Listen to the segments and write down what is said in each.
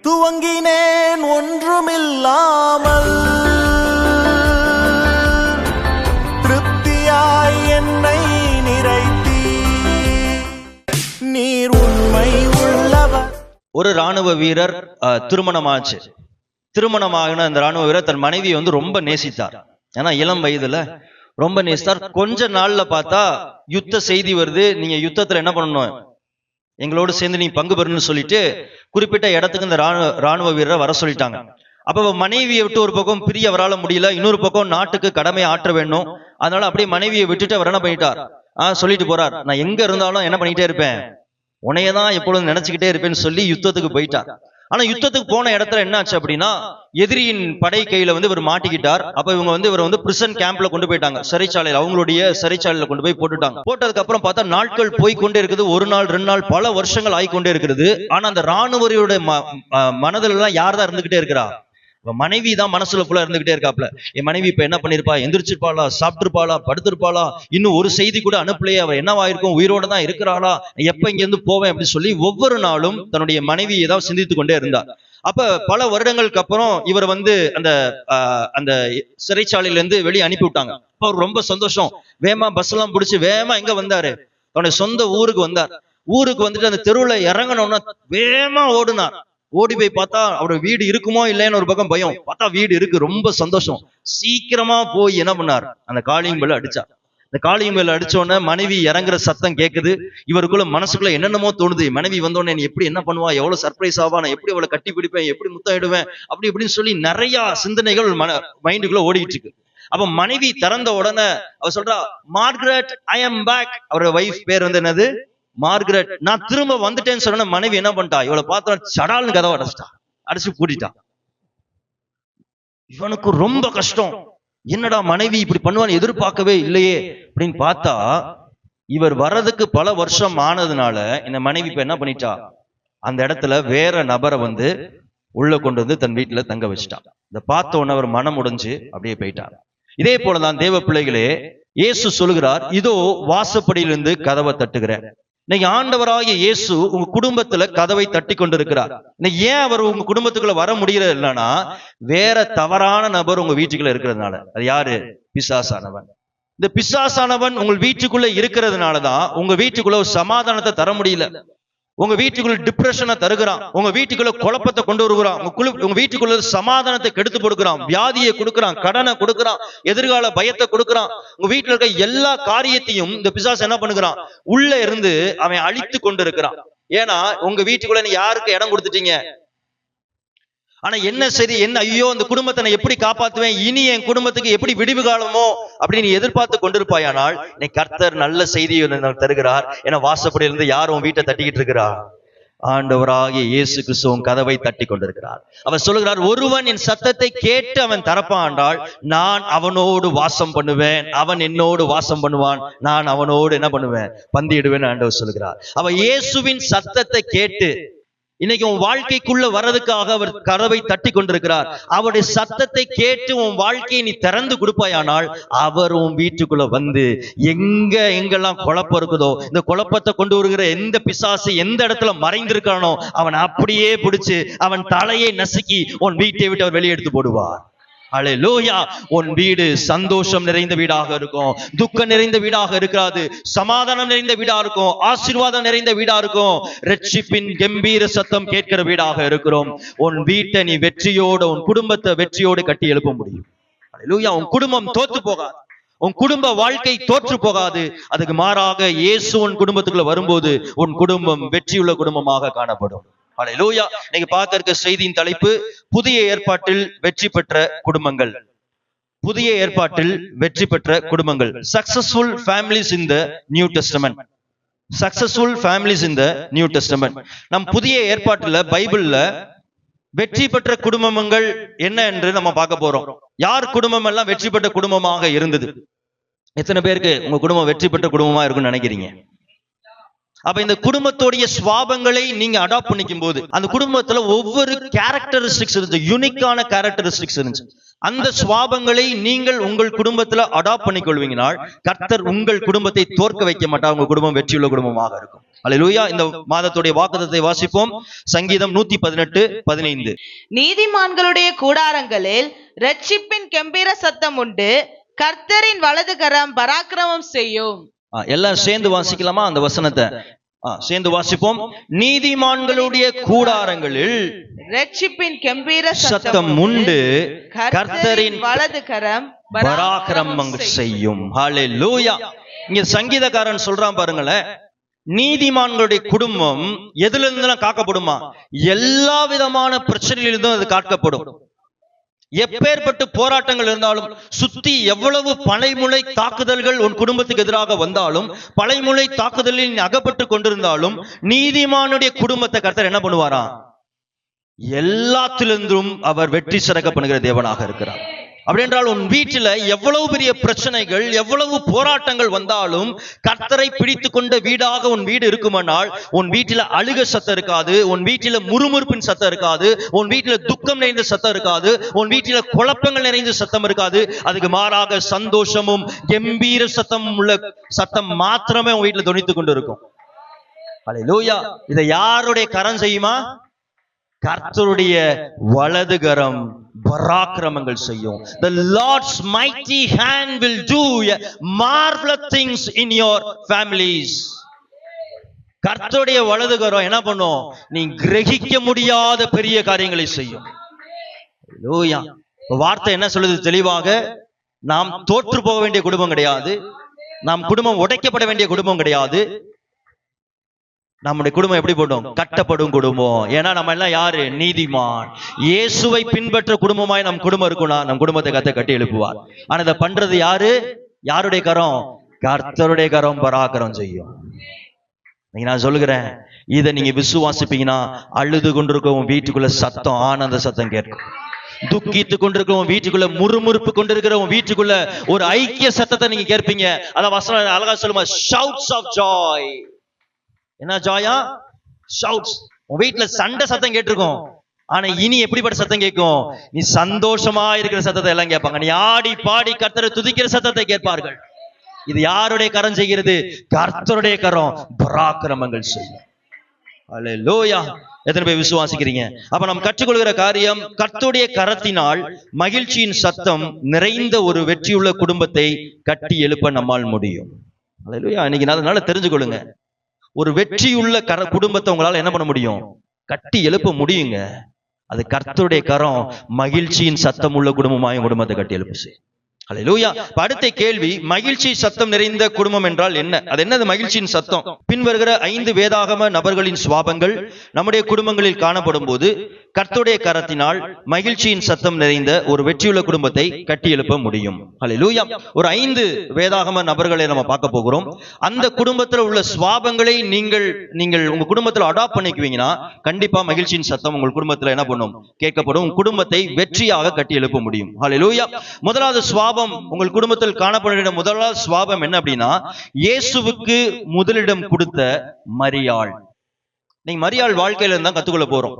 துவங்கினேன் ஒன்றுமில்லாமல், திருப்தியாய் என்னை நிறைத்தீ, நீர் உண்மை உள்ளவர். ஒரு ராணுவ வீரர் திருமணமாச்சு. திருமணமான அந்த ராணுவ வீரர் தன் மனைவியை ரொம்ப நேசித்தார். ஏன்னா இளம் வயதுல ரொம்ப நேசித்தார். கொஞ்ச நாள்ல பார்த்தா யுத்த செய்தி வருது, நீங்க யுத்தத்துல என்ன பண்ணணும், எங்களோடு சேர்ந்து நீ பங்கு பெறணும்னு சொல்லிட்டு குறிப்பிட்ட இடத்துக்கு இந்த ராணுவ வீரரை வர சொல்லிட்டாங்க. அப்ப மனைவியை விட்டு ஒரு பக்கம் பிரிய அவரால் முடியல, இன்னொரு பக்கம் நாட்டுக்கு கடமையை ஆற்ற வேண்டும். அதனால அப்படியே மனைவியை விட்டுட்டு அவர் என்ன பண்ணிட்டார், சொல்லிட்டு போறார், நான் எங்க இருந்தாலும் என்ன பண்ணிட்டே இருப்பேன், உன்னையதான் எப்பொழுதும் நினைச்சுக்கிட்டே இருப்பேன்னு சொல்லி யுத்தத்துக்கு போயிட்டார். ஆனா யுத்தத்துக்கு போன இடத்துல என்ன ஆச்சு அப்படின்னா, எதிரியின் படை கையில இவர் மாட்டிக்கிட்டார். அப்ப இவங்க இவரை பிரிசன் கேம்ப்ல கொண்டு போயிட்டாங்க, சிறைச்சாலையில, அவங்களுடைய சிறைச்சாலையில கொண்டு போய் போட்டுட்டாங்க. போட்டதுக்கு அப்புறம் பார்த்தா நாட்கள் போய்கொண்டே இருக்குது. ஒரு நாள் 2 நாள் பல வருஷங்கள் ஆகிக்கொண்டே இருக்கிறது. ஆனா அந்த ராணுவரியோட மனதில் எல்லாம் யார் தான் இருந்துகிட்டே இருக்கிறா, மனைவி தான் மனசுல ஃபுல்லா இருந்துகிட்டே இருக்காப்ல. என் மனைவி இப்ப என்ன பண்ணிருப்பா, எந்திரிச்சிருப்பாளா, சாப்பிட்டுருப்பாளா, படுத்திருப்பாளா, இன்னும் ஒரு செய்தி கூட அனுப்பலையே, அவர் என்னவாயிருக்கும், உயிரோட தான் இருக்கிறாளா, எப்ப இங்க இருந்து போவேன் அப்படின்னு சொல்லி ஒவ்வொரு நாளும் தன்னுடைய மனைவியை தான் சிந்தித்து கொண்டே இருந்தார். அப்ப பல வருடங்களுக்கு அப்புறம் இவர் அந்த அந்த சிறைச்சாலையில இருந்து வெளியே அனுப்பி விட்டாங்க. அப்ப அவர் ரொம்ப சந்தோஷம், வேகமா பஸ் எல்லாம் பிடிச்சி வேகமா எங்க வந்தாரு, தன்னுடைய சொந்த ஊருக்கு வந்தார். ஊருக்கு வந்துட்டு அந்த தெருவுல இறங்கணும்னா வேகமா ஓடுனார். ஓடி போய் பார்த்தா அவரோட வீடு இருக்குமோ இல்லைன்னு ஒரு பக்கம் பயம், பார்த்தா வீடு இருக்கு, ரொம்ப சந்தோஷம். சீக்கிரமா போய் என்ன பண்ணார், அந்த காலிங் பெல் அடிச்சார். இந்த காலிங் பெல் அடிச்ச உடனே மனைவி இறங்குற சத்தம் கேட்குது. இவருக்குள்ள மனசுக்குள்ள என்னென்னமோ தோணுது, மனைவி வந்தோடனே நீ எப்படி என்ன பண்ணுவா, எவ்வளவு சர்ப்ரைஸ் ஆவா, நான் எப்படி அவளை கட்டி பிடிப்பேன், எப்படி முத்தமிடுவேன், அப்படி இப்படின்னு சொல்லி நிறைய சிந்தனைகள் மைண்டுக்குள்ள ஓடிட்டு இருக்கு. அப்ப மனைவி திறந்த உடனே அவர் சொல்றா, மார்கரெட், ஐ எம் பேக். அவரோட வைஃப் பேர் என்னது, மார்கரெட். நான் திரும்ப வந்துட்டேன்னு சொன்ன மனைவி என்ன பண்ணிட்டா, இவளை பார்த்தா சடால்னு கதவை அடைச்சிட்டா, அடிச்சு பூட்டிட்டா. இவனுக்கு ரொம்ப கஷ்டம், என்னடா மனைவி இப்படி பண்ணுவான்னு எதிர்பார்க்கவே இல்லையே அப்படின்னு பார்த்தா, இவர் வர்றதுக்கு பல வருஷம் ஆனதுனால இந்த மனைவி இப்ப என்ன பண்ணிட்டா, அந்த இடத்துல வேற நபரை உள்ள கொண்டு தன் வீட்டுல தங்க வச்சுட்டா. இதை பார்த்த உடனே அவர் மனம் உடைஞ்சு அப்படியே போயிட்டார். இதே போலதான் தேவ பிள்ளைகளே, இயேசு சொல்லுகிறார், இதோ வாசப்படியிலிருந்து கதவை தட்டுகிறேன். இன்னைக்கு ஆண்டவராகிய இயேசு உங்க குடும்பத்துல கதவை தட்டி கொண்டிருக்கிறார். இன்னைக்கு ஏன் அவர் உங்க குடும்பத்துக்குள்ள வர முடியல இல்லைன்னா, வேற தவறான நபர் உங்க வீட்டுக்குள்ள இருக்கிறதுனால. அது யாரு, பிசாசானவன். இந்த பிசாசானவன் உங்க வீட்டுக்குள்ள இருக்கிறதுனாலதான் உங்க வீட்டுக்குள்ள ஒரு சமாதானத்தை தர முடியல. உங்க வீட்டுக்குள்ள டிப்ரெஷனை தருகிறான், உங்க வீட்டுக்குள்ள குழப்பத்தை கொண்டு வருகிறான், உங்க வீட்டுக்குள்ள சமாதானத்தை கெடுத்து கொடுக்கிறான், வியாதியை கொடுக்கிறான், கடனை கொடுக்கிறான், எதிர்கால பயத்தை கொடுக்கிறான். உங்க வீட்டுல இருக்க எல்லா காரியத்தையும் இந்த பிசாசு என்ன பண்ணுகிறான், உள்ள இருந்து அவன் அழித்து கொண்டு இருக்கிறான். ஏன்னா உங்க வீட்டுக்குள்ள நீ யாருக்கு இடம் கொடுத்துட்டீங்க. ஆனா என்ன சரி, என்ன ஐயோ இந்த குடும்பத்தை நான் எப்படி காப்பாத்துவேன், இனி என் குடும்பத்துக்கு எப்படி விடிவு காலமோ அப்படின்னு எதிர்பார்த்து கொண்டிருப்பாயானால், நீ கர்த்தர் நல்ல செய்தியை தருகிறார். ஏன்னா வாசப்படியிலிருந்து யாரும் வீட்டை தட்டிக்கிட்டு இருக்கிறார், ஆண்டவராகிய இயேசு கிறிஸ்து கதவை தட்டி கொண்டிருக்கிறார். அவர் சொல்லுகிறார், ஒருவன் என் சத்தத்தை கேட்டு அவன் திறப்பாண்டால் நான் அவனோடு வாசம் பண்ணுவேன், அவன் என்னோடு வாசம் பண்ணுவான், நான் அவனோடு என்ன பண்ணுவேன், பந்தியிடுவேன் ஆண்டவர் சொல்லுகிறார். அவ இயேசுவின் சத்தத்தை கேட்டு இன்னைக்கு உன் வாழ்க்கைக்குள்ள வர்றதுக்காக அவர் கதவை தட்டி கொண்டிருக்கிறார். அவருடைய சத்தத்தை கேட்டு உன் வாழ்க்கையை நீ திறந்து கொடுப்பாயானால், அவர் உன் வீட்டுக்குள்ள எங்கெல்லாம் குழப்பம் இருக்குதோ, இந்த குழப்பத்தை கொண்டு வருகிற எந்த பிசாசு எந்த இடத்துல மறைந்திருக்கானோ அவன் அப்படியே பிடிச்சு அவன் தலையை நசுக்கி உன் வீட்டை விட்டு அவர் வெளியே எடுத்து போடுவார். அல்லேலூயா. உன் வீடு சந்தோஷம் நிறைந்த வீடாக இருக்கும், துக்கம் நிறைந்த வீடாக இருக்காது, சமாதானம் நிறைந்த வீடா இருக்கும், ஆசீர்வாதம் நிறைந்த வீடா இருக்கும், ரட்சிப்பின் கம்பீர சத்தம் கேட்கிற வீடாக இருக்கிறோம். உன் வீட்டை நீ வெற்றியோடு, உன் குடும்பத்தை வெற்றியோடு கட்டி எழுப்ப முடியும். அல்லேலூயா. உன் குடும்பம் தோற்று போகாது, உன் குடும்ப வாழ்க்கை தோற்று போகாது. அதுக்கு மாறாக இயேசு உன் குடும்பத்துக்குள்ள வரும்போது உன் குடும்பம் வெற்றியுள்ள குடும்பமாக காணப்படும். அல்லேலூயா. நீங்க பார்க்க இருக்க செய்தியின் தலைப்பு, புதிய ஏற்பாட்டில் வெற்றி பெற்ற குடும்பங்கள். புதிய ஏற்பாட்டில் வெற்றி பெற்ற குடும்பங்கள். Successful families in the new testament. Successful families in the new testament. நம் புதிய ஏற்பாட்டுல பைபிள்ல வெற்றி பெற்ற குடும்பங்கள் என்ன என்று நம்ம பார்க்க போறோம். யார் குடும்பம் எல்லாம் வெற்றி பெற்ற குடும்பமாக இருந்தது? எத்தனை பேருக்கு உங்க குடும்பம் வெற்றி பெற்ற குடும்பமா இருக்குன்னு நினைக்கிறீங்க? அப்ப இந்த குடும்பத்தோடைய சுவாபங்களை நீங்க அடாப்ட் பண்ணிக்கும் போது, அந்த குடும்பத்துல ஒவ்வொரு கேரக்டரிஸ்டிக்ஸ் இருந்துச்சு, யூனிக்கான கேரக்டரிஸ்டிக்ஸ் இருந்துச்சு. அந்த சுவாபங்களை நீங்கள் உங்கள் குடும்பத்துல அடாப்ட் பண்ணிக்கொள்வீங்கனால், கர்த்தர் உங்கள் குடும்பத்தை தோற்க வைக்க மாட்டார், உங்க குடும்பம் வெற்றியுள்ள குடும்பமாக இருக்கும். அல்லேலூயா. இந்த மாதத்துடைய வாக்குத்தத்தத்தை வாசிப்போம். சங்கீதம் 118:15. நீதிமான்களுடைய கூடாரங்களில் இரட்சிப்பின் கெம்பீர சத்தம் உண்டு, கர்த்தரின் வலது கரம் பராக்கிரமம் செய்யும். எல்லாம் சேர்ந்து வாசிக்கலாமா அந்த வசனத்தை? சேர்ந்து வாசிப்போம். நீதிமான்களுடைய கூடாரங்களில் இரட்சிப்பின் கெம்பீர சத்தம் உண்டு, கர்த்தரின் வலது கரம் பராக்கிரமங்கள் செய்யும். ஹல்லேலூயா. இங்க சங்கீதக்காரன் சொல்றான் பாருங்களேன், நீதிமான்களுடைய குடும்பம் எதுல இருந்தெல்லாம் காக்கப்படுமா? எல்லா விதமான பிரச்சனையிலிருந்தும் அது காக்கப்படும். எப்பேற்பட்ட போராட்டங்கள் இருந்தாலும், சுத்தி எவ்வளவு பழைமுளை தாக்குதல்கள் உன் குடும்பத்துக்கு எதிராக வந்தாலும், பழைமுளை தாக்குதலில் அகப்பட்டு கொண்டிருந்தாலும், நீதிமானுடைய குடும்பத்தை கர்த்தர் என்ன பண்ணுவாராம்? எல்லாத்திலிருந்தும் அவர் வெற்றி சிறக்க பண்ணுகிற தேவனாக இருக்கிறார். அப்படி என்றால் உன் வீட்டில எவ்வளவு பெரிய பிரச்சனைகள், எவ்வளவு போராட்டங்கள் வந்தாலும், கர்த்தரை பிடித்து கொண்ட வீடாக உன் வீடு இருக்குமானால், உன் வீட்டில அழுக சத்தம் இருக்காது, உன் வீட்டில முறுமுறுப்பின் சத்தம் இருக்காது, உன் வீட்டில துக்கம் நிறைந்த சத்தம் இருக்காது, உன் வீட்டில குழப்பங்கள் நிறைந்த சத்தம் இருக்காது. அதுக்கு மாறாக சந்தோஷமும் கம்பீர சத்தமும் உள்ள சத்தம் மாத்திரமே உன் வீட்டில தொனித்துக் கொண்டு இருக்கும். அல்லேலூயா. இதை யாருடைய கரம் செய்யுமா? கர்த்தருடைய வலது கரம் பராக்கிரமங்கள் செய்யும். The Lord's mighty hand will do marvelous things in your families. கர்த்தருடைய வலது கரம் என்ன பண்ணும்? நீ கிரகிக்க முடியாத பெரிய காரியங்களை செய்யும். ஹல்லேலூயா. வார்த்தை என்ன சொல்லுது தெளிவாக? நாம் தோற்று போக வேண்டிய குடும்பம் கிடையாது, நாம் குடும்பம் உடைக்கப்பட வேண்டிய குடும்பம் கிடையாது. நம்முடைய குடும்பம் எப்படி போடும்? கட்டப்படும் குடும்பம். ஏன்னா நம்ம எல்லாம் யாரு? நீதிமான். இயேசுவை பின்பற்ற குடும்பமாய் நம் குடும்பம் இருக்கும்னா, நம் குடும்பத்தை கர்த்தர் கட்டி எழுப்புவார். ஆனா இதை பண்றது யாரு? யாருடைய கரம்? கர்த்தருடைய கரம் பராக்கிரமம் செய்யும். நான் சொல்லுகிறேன், இதை நீங்க விசுவாசிப்பீங்கன்னா, அழுது கொண்டிருக்கவும் வீட்டுக்குள்ள சத்தம், ஆனந்த சத்தம் கேட்கும். துக்கித்து கொண்டிருக்கிறவன் வீட்டுக்குள்ள, முறுமுறுப்பு கொண்டிருக்கிறவன் வீட்டுக்குள்ள ஒரு ஐக்கிய சத்தத்தை நீங்க கேட்பீங்க. அதான் வசனம் அழகா சொல்லுமா, shouts of joy. என்ன ஜாயா? ஷவுட்ஸ். உன் வீட்டுல சண்டை சத்தம் கேட்டிருக்கும், ஆனா இனி எப்படிப்பட்ட சத்தம் கேட்கும்? நீ சந்தோஷமா இருக்கிற சத்தத்தை எல்லாம் கேட்பாங்க. நீ ஆடி பாடி கர்த்தரை துதிக்கிற சத்தத்தை கேட்பார்கள். இது யாருடைய கரம் செய்கிறது? கர்த்தருடைய கரம் பராக்கிரமங்கள் செய்யும். அல்லேலூயா. எத்தனை பேர் விசுவாசிக்கிறீங்க? அப்ப நாம் கற்றுக்கொள்கிற காரியம், கர்த்தருடைய கரத்தினால் மகிழ்ச்சியின் சத்தம் நிறைந்த ஒரு வெற்றியுள்ள குடும்பத்தை கட்டி எழுப்ப நம்மால் முடியும். அல்லேலூயா. இன்னைக்கு அதனால தெரிஞ்சுக்கொள்ளுங்க, ஒரு வெற்றியுள்ள குடும்பத்தை உங்களால என்ன பண்ண முடியும்? கட்டி எழுப்ப முடியுங்க. அது கர்த்தருடைய கரம் மகிழ்ச்சியின் சத்தம் உள்ள குடும்பமாய் குடும்பத்தை கட்டி எழுப்பு செய்யும். அல்லேலூயா. அடுத்த கேள்வி, மகிழ்ச்சி சத்தம் நிறைந்த குடும்பம் என்றால் என்ன? அது என்னது மகிழ்ச்சியின் சத்தம்? பின்வருகிற 5 வேதாகம நபர்களின் சுவாபங்கள் நம்முடைய குடும்பங்களில் காணப்படும் போது, கர்த்தருடைய கரத்தினால் மகிழ்ச்சியின் சத்தம் நிறைந்த ஒரு வெற்றியுள்ள குடும்பத்தை கட்டி எழுப்ப முடியும். அல்லேலூயா. ஒரு 5 வேதாகம நபர்களை நம்ம பார்க்க போகிறோம். அந்த குடும்பத்தில் உள்ள சுவாபங்களை நீங்கள் உங்க குடும்பத்தில் அடாப்ட் பண்ணிக்குவீங்கன்னா, கண்டிப்பா மகிழ்ச்சியின் சத்தம் உங்கள் குடும்பத்தில் என்ன பண்ணும்? கேட்கப்படும். குடும்பத்தை வெற்றியாக கட்டி எழுப்ப முடியும். அல்லேலூயா. முதலாவது சுவாபம் உங்கள் குடும்பத்தில் காணப்படுகிற முதலாவது சுவாபம் என்ன அப்படின்னா, இயேசுவுக்கு முதலிடம் கொடுத்த மரியாள். நீங்க மரியாள் வாழ்க்கையில இருந்தா கத்துக்கொள்ள போறோம்.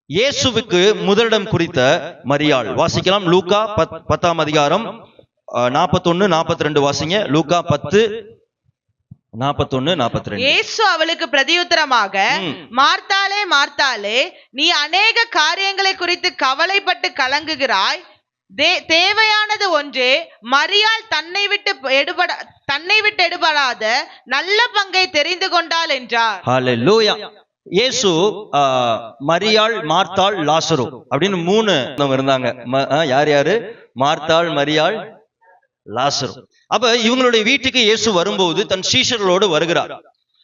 இயேசுவுக்கு முதலிடம் குறித்த மரியாள். வாசிக்கலாம். லூக்கா 10ஆம் அதிகாரம் 41-42 வாசிங்க. லூக்கா 10:41-42. இயேசு அவளுக்கு பிரதியுத்தரமாக, மார்த்தாளே மார்த்தாளே, நீ அநேக காரியங்களை குறித்து கவலைப்பட்டு கலங்குகிறாய், தேவையானது ஒன்றே, மரியாள் தன்னை விட்டு எடுபடாத நல்ல பங்கை தெரிந்து கொண்டாள் என்றார். ஹல்லேலூயா. இயேசு மரியாள், மார்த்தாள், லாசரு அப்படின்னு 3 இருந்தாங்க. யார் யாரு? மார்த்தாள், மரியாள், லாசரு. அப்ப இவங்களுடைய வீட்டுக்கு இயேசு வரும்போது தன் சீஷர்களோடு வருகிறார்.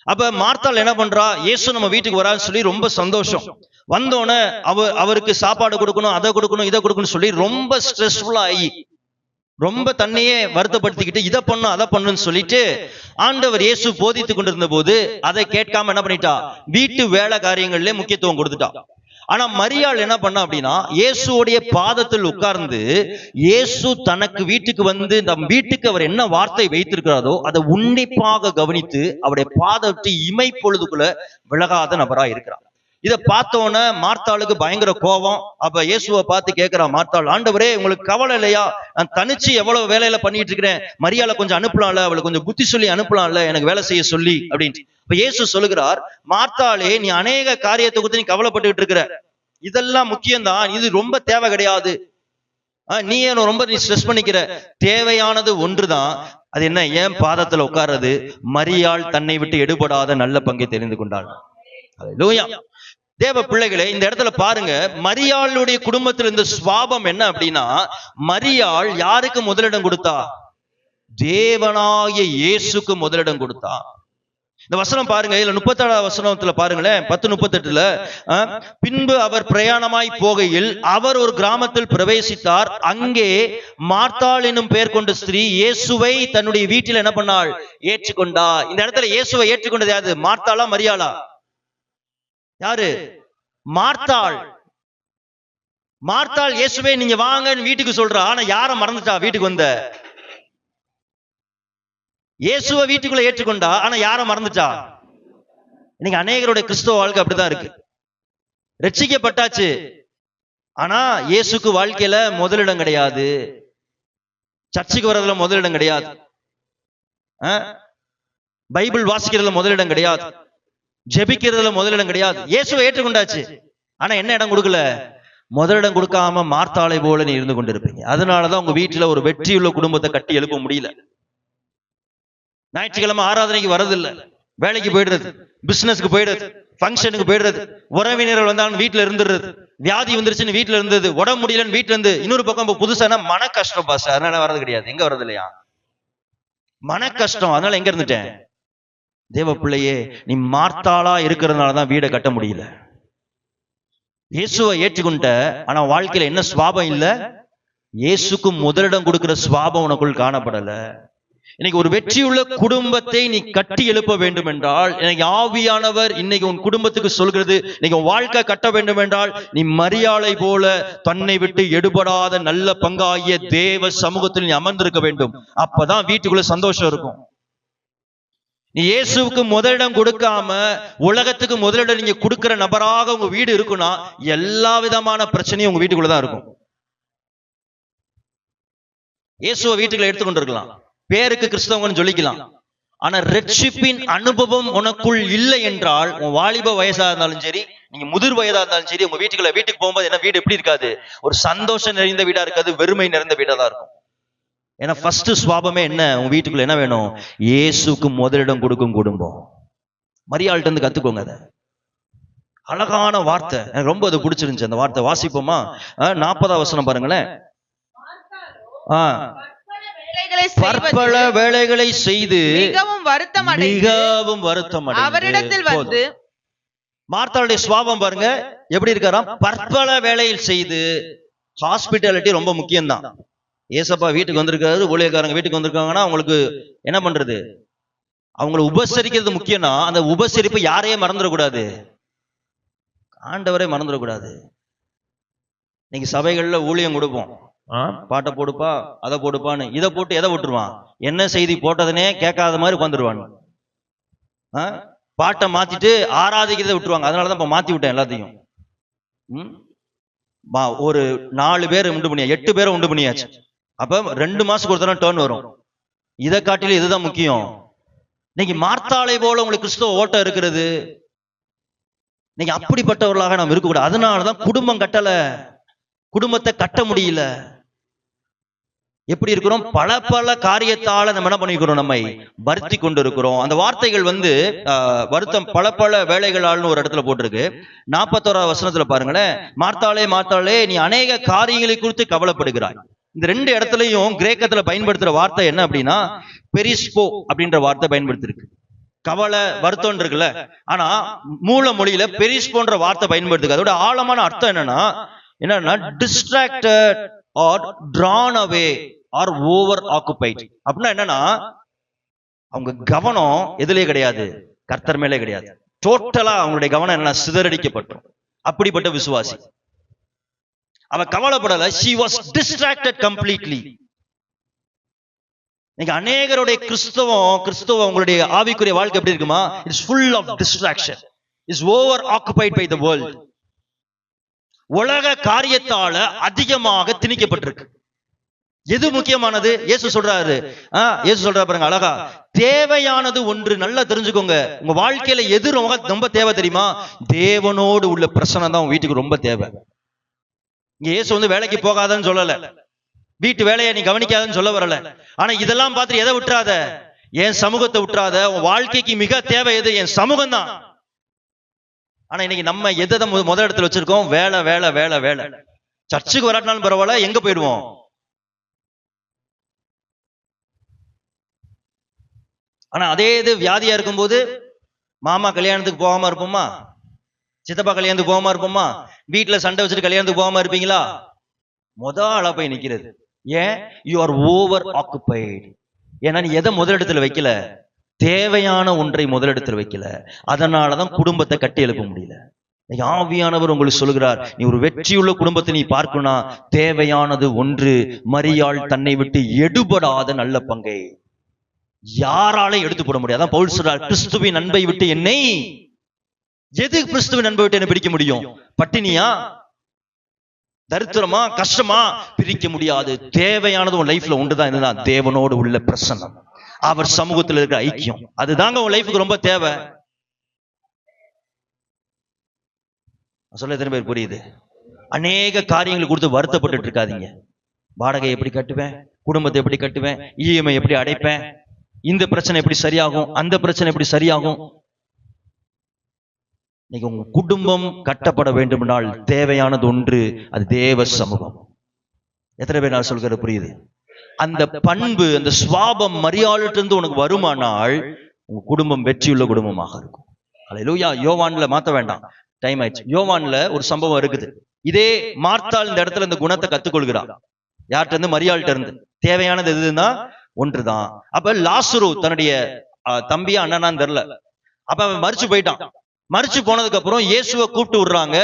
அப்ப மார்த்தாள் என்ன பண்றா? இயேசு நம்ம வீட்டுக்கு வரான்னு சொல்லி ரொம்ப சந்தோஷம். வந்தோடனே அவருக்கு சாப்பாடு கொடுக்கணும், அதை கொடுக்கணும், இதை கொடுக்கணும் சொல்லி ரொம்ப ஸ்ட்ரெஸ்ஃபுல்லா ஆகி, ரொம்ப தன்னையே வருத்தப்படுத்திக்கிட்டு, இதை பண்ணும் அதை பண்ணுன்னு சொல்லிட்டு ஆண்டவர் இயேசு போதித்து கொண்டிருந்த போது அதை கேட்காம என்ன பண்ணிட்டா? வீட்டு வேலை காரியங்கள்ல முக்கியத்துவம் கொடுத்துட்டா. ஆனா மரியாள் என்ன பண்ணா அப்படின்னா, இயேசுடைய பாதத்தில் உட்கார்ந்து, இயேசு தனக்கு வீட்டுக்கு வந்து நம் வீட்டுக்கு அவர் என்ன வார்த்தை வைத்திருக்கிறாரோ அதை உன்னிப்பாக கவனித்து அவருடைய பாதத்தை இமை பொழுதுக்குள்ள விலகாத நபரா இருக்கிறார். இதை பார்த்தோன்னே மார்த்தாளுக்கு பயங்கர கோபம். அப்ப இயேசுவை பார்த்து கேட்கிறா மார்த்தாள், ஆண்டவரே உங்களுக்கு கவலை இல்லையா? நான் தனிச்சு எவ்வளவு வேலையில பண்ணிட்டு இருக்கிறேன், மரியாதை கொஞ்சம் அனுப்பலாம்ல, அவளுக்கு கொஞ்சம் புத்தி சொல்லி அனுப்பலாம்ல, எனக்கு வேலை செய்ய சொல்லி அப்படின்னு. இப்ப இயேசு சொல்லுகிறார், மார்த்தாளே நீ அநேக காரியத்தை குறித்து நீ கவலைப்பட்டுக்கிட்டு இருக்கிற, இதெல்லாம் முக்கியம்தான், இது ரொம்ப தேவை கிடையாது, நீ ஏன் ரொம்ப நீ ஸ்ட்ரெஸ் பண்ணிக்கிற, தேவையானது ஒன்றுதான். அது என்ன? ஏன் பாதத்துல உட்கார்றது. மரியாள் தன்னை விட்டு எடுபடாத நல்ல பங்கை தெரிந்து கொண்டாள். அல்லேலூயா. தேவ பிள்ளைகளே, இந்த இடத்துல பாருங்க, மரியாளுடைய குடும்பத்தில் இந்த சுவாபம் என்ன அப்படின்னா, மரியாள் யாருக்கு முதலிடம் கொடுத்தா? தேவனாகிய இயேசுக்கு முதலிடம் கொடுத்தா. இந்த வசனம் பாருங்க, இதுல 37 வசனத்துல பாருங்களேன், 10:38, பின்பு அவர் பிரயாணமாய் போகையில் அவர் ஒரு கிராமத்தில் பிரவேசித்தார். அங்கே மார்த்தாள் என்னும் பெயர் கொண்ட ஸ்திரீ இயேசுவை தன்னுடைய வீட்டில் என்ன பண்ணாள்? ஏற்றுக்கொண்டா. இந்த இடத்துல இயேசுவை ஏற்றுக்கொண்டது யாரு? மார்த்தாளா மரியாளா? யாரு? மார்த்தாள். மார்த்தாள் இயேசுவே நீங்க வாங்கன்னு வீட்டுக்கு சொல்றா. ஆனா யார மறந்துட்டா? வீட்டுக்கு வந்த இயேசுவை வீட்டுக்குள்ள ஏற்றுக்கொண்டா, ஆனா யார மறந்துட்டா? இன்னைக்கு அநேகருடைய கிறிஸ்தவ வாழ்க்கை அப்படிதான் இருக்கு. ரட்சிக்கப்பட்டாச்சு, ஆனா இயேசுக்கு வாழ்க்கையில முதலிடம் கிடையாது, சர்ச்சுக்கு வர்றதுல முதலிடம் கிடையாது, பைபிள் வாசிக்கிறதுல முதலிடம் கிடையாது, ஜெபிக்கிறதுல முதலிடம் கிடையாது. இயேசுவை ஏற்றுக்கொண்டாச்சு, ஆனா என்ன இடம் கொடுக்கல? முதலிடம் கொடுக்காம மார்த்தாளை போல நீ இருந்து கொண்டிருப்பீங்க. அதனாலதான் உங்க வீட்டுல ஒரு வெற்றியுள்ள குடும்பத்தை கட்டி எழுப்ப முடியல. ஞாயிற்றுக்கிழமை ஆராதனைக்கு வரதில்லை, வேலைக்கு போயிடுறது, பிசினஸ்க்கு போயிடுறது, ஃபங்க்ஷனுக்கு போயிடுறது, உறவினர்கள் வந்தாலும் வீட்டுல இருந்துடுறது, வியாதி வந்துருச்சுன்னு வீட்டுல இருந்தது, உடம்பு முடியலன்னு வீட்டுல இருந்து, இன்னொரு பக்கம் புதுசான மன கஷ்டம் பாஸ், அதனால வர்றது கிடையாது. எங்க வர்றது இல்லையா? மன கஷ்டம், அதனால எங்க இருந்துட்டேன்? தேவ பிள்ளையே, நீ மார்த்தாளா இருக்கிறதுனாலதான் வீடை கட்ட முடியல. இயேசுவை ஏற்றுக்கொண்ட, ஆனா வாழ்க்கையில என்ன சுவாபம் இல்ல? இயேசுக்கு முதலிடம் கொடுக்கிற சுவாபம் உனக்குள் காணப்படல. இன்னைக்கு ஒரு வெற்றியுள்ள குடும்பத்தை நீ கட்டி எழுப்ப வேண்டும் என்றால், இன்னைக்கு ஆவியானவர் இன்னைக்கு உன் குடும்பத்துக்கு சொல்கிறது, இன்னைக்கு வாழ்க்கை கட்ட வேண்டும் என்றால், நீ மரியாளை போல தன்னை விட்டு எடுபடாத நல்ல பங்காகிய தேவ சமூகத்தில் நீ அமர்ந்திருக்க வேண்டும். அப்பதான் வீட்டுக்குள்ள சந்தோஷம் இருக்கும். நீ இயேசுவுக்கு முதலிடம் கொடுக்காம உலகத்துக்கு முதலிடம் நீங்க கொடுக்கிற நபராக உங்க வீடு இருக்குன்னா, எல்லா விதமான பிரச்சனையும் உங்க வீட்டுக்குள்ளதான் இருக்கும். இயேசுவை வீட்டுக்குள்ள எடுத்துக்கொண்டு இருக்கலாம், பேருக்கு கிறிஸ்தவங்கன்னு சொல்லிக்கலாம், ஆனா ரட்சிப்பின் அனுபவம் உனக்குள் இல்லை என்றால், உன் வாலிப வயசா இருந்தாலும் சரி, நீங்க முதிர் வயதா இருந்தாலும் சரி, உங்க வீட்டுக்கு போகும்போது என்ன வீடு எப்படி இருக்காது? ஒரு சந்தோஷம் நிறைந்த வீடா இருக்காது, வெறுமை நிறைந்த வீடா தான் இருக்கும். ஏன்னா ஃபர்ஸ்ட் சுவாபமே என்ன? உங்க வீட்டுக்குள்ள என்ன வேணும்? இயேசுக்கு முதலிடம் கொடுக்கும் குடும்பம். மரியாள்கிட்ட இருந்து கத்துக்கோங்க. அதை அழகான வார்த்தை, எனக்கு ரொம்ப அது பிடிச்சிருந்துச்சு அந்த வார்த்தை. வாசிப்போமா? 40வது வசனம் பாருங்களேன். பற்பல வேலைகளை செய்து மிகவும் வருத்தம் அவரிடத்தில் வந்து, மார்த்தாளுடைய சுவாபம் பாருங்க எப்படி இருக்காராம்? பற்பல வேலையில் செய்து. ஹாஸ்பிட்டாலிட்டி ரொம்ப முக்கியம்தான். ஏசப்பா வீட்டுக்கு வந்திருக்காரு, ஊழியக்காரங்க வீட்டுக்கு வந்திருக்காங்கன்னா அவங்களுக்கு என்ன பண்றது? அவங்களை உபசரிக்கிறது முக்கியம்னா, அந்த உபசரிப்பு யாரையும் மறந்துடக்கூடாது, ஆண்டவரே மறந்துடக்கூடாது. இன்னைக்கு சபைகள்ல ஊழியம் கொடுப்போம், பாட்டை போடுப்பா, அதை போடுப்பான்னு, இதை போட்டு எதை விட்டுருவான்? என்ன செய்தி போட்டதுனே கேட்காத மாதிரி உட்காந்துருவான். பாட்டை மாத்திட்டு ஆராதிக்கிறத விட்டுருவாங்க. அதனாலதான் இப்ப மாத்தி விட்டேன் எல்லாத்தையும். ஒரு 4 பேர் உண்டு பண்ணியா, 8 பேரை உண்டு பண்ணியாச்சு. அப்ப 2 மாசத்துக்கு ஒரு தடவை டர்ன் வரும். இதை காட்டிலும் இதுதான் முக்கியம். இன்னைக்கு மார்த்தாளை போல உங்களுக்கு கிறிஸ்தவ ஓட்டம் இருக்கிறது. இன்னைக்கு அப்படிப்பட்டவர்களாக நாம் இருக்கக்கூடாது. அதனாலதான் குடும்பம் கட்டல, குடும்பத்தை கட்ட முடியல. எப்படி இருக்கிறோம்? பல காரியத்தால நம்ம என்ன பண்ணிக்கிறோம்? நம்மை வருத்தி கொண்டு இருக்கிறோம். அந்த வார்த்தைகள் வருத்தம் பல வேலைகளால்னு ஒரு இடத்துல போட்டிருக்கு. 41வது வசனத்துல பாருங்களேன். மார்த்தாளே நீ அநேக காரியங்களை குறித்து கவலைப்படுகிறாய். இந்த 2 இடத்துலயும் கிரேக்கத்துல பயன்படுத்துற வார்த்தை என்ன அப்படின்னா, பெரிஸ்போ அப்படின்ற வார்த்தை பயன்படுத்திருக்கு. கவலை வருத்தம் இருக்குல்ல, ஆனா மூல மொழியில பெரிஸ்போன்ற வார்த்தை பயன்படுத்துக்கு. அதோட ஆழமான அர்த்தம் என்னன்னா distracted or drawn away or over occupied. அப்படின்னா என்னன்னா, அவங்க கவனம் எதுலயே கிடையாது, கர்த்தர் மேலே கிடையாது. டோட்டலா அவங்களுடைய கவனம் என்ன? சிதறடிக்கப்பட்டோம். அப்படிப்பட்ட விசுவாசி. அவ கவலைப்படல, she was distracted completely. நீங்க அநேகருடைய கிறிஸ்தவம் உங்களுடைய ஆவிக்குரிய வாழ்க்கை எப்படி இருக்குமா? It's full of distraction, is over occupied by the world. உலக காரியத்தால அதிகமாக திணிக்கப்பட்டிருக்கு. எது முக்கியமானது? இயேசு சொல்றாரு, இயேசு சொல்றாரு பாருங்க அழகா, தேவையானது ஒன்று. நல்லா தெரிஞ்சுக்கோங்க, உங்க வாழ்க்கையில எது ரொம்ப தேவை தெரியுமா? தேவனோடு உள்ள பிரச்சனை தான் உங்க வீட்டுக்கு ரொம்ப தேவை. இங்க இயேசு வந்து வேலைக்கு போகாதன்னு சொல்லல, வீட்டு வேலையை நீ கவனிக்காதன்னு சொல்ல வரல. ஆனா இதெல்லாம் பார்த்துட்டு எதை விட்டுறாத? என் சமூகத்தை விட்டுறாத. உன் வாழ்க்கைக்கு மிக தேவை எது? என் சமூகம் தான். ஆனா இன்னைக்கு நம்ம எதை முதல் இடத்துல வச்சிருக்கோம்? வேலை வேலை வேலை வேலை. சர்ச்சுக்கு வராட்டினாலும் பரவாயில்ல, எங்க போயிடுவோம்? ஆனா அதே இது வியாதியா இருக்கும்போது மாமா கல்யாணத்துக்கு போகாம இருப்போமா? சித்தப்பா கல்யாணத்துக்கு போகாம இருப்போமா? வீட்டுல சண்டை வச்சுட்டு கல்யாணத்துக்கு போகாம இருப்பீங்களா? ஆளா போய் நிக்கிறது. ஏன்? You are over occupied. ஏன்னா நீ எதை முதலிடத்துல வைக்கல? தேவையான ஒன்றை முதலிடத்தில் வைக்கல. அதனாலதான் குடும்பத்தை கட்டி எழுப்ப முடியல. ஆவியானவர் உங்களுக்கு சொல்லுகிறார், நீ ஒரு வெற்றியுள்ள குடும்பத்தை நீ பார்க்கணும்னா தேவையானது ஒன்று. மரியாள் தன்னை விட்டு எடுபடாத நல்ல பங்கை யாராலே எடுத்து போட முடியாது. அதான் பவுல் சொல்றார், கிறிஸ்துவின் அன்பை விட்டு என்னை, எது கிறிஸ்துவின் அன்பை விட்டு என்ன பிரிக்க முடியும்? பட்டினியா, தரித்திரமா, கஷ்டமா? பிரிக்க முடியாது. தேவையானது உன் லைஃப்ல ஒன்றுதான், இதுதான் தேவனோடு உள்ள பிரசன்னம், அவர் சமூகத்தில் இருக்கிற ஐக்கியம். அதுதாங்க உன் லைஃபுக்கு ரொம்ப தேவை. சொல்ல எத்தனை பேர் புரியுது? அநேக காரியங்களை கொடுத்து வருத்தப்பட்டு இருக்காதீங்க. வாடகை எப்படி கட்டுவேன், குடும்பத்தை எப்படி கட்டுவேன், இஎம்ஐ எப்படி அடைப்பேன், இந்த பிரச்சனை எப்படி சரியாகும், அந்த பிரச்சனை எப்படி சரியாகும். நீங்க உங்க குடும்பம் கட்டப்பட வேண்டுமென்றால் தேவையானது ஒன்று, அது தேவ சமூகம். எத்தனை பேர் நான் சொல்கிற புரியுது? அந்த பண்பு, அந்த சுவாபம் மரியாளிலிருந்து உனக்கு வருமானால் உங்க குடும்பம் வெற்றியுள்ள குடும்பமாக இருக்கும். அல்லேலூயா. யோவான்ல மாத்த வேண்டாம், டைம் ஆயிடுச்சு. யோவான்ல ஒரு சம்பவம் இருக்குது. இதே மார்த்தாள் இந்த இடத்துல இந்த குணத்தை கத்துக்கொள்கிறார். யார்கிட்ட இருந்து? மரியாள்கிட்ட இருந்து. தேவையானது எதுன்னா ஒன்றுதான். அப்ப லாசரு தன்னுடைய தம்பியா அண்ணனான்னு தெரியல, அப்ப அவன் மரிச்சு போயிட்டான். மரிச்சு போனதுக்கு அப்புறம் இயேசுவை கூப்பிட்டு விடுறாங்க.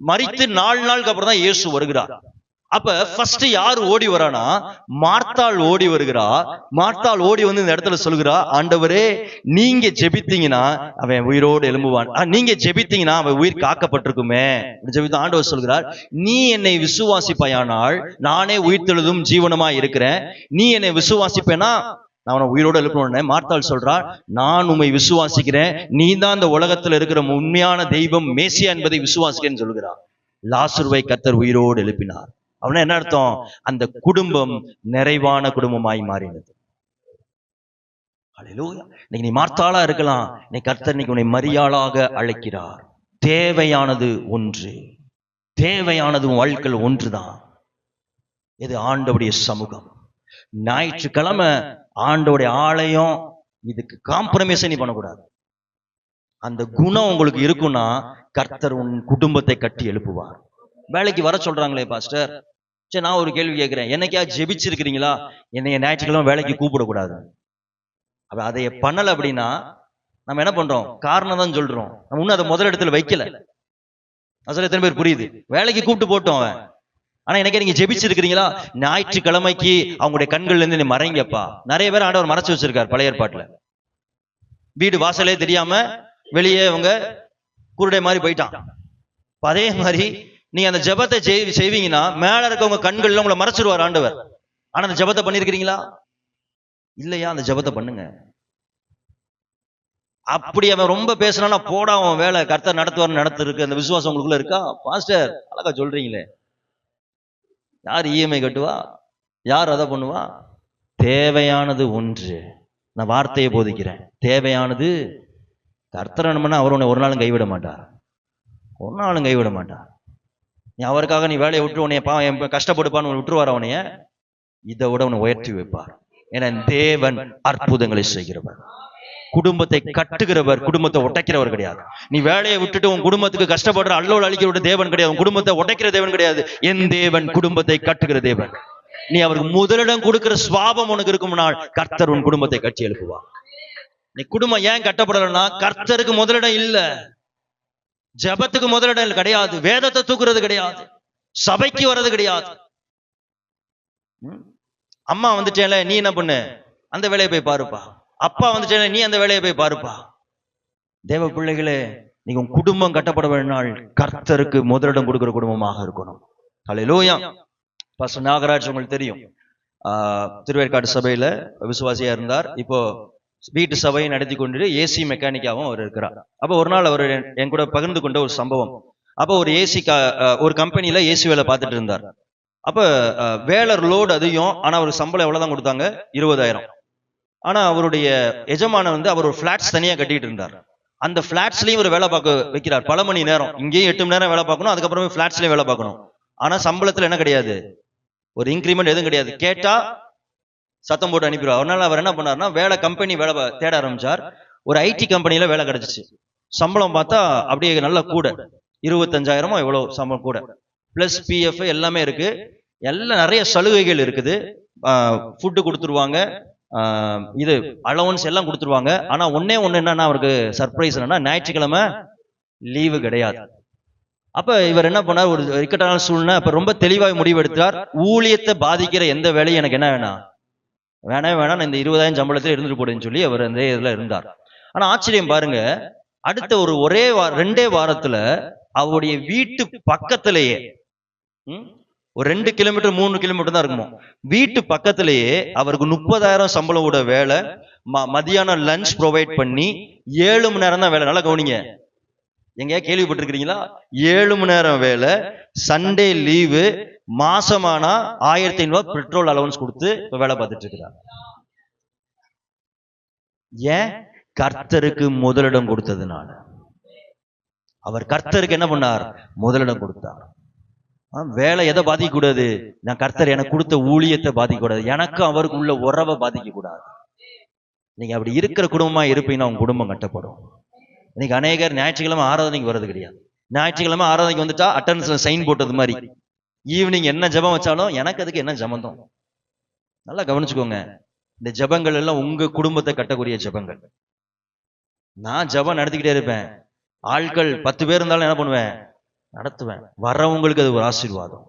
மரித்து 4 நாளுக்கு அப்புறம் தான் இயேசு வருகிறார். அப்ப ஃபர்ஸ்ட் யாரு ஓடி வரானா? மார்த்தாள் ஓடி வருகிறா. மார்த்தாள் ஓடி வந்து இந்த இடத்துல சொல்லுகிறா, ஆண்டவரே நீங்க ஜெபித்தீங்கன்னா அவன் உயிரோடு எழும்புவான், நீங்க ஜெபித்தீங்கன்னா அவன் உயிர் காக்கப்பட்டிருக்குமே. ஆண்டவர் சொல்கிறார், நீ என்னை விசுவாசிப்பாயானால் நானே உயிர்த்தெழுதும் ஜீவனமா இருக்கிறேன். நீ என்னை விசுவாசிப்பேனா நான் அவனை உயிரோடு எழுப்பணும். மார்த்தாள் சொல்றா, நான் உம்மை விசுவாசிக்கிறேன், நீ தான் இந்த உலகத்துல இருக்கிற உண்மையான தெய்வம், மேசியா என்பதை விசுவாசிக்கிறேன்னு சொல்கிறார். லாசருவை கர்த்தர் உயிரோடு எழுப்பினார். அவன என்ன அர்த்தம்? அந்த குடும்பம் நிறைவான குடும்பமாய் மாறினது. அல்லேலூயா. இன்னைக்கு நீ மார்த்தாளா இருக்கலாம், நீ கர்த்தர் இன்னைக்கு உன்னை மரியாளாக அழைக்கிறார். தேவையானது ஒன்று, தேவையானது உன் வாழ்க்கையில் ஒன்றுதான். இது ஆண்டவருடைய சமூகம். ஞாயிற்றுக்கிழமை ஆண்டவருடைய ஆலயம், இதுக்கு காம்ப்ரமைஸ் நீ பண்ணக்கூடாது. அந்த குணம் உங்களுக்கு இருக்குன்னா கர்த்தர் உன் குடும்பத்தை கட்டி எழுப்புவார். வேலைக்கு வர சொல்றாங்களே பாஸ்டர், சரி நான் ஒரு கேள்வி கேட்கிறேன், என்னைக்கா ஜெபிச்சிருக்கிறீங்களா என்னைய ஞாயிற்றுக்கிழமை வேலைக்கு கூப்பிடக்கூடாது? அப்ப அதை பண்ணல அப்படின்னா நம்ம என்ன பண்றோம்? காரணம் தான் சொல்றோம், நம்ம இன்னும் அதை முதல் இடத்துல வைக்கல. அசல் எத்தனை பேர் புரியுது? வேலைக்கு கூப்பிட்டு போட்டோம் அவன், ஆனா எனக்கு நீங்க ஜெபிச்சிருக்கிறீங்களா? ஞாயிற்றுக்கிழமைக்கு அவங்களுடைய கண்கள்ல இருந்து நீ மறைங்கப்பா. நிறைய பேர் ஆண்டவர் மறைச்சு வச்சிருக்காரு பழைய ஏற்பாட்டுல. வீடு வாசலே தெரியாம வெளியே அவங்க குருடை மாதிரி போயிட்டான். அதே மாதிரி நீங்க அந்த ஜெபத்தை செய்வீங்கன்னா மேல இருக்கவங்க கண்கள்ல உங்களை மறைச்சிருவார் ஆண்டவர். ஆனா அந்த ஜெபத்தை பண்ணிருக்கிறீங்களா? இல்லையா? அந்த ஜெபத்தை பண்ணுங்க. அப்படி அவன் ரொம்ப பேசுறானா போடா அவன் வேலை, கர்த்தர் நடத்துவார் நடத்திருக்கு, அந்த விசுவாசம் உங்களுக்குள்ள இருக்கா? பாஸ்டர் அழகா சொல்றீங்களே, யார் இஎம்ஐ கட்டுவா? யார் அதை பண்ணுவா? தேவையானது ஒன்று. நான் வார்த்தையை போதிக்கிறேன், தேவையானது. கர்த்தர் என்னன்னா அவர் உன்னை ஒரு நாளும் கைவிட மாட்டார், ஒரு நாளும் கைவிட மாட்டார். நீ அவருக்காக நீ வேலையை விட்டு உன்னைய கஷ்டப்படுப்பான்னு விட்டுருவார், அவனைய இதை விட உன்னை உயர்த்தி வைப்பார். ஏன்னா தேவன் அற்புதங்களை செய்கிறவர், குடும்பத்தை கட்டுகிறவர், குடும்பத்தை உடைக்கிறவர் கிடையாது. நீ வேலையை விட்டுட்டு உன் குடும்பத்துக்கு கஷ்டப்படுற அல்லோல் அழிக்கிற தேவன் கிடையாது, உன் குடும்பத்தை உடைக்கிற தேவன் கிடையாது. என் தேவன் குடும்பத்தை கட்டுகிற தேவன். நீ அவருக்கு முதலிடம் கொடுக்கிற சுவாபம் உனக்கு இருக்கும்னால் கர்த்தர் உன் குடும்பத்தை கட்டி எழுப்புவா. நீ குடும்பம் ஏன் கட்டப்படலைன்னா கர்த்தருக்கு முதலிடம் இல்ல, ஜபத்துக்கு முதலிடம் கிடையாது, வேதத்தை தூக்குறது கிடையாது, சபைக்கு வர்றது கிடையாது. அம்மா வந்துட்டேல நீ என்ன பண்ணு, அந்த வேலையை போய் பாருப்பா. அப்பா வந்துட்டேல நீ அந்த வேலையை போய் பாருப்பா. தேவ பிள்ளைகளே, நீங்க உங்க குடும்பம் கட்டப்பட வேண்டால் கர்த்தருக்கு முதலிடம் கொடுக்கிற குடும்பமாக இருக்கணும். அல்லேலூயா. பாஸ்டர் நாகராஜ் உங்களுக்கு தெரியும், திருவேற்காடு சபையில விசுவாசியா இருந்தார். இப்போ வீட்டு சபையை நடத்தி கொண்டு ஏசி மெக்கானிக்காவும் அவர் இருக்கிறார். அப்போ ஒரு நாள் அவர் என் கூட பகிர்ந்து கொண்ட ஒரு சம்பவம். அப்போ ஒரு ஒரு கம்பெனில ஏசி வேலை பார்த்துட்டு இருந்தார். அப்ப வேலை லோடு அதிகம், ஆனா அவருக்கு சம்பளம் எவ்வளவுதான் கொடுத்தாங்க? 20,000. ஆனா அவருடைய எஜமான அவர் ஒரு பிளாட்ஸ் தனியா கட்டிட்டு இருந்தார். அந்த பிளாட்ஸ்லயும் ஒரு வேலை பார்க்க வைக்கிறார். பல மணி நேரம், இங்கேயும் 8 மணி நேரம் வேலை பார்க்கணும், அதுக்கப்புறமே பிளாட்ஸ்லயும் வேலை பார்க்கணும். ஆனா சம்பளத்துல என்ன கிடையாது, ஒரு இன்கிரிமெண்ட் எதுவும் கிடையாது. கேட்டா சத்தம் போட்டு அனுப்பிடுவார். அதனால அவர் என்ன பண்ணாருன்னா வேலை கம்பெனி வேலை தேட ஆரம்பிச்சார். ஒரு ஐடி கம்பெனில வேலை கிடைச்சிச்சு. சம்பளம் பார்த்தா அப்படியே நல்லா கூட 25,000 எவ்வளவு சம்பளம் கூட, பிளஸ் பிஎஃப் எல்லாமே இருக்கு, எல்லாம் நிறைய சலுகைகள் இருக்குது. ஃபுட்டு கொடுத்துருவாங்க, இது அலவன்ஸ் எல்லாம் கொடுத்துருவாங்க. ஆனா ஒண்ணு என்னன்னா அவருக்கு சர்ப்ரைஸ் என்னன்னா ஞாயிற்றுக்கிழமை லீவு கிடையாது. அப்ப இவர் என்ன பண்ணார், ஒரு இக்கட்டான சூழ்நிலை. அப்ப ரொம்ப தெளிவாக முடிவெடுத்தார், ஊழியத்தை பாதிக்கிற எந்த வேலையும் எனக்கு என்ன வேணாம், இந்த 20,000 சம்பளத்தில் இருந்துட்டு போடுன்னு சொல்லி அவர் அந்த இதுல இருந்தார். ஆனா ஆச்சரியம் பாருங்க, அடுத்த ஒரு 2 வாரத்துல அவருடைய வீட்டு பக்கத்திலேயே, ஒரு 2 கிலோமீட்டர் 3 கிலோமீட்டர் தான் இருக்குமோ, வீட்டு பக்கத்திலேயே அவருக்கு 30,000 சம்பளம் வேலை, மதியானம் லஞ்ச் ப்ரொவைட் பண்ணி 7 மணி நேரம் தான் வேலை. நல்லா கவனிங்க, எங்கேயா கேள்விப்பட்டிருக்கிறீங்களா? 7 மணி நேரம் வேலை, சண்டே லீவு, மாசமானா 1,500 பெட்ரோல் அலவன்ஸ் கொடுத்து இப்ப வேலை பார்த்துட்டு இருக்கிறார். ஏன்? கர்த்தருக்கு முதலிடம் கொடுத்ததுனால. அவர் கர்த்தருக்கு என்ன பண்ணார்? முதலிடம் கொடுத்தார். வேலை எதை பாதிக்க கூடாது? நான் கர்த்தர் எனக்கு கொடுத்த ஊழியத்தை பாதிக்க கூடாது, எனக்கு அவருக்கு உள்ள உறவை பாதிக்க கூடாது. நீங்க அப்படி இருக்கிற குடும்பமா இருப்பீங்கன்னா உங்க குடும்பம் கட்டப்படும். இன்னைக்கு அநேகர் ஞாயிற்றுக்கிழமை ஆராதனைக்கு வர்றது கிடையாது. ஞாயிற்றுக்கிழமை ஆராதனைக்கு வந்துட்டா அட்டெண்டன்ஸ்ல சைன் போட்டது மாதிரி, ஈவினிங் என்ன ஜபம் வச்சாலும் எனக்கு அதுக்கு என்ன ஜபந்தம்? நல்லா கவனிச்சுக்கோங்க, இந்த ஜபங்கள் எல்லாம் உங்க குடும்பத்தை கட்டக்கூடிய ஜபங்கள். நான் ஜபம் நடத்திக்கிட்டே இருப்பேன், ஆட்கள் 10 பேர் இருந்தாலும் என்ன பண்ணுவேன்? நடத்துவேன். வர்றவங்களுக்கு அது ஒரு ஆசீர்வாதம்.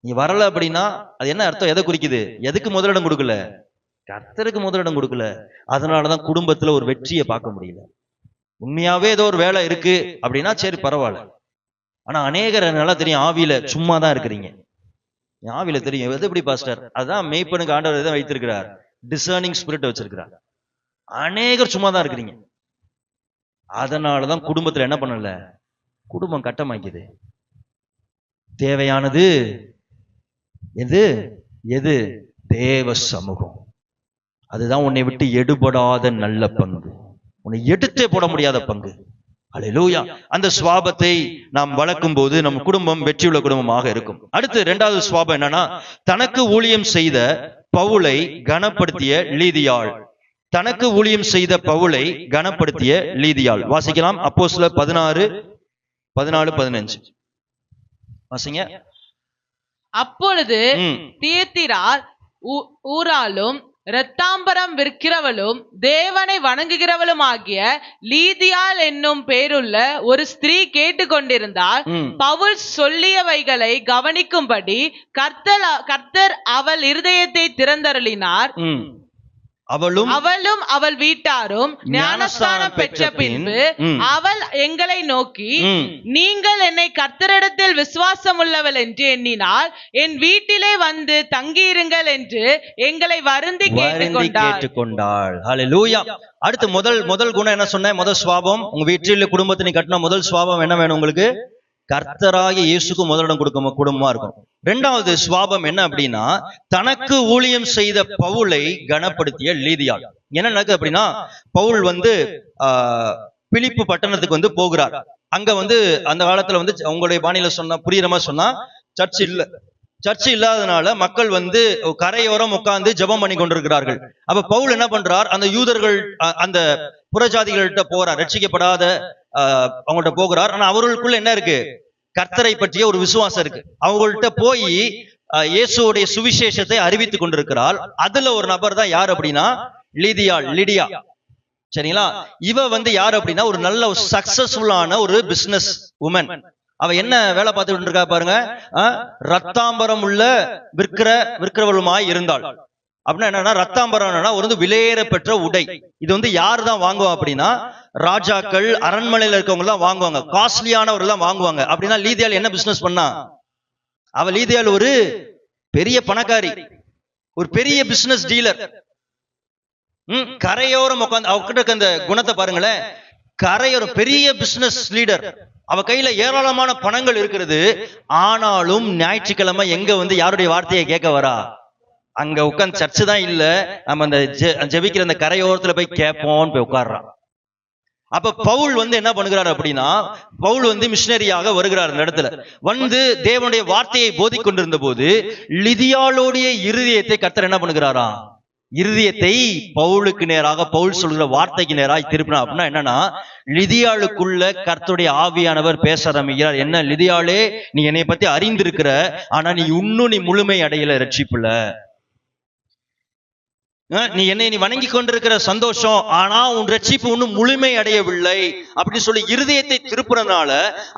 நீ வரல அப்படின்னா அது என்ன அர்த்தம்? எதை குறிக்குது? எதுக்கு முதலிடம் கொடுக்கல? கர்த்தருக்கு முதலிடம் கொடுக்கல. அதனாலதான் குடும்பத்துல ஒரு வெற்றியை பார்க்க முடியல. உண்மையாவே ஏதோ ஒரு வேலை இருக்கு அப்படின்னா சரி பரவாயில்ல. ஆனா அநேகர் நல்லா தெரியும், ஆவியில சும்மா தான் இருக்கிறீங்க. ஆவியில தெரியும் எது எப்படி பாஸ்டர்? அதான் மேய்ப்பனுக்கு ஆண்டவர் எதை வைத்திருக்கிறார்? டிசர்னிங் ஸ்பிரிட் வச்சிருக்கிறார். அநேகர் சும்மா தான் இருக்கிறீங்க. அதனாலதான் குடும்பத்துல என்ன பண்ணல, குடும்பம் கட்டமாக்கிது. தேவையானது எது? தேவ சமூகம். அதுதான் உன்னை விட்டு எடுபடாத நல்ல பங்கு, உன்னை எடுத்தே போட முடியாத பங்கு. அல்லேலூயா. அந்த சுவாபத்தை நாம் வளர்க்கும் போது நம் குடும்பம் வெற்றியுள்ள குடும்பமாக இருக்கும். அடுத்து 2வது சுவாபம் என்னன்னா, தனக்கு ஊழியம் செய்த பவுலை கனப்படுத்திய லீதியாள். தனக்கு ஊழியம் செய்த பவுலை கனப்படுத்திய லீதியாள். வாசிக்கலாம், அப்போஸ்தலர் 16:14-15 வாசிங்க. அப்பொழுது தியத்திராள் ஊராலும் இரத்தாம்பரம் விற்கிறவளும் தேவனை வணங்குகிறவளும் ஆகிய லீதியாள் என்னும் பேருள்ள ஒரு ஸ்திரீ கேட்டுக்கொண்டிருந்தாள். பவுல் சொல்லியவைகளை கவனிக்கும்படி கர்த்தர் அவள் இருதயத்தை திறந்தருளினார். அவளும் அவள் வீட்டாரும் ஞானஸ்நானம் பெற்ற பின்பு அவள் எங்களை நோக்கி, நீங்கள் என்னை கர்த்தரிடத்தில் விசுவாசம் உள்ளவள் என்று எண்ணினால் என் வீட்டிலே வந்து தங்கியிருங்கள் என்று எங்களை வருந்தி கேட்டுக்கொண்டாள். ஹல்லேலூயா. அடுத்து முதல் குணம் என்ன சொன்ன? முதல் சுவாபம், உங்க வீட்டில் குடும்பத்தை நீ கட்டின முதல் சுவாபம் என்ன வேணும் உங்களுக்கு? கர்த்தராகிய இயேசுக்கு முதலிடம் கொடுக்க குடும்பமா இருக்கும். 2வது சுவாபம் என்ன அப்படின்னா, தனக்கு ஊழியம் செய்த பவுலை கனப்படுத்திய லீதியாள். என்ன நடக்குது அப்படின்னா, பவுல் பிலிப்பு பட்டணத்துக்கு போகிறார். அங்க அந்த காலத்துல உங்களுடைய பாணியில சொன்னா புரியுற மாதிரி சொன்னா, சர்ச் இல்லாதனால மக்கள் கரையோரம் உட்கார்ந்து ஜெபம் பண்ணி கொண்டிருக்கிறார்கள். அப்ப பவுல் என்ன பண்றார், அந்த யூதர்கள் அந்த புறஜாதிகள்கிட்ட போறார், ரட்சிக்கப்படாத அவங்கள்ட்ட போகிறார். ஆனா அவர்களுக்குள்ள என்ன இருக்கு? கர்த்தரை பற்றிய ஒரு விசுவாசம் இருக்கு. அவங்கள்ட்ட போய் இயேசுடைய சுவிசேஷத்தை அறிவித்துக் கொண்டிருக்கிறாள். அதுல ஒரு நபர் தான் யார் அப்படின்னா லிடியா. சரிங்களா? இவ யார் அப்படின்னா ஒரு நல்ல சக்சஸ்ஃபுல்லான ஒரு பிசினஸ் உமன். அவ என்ன வேலை பார்த்துட்டு இருக்கா பாருங்க, ரத்தாம்பரம் உள்ள விற்கிறவளுமாய் இருந்தாள். அப்படின்னா என்னன்னா, ரத்தாம்பரம் ஒரு விலையேற பெற்ற உடை. இது யாரு தான் வாங்குவா அப்படின்னா, ராஜாக்கள் அரண்மனையில இருக்கவங்க எல்லாம் வாங்குவாங்க, காஸ்ட்லியானவர்கள் எல்லாம் வாங்குவாங்க. அப்படின்னா லீதியாள் என்ன பிசினஸ் பண்ணா? அவ லீதியாள் ஒரு பெரிய பணக்காரி. ஒரு பெரிய பிசினஸ் டீலர், கரையோரம் உட்காந்து அவகிட்ட அந்த குணத்தை பாருங்களேன். கரையோரம் பெரிய பிசினஸ் லீடர், அவ கையில ஏராளமான பணங்கள் இருக்கிறது. ஆனாலும் ஞாயிற்றுக்கிழமை எங்க வந்து யாருடைய வார்த்தையை கேட்க வரா? அங்க உட்காந்து சர்ச்சு தான் இல்ல, நம்ம அந்த ஜெபிக்கிற அந்த கரையோரத்துல போய் கேட்போம்னு போய் உட்கார்றான். அப்ப பவுல் வந்து என்ன பண்ணுகிறார் அப்படின்னா, பவுல் வந்து மிஷினரியாக வருகிறார். அந்த இடத்துல வந்து தேவனுடைய வார்த்தையை போதிக் கொண்டிருந்த போது லிதியாளுடைய இருதயத்தை கர்த்தர் என்ன பண்ணுகிறாரா? இருதயத்தை பவுலுக்கு நேராக, பவுல் சொல்கிற வார்த்தைக்கு நேராக திருப்பினா. அப்படின்னா என்னன்னா, லிதியாளுக்குள்ள கர்த்தருடைய ஆவியானவர் பேச ஆரம்பிக்கிறார். என்ன, லிதியாளே, நீ என்னை பத்தி அறிந்திருக்கிற, ஆனா நீ இன்னும் முழுமை அடையல ரட்சிப்புல. நீ வணங்கி கொண்டிருக்கிற சந்தோஷம், ஆனா உன் ரட்சிப்பு இன்னும் முழுமை அடையவில்லை அப்படின்னு சொல்லி இருதயத்தை திருப்புறனால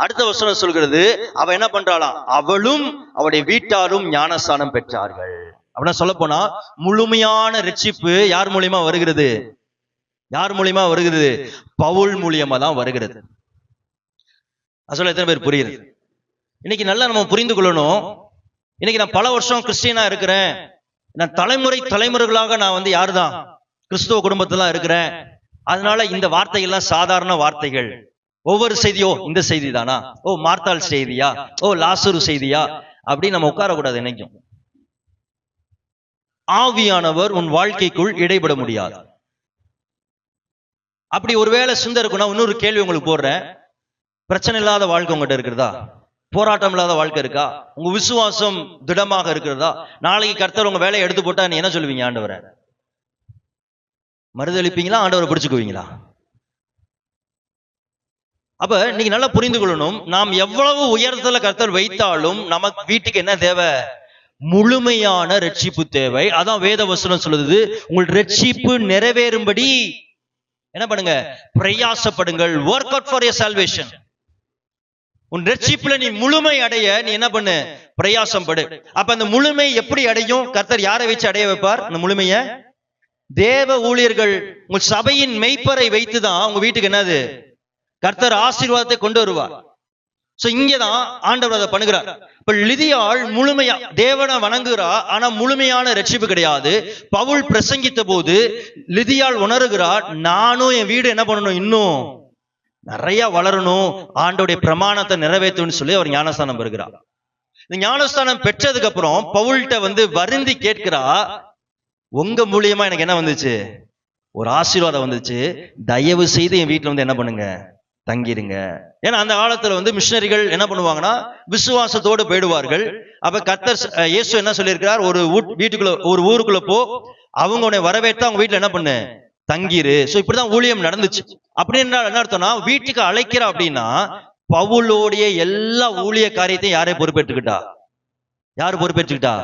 அடுத்த வசனம் சொல்கிறது, அவ என்ன பண்றாளாம்? அவளும் அவளுடைய வீட்டாரும் ஞானஸ்தானம் பெற்றார்கள். அப்படின்னா சொல்ல போனா முழுமையான ரட்சிப்பு யார் மூலியமா வருகிறது? யார் மூலியமா வருகிறது? பவுல் மூலியமா தான் வருகிறது. சொல்ல எத்தனை பேர் புரியுது? இன்னைக்கு நல்லா நம்ம புரிந்து கொள்ளணும். இன்னைக்கு நான் பல வருஷம் கிறிஸ்டியனா இருக்கிறேன், நான் தலைமுறைகளாக நான் வந்து யாருதான் கிறிஸ்துவ குடும்பத்துல இருக்கிறேன், அதனால இந்த வார்த்தைகள்லாம் சாதாரண வார்த்தைகள். ஒவ்வொரு செய்தியோ இந்த செய்தி தானா, ஓ மார்த்தாள் செய்தியா, ஓ லாசரு செய்தியா, அப்படி நம்ம உட்காரக்கூடாது. என்னைக்கும் ஆவியானவர் உன் வாழ்க்கைக்குள் இடைபட முடியாது. அப்படி ஒருவேளை சிந்தை இருக்குன்னா, இன்னொரு கேள்வி உங்களுக்கு போடுறேன். பிரச்சனை இல்லாத வாழ்க்கை உங்ககிட்ட இருக்கிறதா? போராட்டம் இல்லாத வாழ்க்கை இருக்கா? உங்க விசுவாசம் திடமாக இருக்கிறதா? நாளைக்கு கர்த்தர் உங்க வேலையை எடுத்து போட்டா நீ என்ன சொல்லுவீங்க? ஆண்டவரை மறுதளிப்பீங்களா? ஆண்டவரை பிடிச்சுக்குவீங்களா? அப்ப நீங்க நல்லா புரிந்து கொள்ளணும், நாம் எவ்வளவு உயரத்துல கர்த்தர் வைத்தாலும் நமக்கு வீட்டுக்கு என்ன தேவை? முழுமையான ரட்சிப்பு தேவை. அதான் வேத வசனம் சொல்லுது, உங்கள் ரட்சிப்பு நிறைவேறும்படி என்ன பண்ணுங்க? பிரயாசப்படுங்கள். work out for your salvation. உன் ரட்சிப்புல நீ முழுமை அடைய நீ என்ன பண்ணு? பிரயாசம் படு. அப்ப அந்த முழுமை எப்படி அடையும்? கர்த்தர் யாரை வச்சு அடைய வைப்பார் அந்த முழுமைய? தேவ ஊழியர்கள், உங்கள் சபையின் மெய்ப்பரை வைத்துதான் உங்க வீட்டுக்கு என்னது? கர்த்தர் ஆசீர்வாதத்தை கொண்டு வருவார். சோ இங்கதான் ஆண்டவர் அதை பண்ணுகிறார். இப்ப லிதியாள் முழுமையா தேவனை வணங்குகிறா, ஆனா முழுமையான ரட்சிப்பு கிடையாது. பவுல் பிரசங்கித்த போது லிதியாள் உணர்கிறார், நானும் என் வீடு என்ன பண்ணணும்? இன்னும் நிறைய வளரணும், ஆண்டோடைய பிரமாணத்தை நிறைவேற்றணும்னு சொல்லி அவர் ஞானஸ்தானம் பெறுகிறார். இந்த ஞானஸ்தானம் பெற்றதுக்கு அப்புறம் பவுல்கிட்ட வந்து வருந்தி கேட்கிறா, உங்க மூலியமா எனக்கு என்ன வந்துச்சு? ஒரு ஆசீர்வாதம் வந்துச்சு, தயவு செய்து என் வீட்டுல வந்து என்ன பண்ணுங்க? தங்கிருங்க. ஏன்னா அந்த காலத்துல வந்து மிஷனரிகள் என்ன பண்ணுவாங்கன்னா விசுவாசத்தோடு போயிடுவார்கள். அப்ப கர்த்தர் இயேசு என்ன சொல்லியிருக்கிறார்? ஒரு வீட்டுக்குள்ள, ஒரு ஊருக்குள்ள போ, அவங்க உன்னை வரவேற்று அவங்க வீட்டுல என்ன பண்ணு? தங்கிரு. சோ இப்படிதான் ஊழியம் நடந்துச்சு. அப்படின்னு என்ன அர்த்தம்னா, வீட்டுக்கு அழைக்கிறா அப்படின்னா பவுலோடைய எல்லா ஊழிய காரியத்தையும் யாரே பொறுப்பேற்றுக்கிட்டா? யாரு பொறுப்பேற்றுக்கிட்டா?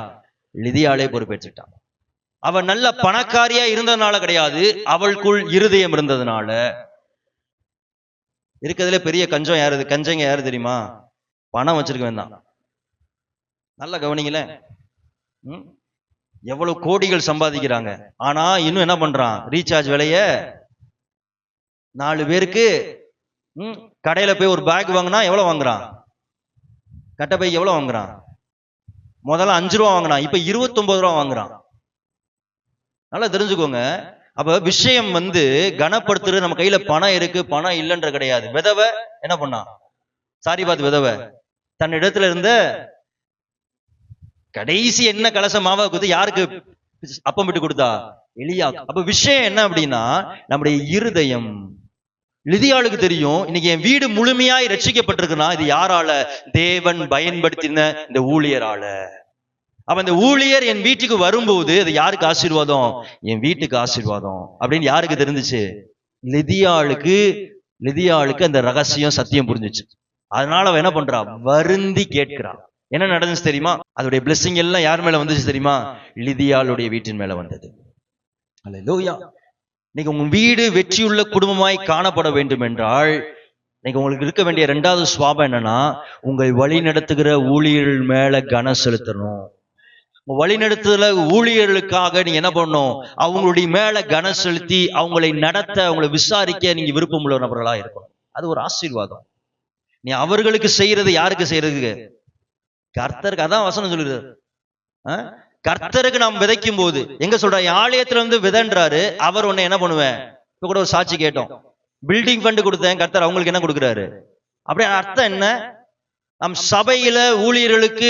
லிதியாளே பொறுப்பேற்றுக்கிட்டா. அவள் நல்ல பணக்காரியா இருந்ததுனால கிடையாது, அவளுக்குள் இருதயம் இருந்ததுனால. இருக்கிறதுல பெரிய கஞ்சம் யாரு? கஞ்சங்க யாரு தெரியுமா? பணம் வச்சிருக்க வேண்டாம். நல்லா கவனிங்களேன். எவ்வளவு கோடிகள் சம்பாதிக்கிறாங்க, ஆனா இன்னும் என்ன பண்றான்? ரீசார்ஜ் விலைய 4 பேருக்கு கடையில போய் ஒரு பேக் வாங்கினா எவ்வளவு வாங்குறான்? கட்ட பை எவ்வளவு வாங்குறான்? முதல்ல 5 ரூபா வாங்கினான், இப்ப 29 ரூபா வாங்குறான். நல்லா தெரிஞ்சுக்கோங்க. அப்ப விஷயம் வந்து கனப்படுத்துறது நம்ம கையில பணம் இருக்கு பணம் இல்லைன்ற கிடையாது. விதவை என்ன பண்ணா? சாரி பாத் விதவை தன் இடத்துல இருந்த கடைசி என்ன கலச மாவா கொடுத்து யாருக்கு அப்பம் விட்டு கொடுத்தா? எலியா. அப்ப விஷயம் என்ன அப்படின்னா, நம்முடைய இருதயம். லிதியாளுக்கு தெரியும், இன்னைக்கு என் வீடு முழுமையாய் ரட்சிக்கப்பட்டிருக்குன்னா இது யாரால? தேவன் பயன்படுத்தின இந்த ஊழியரால. அப்ப இந்த ஊழியர் என் வீட்டுக்கு வரும்போது அது யாருக்கு ஆசீர்வாதம்? என் வீட்டுக்கு ஆசீர்வாதம் அப்படின்னு யாருக்கு தெரிஞ்சிச்சு? லிதியாளுக்கு. லிதியாளுக்கு அந்த ரகசியம் சத்தியம் புரிஞ்சிச்சு. அதனால அவ என்ன பண்றா? வருந்தி கேட்கிறா. என்ன நடந்துச்சு தெரியுமா? அதோடைய பிளெஸிங் எல்லாம் யார் மேல வந்துச்சு தெரியுமா? லிதியாளுடைய வீட்டின் மேல வந்தது. அல்லேலூயா. இன்னைக்கு உங்க வீடு வெற்றியுள்ள குடும்பமாய் காணப்பட வேண்டும் என்றால் இன்னைக்கு உங்களுக்கு இருக்க வேண்டிய 2வது சுவாபம் என்னன்னா, உங்கள் வழி நடத்துகிற ஊழியர்கள் மேல கனம் செலுத்தணும். வழிநடத்துதல ஊழியர்களுக்காக நீங்க என்ன பண்ணணும்? அவங்களுடைய மேல கனம் செலுத்தி அவங்களை நடத்த, அவங்களை விசாரிக்க நீங்க விருப்பம் உள்ள நபர்களா இருக்கணும். அது ஒரு ஆசீர்வாதம். நீ அவர்களுக்கு செய்யறது யாருக்கு செய்யறதுக்கு? கர்த்தருக்கு. அதான் வசனம் சொல்லுது, கர்த்தருக்கு நாம் விதைக்கும் போது எங்க சொல்ற ஆலயத்துல வந்து விதைன்றாரு. அவர் உன்னை என்ன பண்ணுவேன்? இப்ப கூட ஒரு சாட்சி கேட்டோம், பில்டிங் ஃபண்ட் கொடுத்தேன், கர்த்தர் அவங்களுக்கு என்ன கொடுக்குறாரு? அப்படியே அர்த்தம் என்ன? நம் சபையில ஊழியர்களுக்கு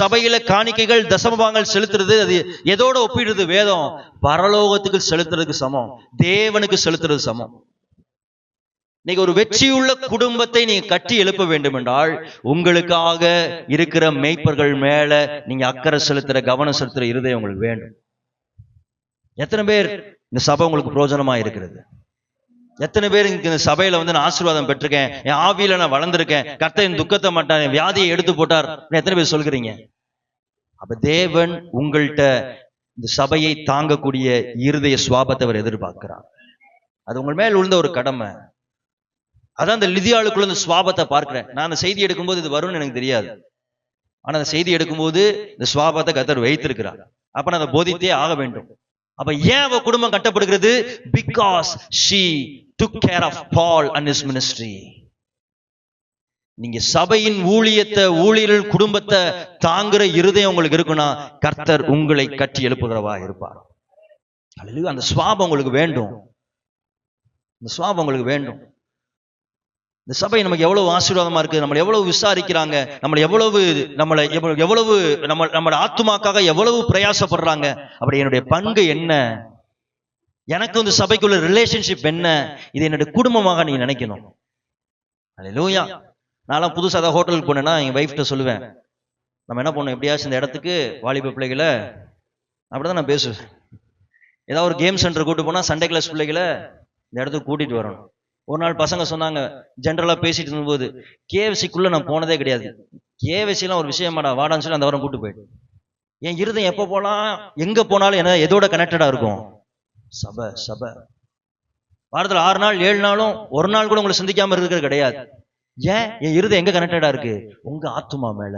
சபையில காணிக்கைகள் தசமபாகங்கள் செலுத்துறது அது எதோட ஒப்பிடுறது? வேதம் பரலோகத்துக்கு செலுத்துறதுக்கு சமம், தேவனுக்கு செலுத்துறது சமம். இன்னைக்கு ஒரு வெற்றியுள்ள குடும்பத்தை நீங்க கட்டி எழுப்ப வேண்டும் என்றால் உங்களுக்காக இருக்கிற மேய்ப்பர்கள் மேல நீங்க அக்கறை செலுத்துற, கவனம் செலுத்துற இருதயம் உங்களுக்கு வேண்டும். எத்தனை பேர் இந்த சபை உங்களுக்கு பிரயோஜனமா இருக்கிறது? எத்தனை பேர் இந்த சபையில வந்து நான் ஆசீர்வாதம் பெற்றிருக்கேன், என் ஆவியில நான் வளர்ந்திருக்கேன், கர்த்தர் என் துக்கத்தை மாட்டார், என் வியாதியை எடுத்து போட்டார், எத்தனை பேர் சொல்கிறீங்க? அப்ப தேவன் உங்கள்கிட்ட இந்த சபையை தாங்கக்கூடிய இருதய சுவாபத்தை அவர் எதிர்பார்க்கிறார். அது உங்கள் மேல் உள்ள ஒரு கடமை. அதான் இந்த லிதியாளுக்குள்ள இந்த சுவாபத்தை பார்க்கிறேன். நான் அந்த செய்தி எடுக்கும்போது இது வரும்னு எனக்கு தெரியாது, ஆனா அந்த செய்தி எடுக்கும்போது இந்த சுவாபத்தை கர்த்தர் வைத்திருக்கிறார். அப்ப நான் அதை போதித்தே ஆக வேண்டும். அப்ப ஏன் அவ குடும்பம் கட்டப்படுகிறது? Because she took care of Paul and his ministry. நீங்க சபையின் ஊழியத்தை, ஊழியர்கள் குடும்பத்தை தாங்குற இருதயம் உங்களுக்கு இருக்குன்னா கர்த்தர் உங்களை கட்டி எழுப்புகிறவா இருப்பார். அந்த சுவாபம் உங்களுக்கு வேண்டும், இந்த சுவாபம் உங்களுக்கு வேண்டும். இந்த சபை நமக்கு எவ்வளவு ஆசீர்வாதமா இருக்கு, நம்மளை எவ்வளவு விசாரிக்கிறாங்க, நம்மளை நம்ம ஆத்துமாக்காக எவ்வளவு பிரயாசப்படுறாங்க. அப்படி என்னுடைய பங்கு என்ன? எனக்கு வந்து சபைக்குள்ள ரிலேஷன்ஷிப் என்ன? இது என்னுடைய குடும்பமாக நீங்க நினைக்கணும். அல்லேலூயா. நான்லாம் புதுசாக ஏதாவது ஹோட்டலுக்கு போனேன்னா எங்க வைஃப்ட்ட சொல்லுவேன், நம்ம என்ன பண்ணணும், எப்படியாச்சும் இந்த இடத்துக்கு வாலிப பிள்ளைகளை அப்படிதான் நான் பேசுவேன். ஏதாவது ஒரு கேம் சென்டர் கூட்டு போனா சண்டே கிளாஸ் பிள்ளைகளை இந்த இடத்துக்கு கூட்டிட்டு வரணும். ஒரு நாள் பசங்க சொன்னாங்க, ஜென்ரலா பேசிட்டு இருந்தபோது, கேவிசிக்குள்ள நான் போனதே கிடையாது, கேவிசிலாம் ஒரு விஷயமாடா, வாடான்னு சொல்லி அந்த வாரம் கூட்டு போயிட்டு. என் இருதயம் எப்போ போலாம், எங்க போனாலும் என்ன எதோட கனெக்டடா இருக்கும்? சபை. சபை வாரத்தில் 6 நாள் 7 நாளும் ஒரு நாள் கூட உங்களை சிந்திக்காம இருக்கிறது கிடையாது. ஏன்? என் இருதயம் எங்க கனெக்டடா இருக்கு? உங்க ஆத்துமா மேல.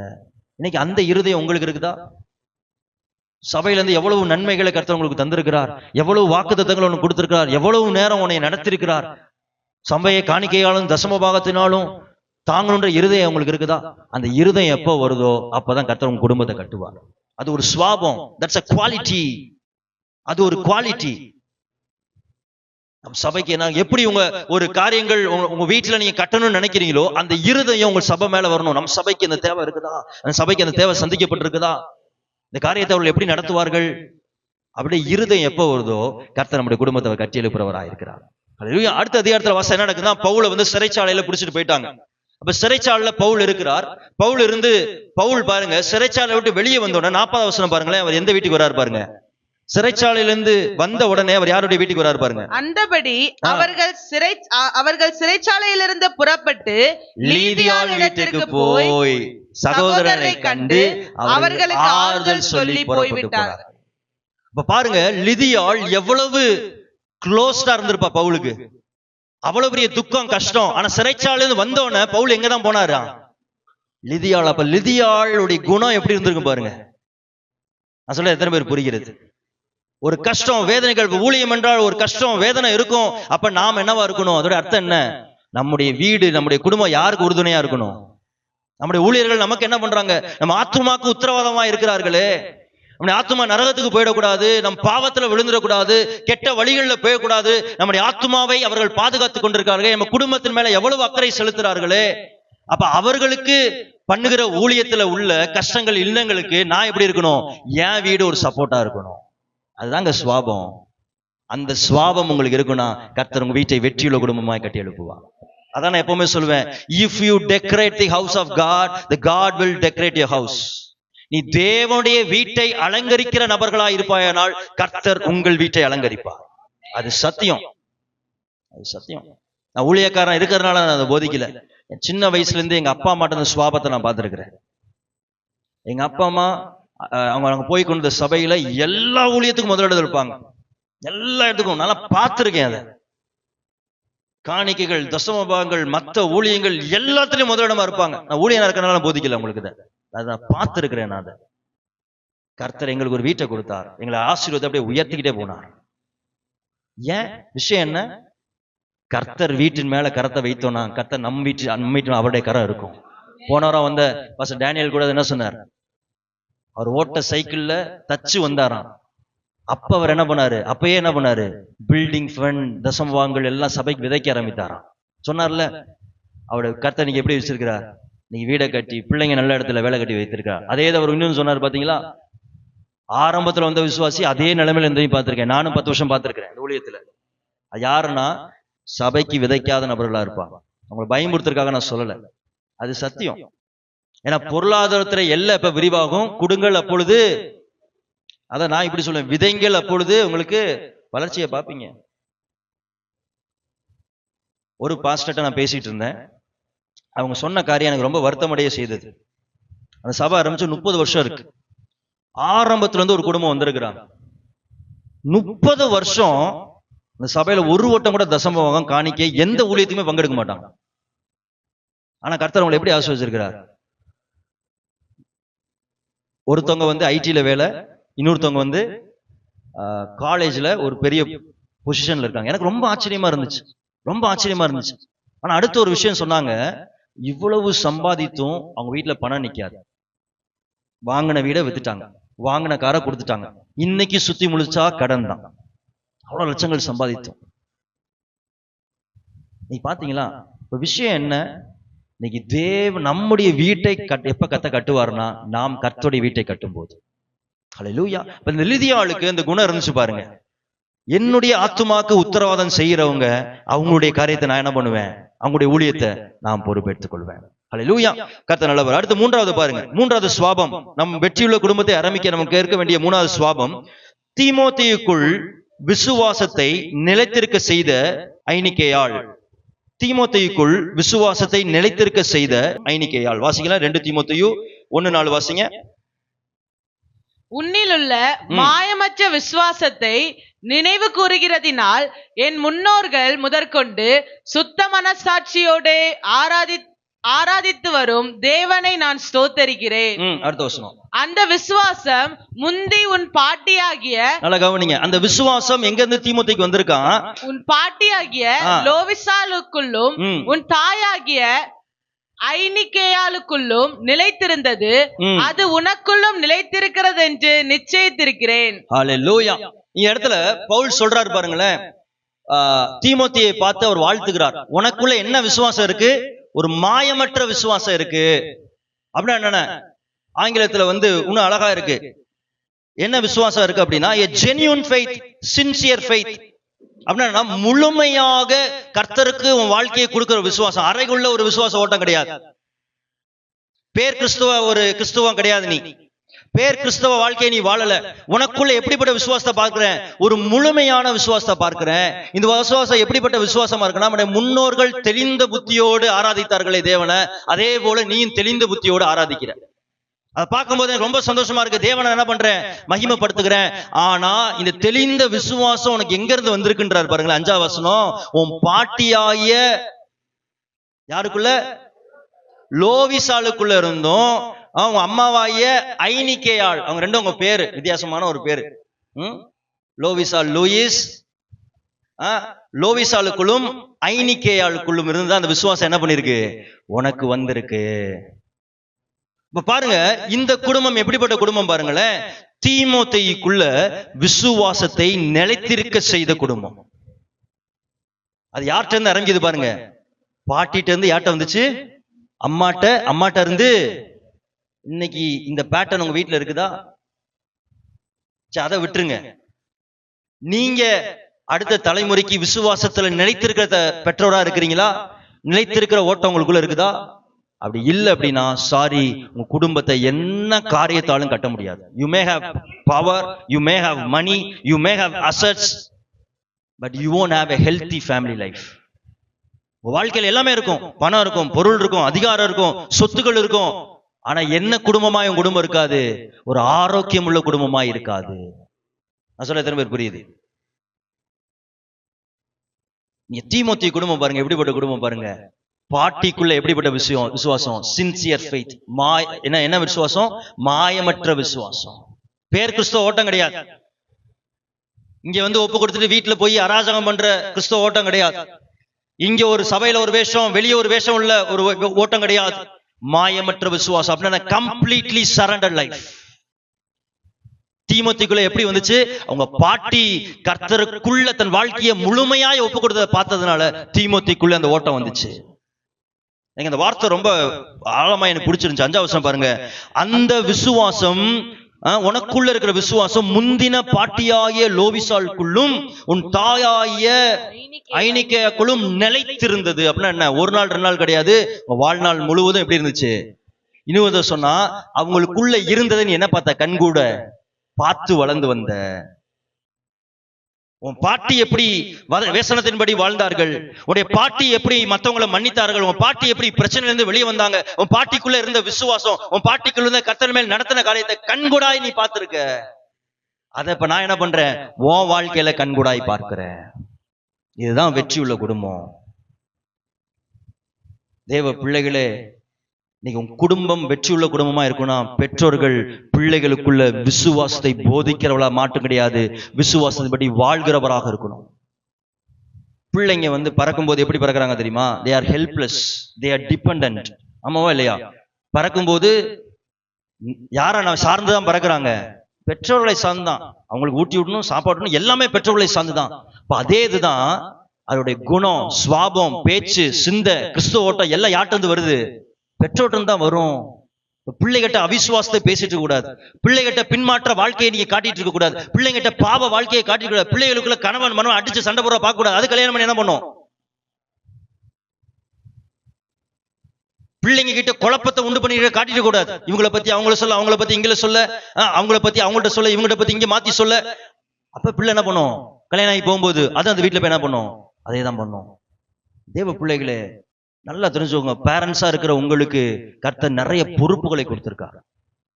இன்னைக்கு அந்த இருதயம் உங்களுக்கு இருக்குதா? சபையில இருந்து எவ்வளவு நன்மைகளை கர்த்தர் உங்களுக்கு தந்திருக்கிறார், எவ்வளவு வாக்குத்தத்தங்களை உனக்கு கொடுத்திருக்கிறார், எவ்வளவு நேரம் உன்னை நடத்திருக்கிறார். சபையை காணிக்கையாலும் தசம பாகத்தினாலும் தாங்கணுன்ற இருதயம் உங்களுக்கு இருக்குதா? அந்த இருதயம் எப்போ வருதோ அப்பதான் கர்த்தர் உங்க குடும்பத்தை கட்டுவார். அது ஒரு சுவாபம், தட்ஸ் a குவாலிட்டி. அது ஒரு குவாலிட்டி. நம் சபைக்கு என்ன, எப்படி உங்க ஒரு காரியங்கள் உங்க வீட்டுல நீங்க கட்டணும்னு நினைக்கிறீங்களோ அந்த இருதயம் உங்க சபை மேல வரணும். நம்ம சபைக்கு அந்த தேவை இருக்குதா? அந்த சபைக்கு அந்த தேவை சந்திக்கப்பட்டிருக்குதா? இந்த காரியத்தை அவர்கள் எப்படி நடத்துவார்கள்? அப்படி இருதயம் எப்போ வருதோ கர்த்தர் நம்முடைய குடும்பத்தை கட்டி எழுப்புறவராக இருக்கிறார். அடுத்த அதிகாரத்துல வாசம் என்ன நடக்குதுன்னா, பவுல வந்து சிறைச்சாலையில பிடிச்சிட்டு போயிட்டாங்க. அப்ப சிறைச்சாலையில பவுல் இருக்கிறார். பவுல் பாருங்க, சிறைச்சாலை விட்டு வெளியே வந்தோடனே 40வது வசனம் பாருங்களேன், அவர் எந்த வீட்டுக்கு வராரு பாருங்க. சிறைச்சாலையிலிருந்து வந்த உடனே அவர் யாருடைய வீட்டுக்கு வராரு பாருங்க. அந்தபடி அவர்கள் சிறைச்சாலையிலிருந்து புறப்பட்டு லீதியாள் இடத்திற்கு போய் சகோதரரை கண்டு அவர்களுக்கு ஆறுதல் சொல்லி போய்விட்டார். இப்ப பாருங்க, லிதியாள் எவ்வளவு க்ளோஸ்டா இருந்திருப்பா பவுலுக்கு. அவ்வளவு பெரிய துக்கம், கஷ்டம். ஆனா சிறைச்சாலையிலிருந்து வந்தோடனே பவுல் எங்கதான் போனாரா? லிதியாள். அப்ப லிதியாளுடைய குணம் எப்படி இருந்திருக்கும் பாருங்க. நான் சொல்ல எத்தனை பேர் புரிகிறது? ஒரு கஷ்டம், வேதனைகள், ஊழியம் என்றால் ஒரு கஷ்டம், வேதனை இருக்கும். அப்ப நாம் என்னவா இருக்கணும்? அதோட அர்த்தம் என்ன? நம்முடைய வீடு, நம்முடைய குடும்பம் யாருக்கு உறுதுணையா இருக்கணும்? நம்முடைய ஊழியர்கள் நமக்கு என்ன பண்றாங்க? நம்ம ஆத்துமாக்கு உத்தரவாதமா இருக்கிறார்களே. நம்முடைய ஆத்துமா நரகத்துக்கு போயிடக்கூடாது, நம் பாவத்துல விழுந்துடக்கூடாது, கெட்ட வழிகளில் போயக்கூடாது. நம்முடைய ஆத்துமாவை அவர்கள் பாதுகாத்துக் கொண்டிருக்கார்கள். நம்ம குடும்பத்தின் மேல எவ்வளவு அக்கறை செலுத்துறார்களே. அப்ப அவர்களுக்கு பண்ணுகிற ஊழியத்துல உள்ள கஷ்டங்கள், இல்லங்களுக்கு நான் எப்படி இருக்கணும்? என் வீடு ஒரு சப்போர்ட்டா இருக்கணும். அதுதாங்க சுவாபம். அந்த சுவாபம் உங்களுக்கு இருக்குன்னா கர்த்தர் உங்க வீட்டை வெற்றியுள்ள குடும்பமாய் கட்டி எழுப்புவார். அதான் நான் எப்பவுமே சொல்லுவேன், if you decorate the house of God, the God will decorate your house. நீ தேவனுடைய வீட்டை அலங்கரிக்கிற நபர்களா இருப்பாயானால் கர்த்தர் உங்கள் வீட்டை அலங்கரிப்பார். அது சத்தியம், அது சத்தியம். நான் ஊழியக்காரன் இருக்கிறதுனால நான் அதை போதிக்கல. சின்ன வயசுல இருந்து எங்க அப்பா அம்மாட்ட அந்த சுவாபத்தை நான் பார்த்திருக்கிறேன். எங்க அப்பா அம்மா அவங்க போய் கொண்ட சபையில எல்லா ஊழியத்துக்கும் முதலிடம் இருப்பாங்க, எல்லா இடத்துக்கும். நல்லா பார்த்திருக்கேன் அதை. காணிக்கைகள், தசமபாகங்கள், மற்ற ஊழியங்கள் எல்லாத்துலயும் முதலிடமா இருப்பாங்க. நான் ஊழியனா இருக்கிறனால போதிக்கல உங்களுக்கு, அதை நான் பார்த்திருக்கிறேன். நான் அதை கர்த்தர் எங்களுக்கு ஒரு வீட்டை கொடுத்தார், எங்களை ஆசீர்வாதத்தை அப்படியே உயர்த்திக்கிட்டே போனார். ஏன்? விஷயம் என்ன? கர்த்தர் வீட்டின் மேல கரத்தை வைத்தோம்னா கர்த்தர் நம்ம வீட்டு அவருடைய கரம் இருக்கும். போன வாரம் வந்த பாஸ்டர் டேனியல் கூட என்ன சொன்னார்? அவர் ஓட்ட சைக்கிள்ல தச்சு வந்தாராம். அப்ப அவர் என்ன பண்ணாரு, அப்பயே என்ன பண்ணாரு, பில்டிங் ஃபண்ட் தசமபாகங்கள் எல்லாம் சபைக்கு விதைக்க ஆரம்பித்தாராம். சொன்னார்ல, அவருடைய கர்த்தர் நீங்க எப்படி வச்சிருக்கிறார், நீங்க வீடை கட்டி பிள்ளைங்க நல்ல இடத்துல வேலை கட்டி வைத்திருக்கார். அதே தான் அவர் இன்னும் சொன்னார் பாத்தீங்களா, ஆரம்பத்துல வந்த விசுவாசி அதே நிலைமையில இருந்தையும் பார்த்திருக்கேன். நானும் 10 வருஷம் பார்த்திருக்கிறேன் இந்த ஊழியத்துல. அது யாருன்னா சபைக்கு விதைக்காத நபர்களா இருப்பாங்க. அவங்களை பயமுறுத்துறதுக்காக நான் சொல்லல, அது சத்தியம். ஏன்னா பொருளாதாரத்துல எல்லாம் இப்ப விரிவாகும். கொடுங்கள் அப்பொழுது, அத நான் இப்படி சொல்லுவேன், விதைங்கள் அப்பொழுது உங்களுக்கு வளர்ச்சியை பார்ப்பீங்க. ஒரு பாஸ்டர்ட்ட நான் பேசிட்டு இருந்தேன். அவங்க சொன்ன காரியம் எனக்கு ரொம்ப வருத்தமடைய செய்தது. அந்த சபை ஆரம்பிச்சு 30 வருஷம் இருக்கு. ஆரம்பத்துல இருந்து ஒரு குடும்பம் வந்திருக்கிறாங்க. 30 வருஷம் அந்த சபையில ஒரு வட்டம் கூட தசமபாகம் காணிக்கை எந்த ஊழியத்துக்குமே பங்கெடுக்க மாட்டாங்க. ஆனா கர்த்தர் அவங்களை எப்படி ஆசீர்வதிச்சிருக்கிறார். ஒருத்தவங்க வந்து ஐடில வேலை, இன்னொருத்தவங்க வந்து காலேஜ்ல ஒரு பெரிய பொசிஷன்ல இருக்காங்க. எனக்கு ரொம்ப ஆச்சரியமா இருந்துச்சு, ரொம்ப ஆச்சரியமா இருந்துச்சு. ஆனா அடுத்த ஒரு விஷயம் சொன்னாங்க, இவ்வளவு சம்பாதித்தும் அவங்க வீட்டுல பணம் நிக்காது. வாங்கின வீடை வித்துட்டாங்க, வாங்கின காரை கொடுத்துட்டாங்க. இன்னைக்கு சுத்தி முழிச்சா கடன் தான். அவ்வளவு லட்சங்கள் சம்பாதித்தோம். நீ பாத்தீங்களா இப்ப விஷயம் என்ன, இன்னைக்கு நம்முடைய வீட்டை எப்ப கட்டுவாருன்னா நாம் கர்த்தருடைய வீட்டை கட்டும் போது. ஹல்லேலூயா. இந்த லிதியாளுக்கு இந்த குணம் இருந்துச்சு பாருங்க. என்னுடைய ஆத்துமாக்கு உத்தரவாதம் செய்யறவங்க அவங்களுடைய காரியத்தை நான் என்ன பண்ணுவேன், அவங்களுடைய ஊழியத்தை நான் பொறுப்பெடுத்துக் கொள்வேன். ஹல்லேலூயா. கர்த்தர் நல்லவர். அடுத்து 3வது பாருங்க, 3வது சுவாபம். நம் வெற்றியுள்ள குடும்பத்தை ஆரம்பிக்க நமக்கு இருக்க வேண்டிய 3வது சுவாபம், தீமோத்தேயுக்குள் விசுவாசத்தை நிலைத்திருக்க செய்த ஐனிக்கேயாள். தீமோத்தேயுக்குள் விசுவாசத்தை நிலைத்திருக்க செய்த ஐனிக்கேயாள். வாசிக்கலாம் 2 தீமோத்தேயு 1:4 வாசிங்க. உன்னிலுள்ள மாயமற்ற விசுவாசத்தை நினைவு கூறுகிறதினால் என் முன்னோர்கள் முதற்கொண்டு சுத்த மனசாட்சியோடு ஆராதித்து வரும் தேவனை நான் ஸ்தோத்தரிக்கிறேன். அடுத்த வசனம். அந்த விசுவாசம் முந்தி உன் பாட்டியாகிய, நல்லா கவனிங்க, அந்த விசுவாசம் எங்க இருந்து தீமோத்தேயுக்கு வந்திருக்கான், உன் பாட்டியாகிய லோவிசாலுக்குள்ளும் உன் தாயாகிய ஐனிக்கேயாளுக்குள்ளும் நிலைத்திருந்தது. அது உனக்குள்ளும் நிலைத்திருக்கிறது என்று நிச்சயித்திருக்கிறேன். ஹல்லேலூயா. இந்த இடத்துல பவுல் சொல்றாரு பாருங்களேன், தீமோத்தேயை பார்த்து அவர் வாழ்த்துகிறார். உனக்குள்ள என்ன விசுவாசம் இருக்கு, ஒரு மாயமற்ற விசுவாசம் இருக்கு. அப்படின்னா என்னன்னா, ஆங்கிலத்துல வந்து இன்னும் அழகா இருக்கு, என்ன விசுவாசம் இருக்கு அப்படின்னா, a genuine faith, sincere faith. அப்படின்னா முழுமையாக கர்த்தருக்கு உன் வாழ்க்கையை கொடுக்கிற விசுவாசம். அறைகுள்ள ஒரு விசுவாச ஓட்டம் கிடையாது. பேர் கிறிஸ்துவம் கிடையாது. நீ பேர் கிறிஸ்தவ வாழ்க்கையை நீ வாழல. உனக்குள்ள எப்படிப்பட்ட விசுவாசத்தை பார்க்கிறேன், ஒரு முழுமையான விசுவாசத்தை பார்க்கிறேன். இந்த விசுவாசம் எப்படிப்பட்ட விசுவாசமா இருக்குன்னா, நம்முடைய முன்னோர்கள் தெளிந்த புத்தியோடு ஆராதித்தார்களே தேவனை, அதே போல நீயும் தெளிந்த புத்தியோடு ஆராதிக்கிற. அதை பார்க்கும்போது எனக்கு ரொம்ப சந்தோஷமா இருக்கு. தேவனை என்ன பண்றேன், மகிமைப்படுத்துகிறேன். ஆனா இந்த தெளிந்த விசுவாசம் உனக்கு எங்க இருந்து வந்திருக்குன்றார் பாருங்களேன். 5வது வசனம், உன் பாட்டியாய யாருக்குள்ள, லோவிசாலுக்குள்ள இருந்தும் அவங்க அம்மாவாய ஐனிக்கேயாள், அவங்க ரெண்டும் உங்க பேரு வித்தியாசமான ஒரு பேரு. லோவிசால் லூயிஸ், லோவிசாலுக்குள்ளும் ஐனிக்கேயாளுக்குள்ளும் இருந்து அந்த விசுவாசம் என்ன பண்ணிருக்கு, உனக்கு வந்திருக்கு. இப்ப பாருங்க, இந்த குடும்பம் எப்படிப்பட்ட குடும்பம் பாருங்களேன். தீமோத்தேயுக்குள்ள விசுவாசத்தை நிலைத்திருக்க செய்த குடும்பம். அது யார்கிட்ட இருந்து இறங்கியது பாருங்க, பாட்டிட்ட இருந்து யார்கிட்ட வந்துச்சு, அம்மாட்ட இருந்து. இன்னைக்கு இந்த பேட்டர்ன் உங்க வீட்டுல இருக்குதா, அதை விட்டுருங்க. நீங்க அடுத்த தலைமுறைக்கு விசுவாசத்துல நிலைத்திருக்கிற பெற்றோரா இருக்கிறீங்களா, நிலைத்திருக்கிற ஓட்டம் உங்களுக்குள்ள இருக்குதா? அப்படி இல்லை அப்படின்னா சாரி, உங்க குடும்பத்தை என்ன காரியத்தாலும் கட்ட முடியாது. You may have power, you may have money, you may have assets, but you won't have a healthy family life. வாழ்க்கையில் எல்லாமே இருக்கும், பணம் இருக்கும், பொருள் இருக்கும், அதிகாரம் இருக்கும், சொத்துக்கள் இருக்கும். ஆனா என்ன குடும்பமா உங்க குடும்பம் இருக்காது, ஒரு ஆரோக்கியம் உள்ள குடும்பமா இருக்காது. நான் சொல்ல எத்தனை பேர் புரியுது? நீங்க தீமோத்தேயு குடும்பம் பாருங்க, எப்படிப்பட்ட குடும்பம் பாருங்க. பாட்டிக்குள்ள எப்படிப்பட்ட விசுவாசம், சின்சியர் ஃபெய்த். என்ன விசுவாசம், மாயமற்ற விசுவாசம். பேர் கிறிஸ்தவ ஓட்டம் கிடையாது. இங்க வந்து ஒப்பு கொடுத்துட்டு வீட்டுல போய் அராஜகம் பண்ற கிறிஸ்தவ ஓட்டம் கிடையாது. இங்க ஒரு சபையில ஒரு வேஷம், வெளியே ஒரு வேஷம் உள்ள ஒரு ஓட்டம் கிடையாது. மாயமற்ற விசுவாசம் அப்படின்னா கம்ப்ளீட்லி சரண்டர் லைஃப். தீமோத்தேயுக்குள்ள எப்படி வந்துச்சு? அவங்க பாட்டி கர்த்தருக்குள்ள தன் வாழ்க்கையை முழுமையாய் ஒப்பு கொடுத்ததை பார்த்ததுனால தீமோத்தேயுக்குள்ள அந்த ஓட்டம் வந்துச்சு. நீங்க அந்த வார்த்தை ரொம்ப ஆழமா எனக்கு பிடிச்சிருந்துச்சு. 5ஆம் வசனம் பாருங்க. அந்த விசுவாசம், உனக்குள்ள இருக்கிற விசுவாசம் முந்தின பாட்டியாகிய லோவிசாளுக்குள்ளும் உன் தாயாகிய ஐனிக்கேயாக்குள்ளும் நிலைத்திருந்தது. அப்படின்னா என்ன? ஒரு நாள் 2 நாள் கிடையாது, வாழ்நாள் முழுவதும் எப்படி இருந்துச்சு? இன்னும் சொன்னா, அவங்களுக்குள்ள இருந்ததை நீ என்ன பார்த்த? கண்கூட பார்த்து வளர்ந்து வந்த. உன் பாட்டி எப்படி வேசனத்தின்படி வாழ்ந்தார்கள், உன்னுடைய பாட்டி எப்படி மற்றவங்களை மன்னித்தார்கள், உன் பாட்டி எப்படி பிரச்சனையிலிருந்து வெளியே வந்தாங்க, உன் பாட்டிக்குள்ள இருந்த விசுவாசம், உன் பாட்டிக்குள்ள இருந்த கர்த்தர் மேல் நடத்தின காரியத்தை கண்கூடாய் நீ பார்த்திருக்க. அத இப்ப நான் என்ன பண்றேன்? உன் வாழ்க்கையில கண்கூடாய் பார்க்கிறேன். இதுதான் வெற்றி உள்ள குடும்பம். தேவ பிள்ளைகளே, நீங்க உங்க குடும்பம் வெற்றியுள்ள குடும்பமா இருக்கும்னா பெற்றோர்கள் பிள்ளைகளுக்குள்ள விசுவாசத்தை போதிக்கிறவளா மாட்டும் கிடையாது, விசுவாசத்தின்படி வாழ்கிறவராக இருக்கணும். பிள்ளைங்க பறக்கும் போது எப்படி பறக்குறாங்க தெரியுமா? They are helpless, they are dependent. ஆமாவா இல்லையா? பறக்கும் போது யாரை நான் சார்ந்துதான் பறக்குறாங்க? பெற்றோர்களை சார்ந்துதான். அவங்களுக்கு ஊட்டி விடணும், சாப்பாடு, எல்லாமே பெற்றோர்களை சார்ந்துதான். இப்ப அதே இதுதான் அதோடைய குணம், சுவாபம், பேச்சு, சிந்தை, கிறிஸ்துவ ஓட்டம் எல்லாம் யார்ட்டு வருது? பெற்றோட்டம் தான் வரும். பிள்ளைகிட்ட அவிசுவாசத்தை பேசிட்டு கூடாது, பிள்ளைகிட்ட பின்மாற்ற வாழ்க்கையை நீங்க காட்டிட்டு இருக்க கூடாது, பிள்ளைகிட்ட பாவ வாழ்க்கையை காட்டிட்டு கூடாது, பிள்ளைகளுக்குள்ள கணவன் மனம் அடிச்சு சண்டை போட பார்க்க கூடாது. அது கல்யாணம் பண்ணி என்ன பண்ணும்? பிள்ளைங்க கிட்ட குழப்பத்தை உண்டு பண்ணி காட்டிட்டு கூடாது. இவங்களை பத்தி அவங்கள சொல்ல, அவங்கள பத்தி இங்கில சொல்ல, அவங்கள பத்தி அவங்கள்ட்ட சொல்ல, இவங்கள்ட்ட பத்தி இங்க மாத்தி சொல்ல. அப்ப பிள்ளை என்ன பண்ணும்? கல்யாணம் ஆகி போகும்போது அது அந்த வீட்டுல போய் என்ன பண்ணும்? அதே தான் பண்ணும். தேவ பிள்ளைகளே, நல்லா தெரிஞ்சுக்கோங்க, பேரண்ட்ஸா இருக்கிற உங்களுக்கு கர்த்தர் நிறைய பொறுப்புகளை கொடுத்திருக்காரு.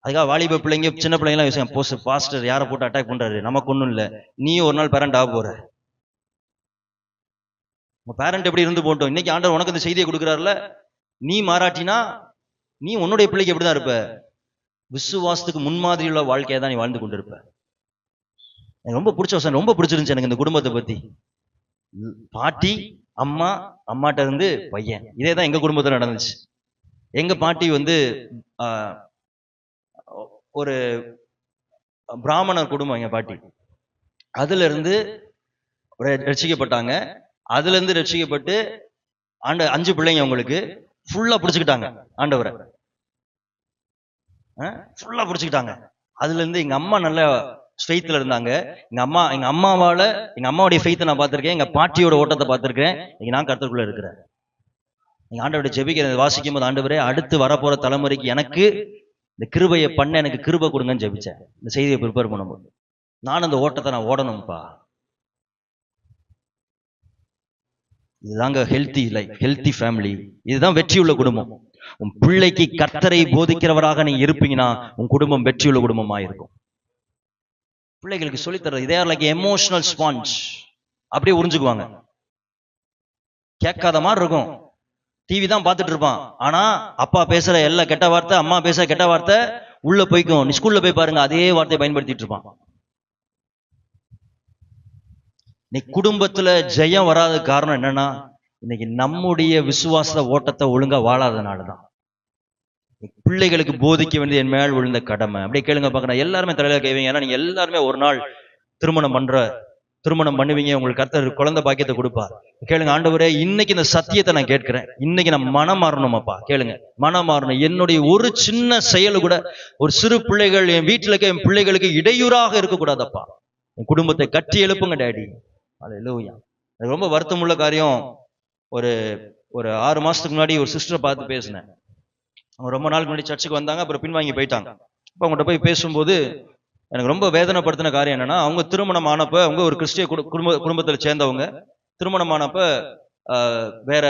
அதுக்காக வாலிப பிள்ளைங்க, சின்ன பிள்ளைங்க எல்லாம் பாஸ்டர் யாரை போட்டு அட்டாக் பண்றாரு, நமக்கு ஒண்ணும் இல்லை, நீ ஒரு நாள் பேரண்ட் ஆக போற. உங்க பேரண்ட் எப்படி இருந்து போட்டோம், இன்னைக்கு ஆண்டவர் உனக்கு இந்த செய்தியை கொடுக்குறாருல, நீ மாறாட்டினா நீ உன்னுடைய பிள்ளைக்கு எப்படிதான் இருப்ப? விசுவாசத்துக்கு முன்மாதிரி உள்ள வாழ்க்கையை தான் நீ வாழ்ந்து கொண்டு இருப்ப. எனக்கு ரொம்ப பிடிச்ச வசனம், ரொம்ப பிடிச்சிருந்துச்சு எனக்கு இந்த குடும்பத்தை பத்தி. பாட்டி, அம்மா, அம்மாட்ட இருந்து பையன். இதே தான் எங்க குடும்பத்தில் நடந்துச்சு. எங்க பாட்டி ஒரு பிராமணர் குடும்பம் எங்க பாட்டி. அதுல இருந்து ரட்சிக்கப்பட்டாங்க. அதுல இருந்து ரட்சிக்கப்பட்டு 5 பிள்ளைங்க அவங்களுக்கு ஃபுல்லா பிடிச்சுக்கிட்டாங்க ஆண்டவரை, ஃபுல்லா பிடிச்சுக்கிட்டாங்க. அதுல இருந்து எங்க அம்மா நல்ல ஃபெய்த்ல இருந்தாங்க. எங்க அம்மாவால எங்க அம்மாவுடைய ஃபெய்த்தை நான் பார்த்திருக்கேன், எங்க பாட்டியோட ஓட்டத்தை பார்த்திருக்கேன். இன்னைக்கு நான் கர்த்தருக்குள்ள இருக்கிறேன். நீங்க ஆண்டவரை ஜெபிக்கிறேன், வாசிக்கும் போது ஆண்டவரே அடுத்து வரப்போற தலைமுறைக்கு எனக்கு இந்த கிருபையை பண்ண எனக்கு கிருபை கொடுங்கன்னு ஜெபிச்சேன். இந்த செய்தியை ப்ரிப்பேர் பண்ணும்போது நான் அந்த ஓட்டத்தை நான் ஓடணும்ப்பா. இதுதாங்க ஹெல்த்தி லைஃப், ஹெல்த்தி ஃபேமிலி. இதுதான் வெற்றியுள்ள குடும்பம். உன் பிள்ளைக்கு கர்த்தரை போதிக்கிறவராக நீங்க இருப்பீங்கன்னா உன் குடும்பம் வெற்றியுள்ள குடும்பமா இருக்கும். பிள்ளைகளுக்கு சொல்லித்தர இதே லைக் எமோஷனல் ஸ்பாஞ்ச், அப்படியே உறிஞ்சுக்குவாங்க. கேட்காத மாதிரி இருக்கும், டிவி தான் பார்த்துட்டு இருப்பான், ஆனா அப்பா பேசுற எல்லா கெட்ட வார்த்தை, அம்மா பேசுற கெட்ட வார்த்தை உள்ள போய்க்கும். நீ ஸ்கூல்ல போய் பாருங்க, அதே வார்த்தையை பயன்படுத்திட்டு இருப்பான். நீ குடும்பத்துல ஜெயம் வராத காரணம் என்னன்னா, இன்னைக்கு நம்முடைய விசுவாச ஓட்டத்தை ஒழுங்கா வாழாதனாலதான். பிள்ளைகளுக்கு போதிக்க வேண்டியது என் மேல் விழுந்த கடமை. அப்படியே கேளுங்க பார்க்கணும். எல்லாருமே தலையில கேவீங்க, ஏன்னா நீங்க எல்லாருமே ஒரு நாள் திருமணம் பண்ணுவீங்க, உங்களுக்கு கர்த்தர் குழந்தை பாக்கியத்தை கொடுப்பார். கேளுங்க, ஆண்டவரே இன்னைக்கு இந்த சத்தியத்தை நான் கேட்கிறேன், இன்னைக்கு நான் மனம் மாறணுமாப்பா. கேளுங்க, மனம் மாறணும். என்னுடைய ஒரு சின்ன செயல் கூட ஒரு சிறு பிள்ளைகள் என் வீட்டுல இருக்க என் பிள்ளைகளுக்கு இடையூறாக இருக்கக்கூடாதப்பா. என் குடும்பத்தை கட்டி எழுப்புங்க டேடி. அல்லேலூயா. எனக்கு ரொம்ப வருத்தமுள்ள காரியம், ஒரு 6 மாசத்துக்கு முன்னாடி ஒரு சிஸ்டரை பார்த்து பேசினேன். அவங்க ரொம்ப நாளுக்கு முன்னாடி சர்ச்சுக்கு வந்தாங்க, அப்புறம் பின்வாங்கி போயிட்டாங்க. இப்போ அவங்கள்ட்ட போய் பேசும்போது எனக்கு ரொம்ப வேதனைப்படுத்தின காரியம் என்னன்னா, அவங்க திருமணம் ஆனப்ப, அவங்க ஒரு கிறிஸ்டிய குடும்பத்தில் சேர்ந்தவங்க, திருமணம் ஆனப்ப வேற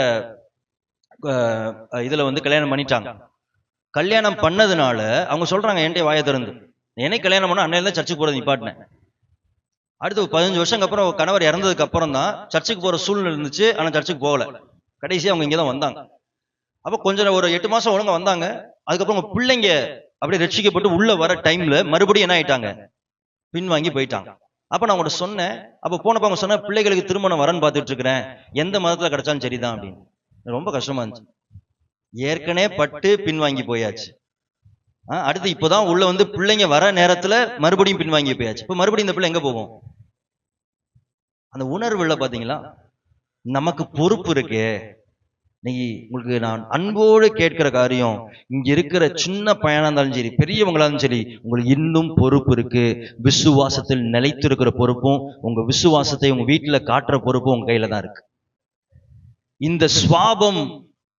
இதுல கல்யாணம் பண்ணிட்டாங்க. கல்யாணம் பண்ணதுனால அவங்க சொல்றாங்க, என்கிட்ட வாயை திறந்து, என்னை கல்யாணம் பண்ண அன்னையில தான் சர்ச்சுக்கு போறது நிப்பாட்டினேன். அடுத்து 15 வருஷம் அப்புறம் கணவர் இறந்ததுக்கு அப்புறம் தான் சர்ச்சுக்கு போற சூழ்நிலை இருந்துச்சு, ஆனா சர்ச்சுக்கு போகல. கடைசியா அவங்க இங்கதான் வந்தாங்க. அப்ப கொஞ்சம் ஒரு 8 மாசம் ஒழுங்கா வந்தாங்க. அதுக்கப்புறம் உங்க பிள்ளைங்க அப்படியே ரட்சிக்கப்பட்டு உள்ள வர டைம்ல மறுபடியும் என்ன ஆயிட்டாங்க, பின்வாங்கி போயிட்டாங்க. அப்ப நான் உங்கள்ட்ட சொன்னேன், அப்ப போனப்ப அவங்க சொன்ன, பிள்ளைகளுக்கு திருமணம் வரன்னு பார்த்துட்டு இருக்கிறேன், எந்த மதத்துல கிடைச்சாலும் சரிதான் அப்படின்னு. ரொம்ப கஷ்டமா இருந்துச்சு. ஏற்கனவே பட்டு பின்வாங்கி போயாச்சு. அடுத்து இப்பதான் உள்ள வந்து பிள்ளைங்க வர நேரத்துல மறுபடியும் பின்வாங்கி போயாச்சு. இப்ப மறுபடியும் இந்த பிள்ளை எங்க போகும்? அந்த உணர்வு இல்ல பாத்தீங்களா? நமக்கு பொறுப்பு இருக்கு. இன்னைக்கு உங்களுக்கு நான் அன்போடு கேட்கிற காரியம், இங்க இருக்கிற சின்ன பையனா இருந்தாலும் சரி, பெரியவங்களாலும் சரி, உங்களுக்கு இன்னும் பொறுப்பு இருக்கு. விசுவாசத்தில் நிலைத்திருக்கிற பொறுப்பும், உங்க விசுவாசத்தை உங்க வீட்டுல காட்டுற பொறுப்பும் உங்க கையில தான் இருக்கு. இந்த சுவாபம்,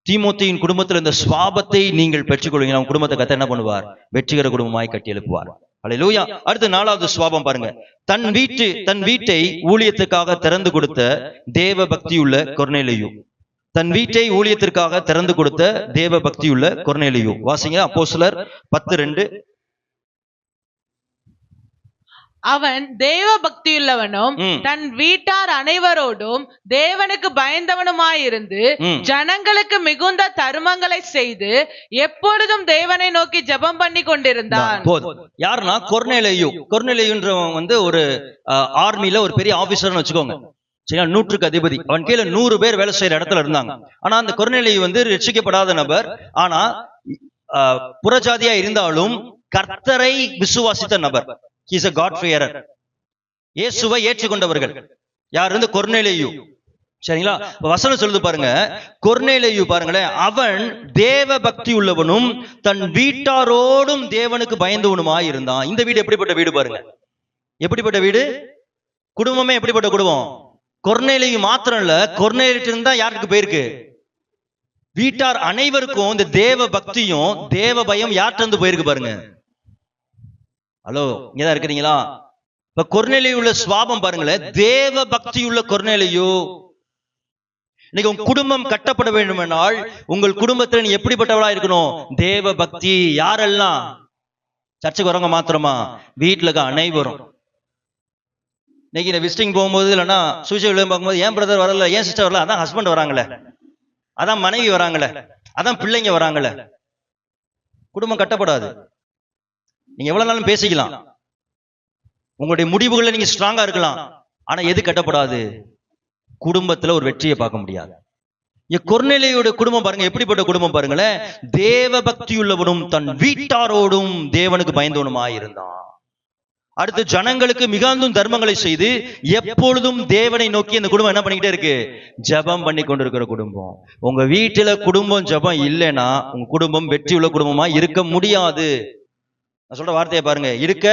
தீமோத்தேயின் குடும்பத்தில் இந்த சுவாபத்தை நீங்கள் பெற்றுக்கொள்வீங்க, உங்க குடும்பத்தை கர்த்தர் என்ன பண்ணுவார்? வெற்றிகர குடும்பமாய் கட்டி எழுப்புவார். அல்லேலூயா. அடுத்து 4வது சுவாபம் பாருங்க. தன் வீட்டை ஊழியத்துக்காக திறந்து கொடுத்த தேவ பக்தியுள்ள கொர்நேலியு. தன் வீட்டை ஊழியத்திற்காக திறந்து கொடுத்த தேவ பக்தியுள்ள கொர்நேலியு. வாசிங்க அப்போஸ்தலர் 10:2. அவன் தேவ பக்தியுள்ளவனும் தன் வீட்டார் அனைவரோடும் தேவனுக்கு பயந்தவனுமாயிருந்து ஜனங்களுக்கு மிகுந்த தருமங்களை செய்து எப்பொழுதும் தேவனை நோக்கி ஜெபம் பண்ணி கொண்டிருந்தான். யாருன்னா கொர்நேலியு. கொர்நேலியுன்றவன் வந்து ஒரு ஆர்மில ஒரு பெரிய ஆபீசர்னு வச்சுக்கோங்க. சரியா? 100க்கு அதிபதி. அவன் கீழே 100 பேர் வேலை செய்யற இடத்துல இருந்தாங்க. ஆனா அந்த கொர்நேலியு வந்து ரட்சிக்கப்படாத நபர். ஆனா புறஜாதியா இருந்தாலும் கர்த்தரை விசுவாசித்த நபர். He is a God fearer. இயேசுவை ஏற்றுக்கொண்டவர்கள். யார்? இருந்து கொர்நேலியு. சரிங்களா? வசனம் சொல்லுது பாருங்க. கொர்நேலியு பாருங்களேன், அவன் தேவ பக்தி உள்ளவனும் தன் வீட்டாரோடும் தேவனுக்கு பயந்தவனுமாய் இருந்தான். இந்த வீடு எப்படிப்பட்ட வீடு பாருங்க. எப்படிப்பட்ட வீடு? குடும்பமே எப்படிப்பட்ட குடும்பம்? கொர்நேலியு மாத்திரம் இல்ல, கொர்நேலியிட்ட இருந்தா யாருக்கு போயிருக்கு? வீட்டார் அனைவருக்கும் இந்த தேவ பக்தியும் தேவ பயம் யார்கிட்ட இருந்து போயிருக்கு பாருங்க. ஹலோ, இங்கதான் இருக்கிறீங்களா? இப்ப கொர்நேலியு உள்ள சுவாபம் பாருங்களேன். தேவ பக்தி உள்ள கொர்நேலியு. இன்னைக்கு உங்க குடும்பம் கட்டப்பட வேண்டுமென்றால் உங்கள் குடும்பத்தில் நீ எப்படிப்பட்டவளா இருக்கணும்? தேவ பக்தி. யாரெல்லாம்? சர்ச்சுக்கு வரவங்க மாத்திரமா? வீட்டுல இருக்க அனைவரும். இன்னைக்கு இந்த விசிட்டிங் போகும்போது இல்லைன்னா சுவிசேஷ பார்க்கும்போது, ஏன் பிரதர் வரல, ஏன் சிஸ்டர் வரல? அதான் ஹஸ்பண்ட் வராங்களே, அதான் மனைவி வராங்களே, அதான் பிள்ளைங்க வராங்களே. குடும்பம் கட்டப்படாது. நீங்க எவ்வளவு நாளும் பேசிக்கலாம், உங்களுடைய முடிவுகளை நீங்க ஸ்ட்ராங்கா இருக்கலாம், ஆனா எது கட்டப்படாது? குடும்பத்துல ஒரு வெற்றியை பார்க்க முடியாது. கொர்நேலியுடைய குடும்பம் பாருங்க, எப்படிப்பட்ட குடும்பம் பாருங்களேன். தேவ பக்தியுள்ளவனும் தன் வீட்டாரோடும் தேவனுக்கு பயந்தவனுமாய் இருந்தான். அடுத்து ஜனங்களுக்கு மிகுந்தும் தர்மங்களை செய்து எப்பொழுதும் தேவனை நோக்கி இந்த குடும்பம் என்ன பண்ணிக்கிட்டே இருக்கு? ஜெபம் பண்ணி கொண்டிருக்கிற குடும்பம். உங்க வீட்டுல குடும்பம் ஜெபம் இல்லைன்னா உங்க குடும்பம் வெற்றி உள்ள குடும்பமா இருக்க முடியாது. நான் சொல்ற வார்த்தையை பாருங்க, இருக்க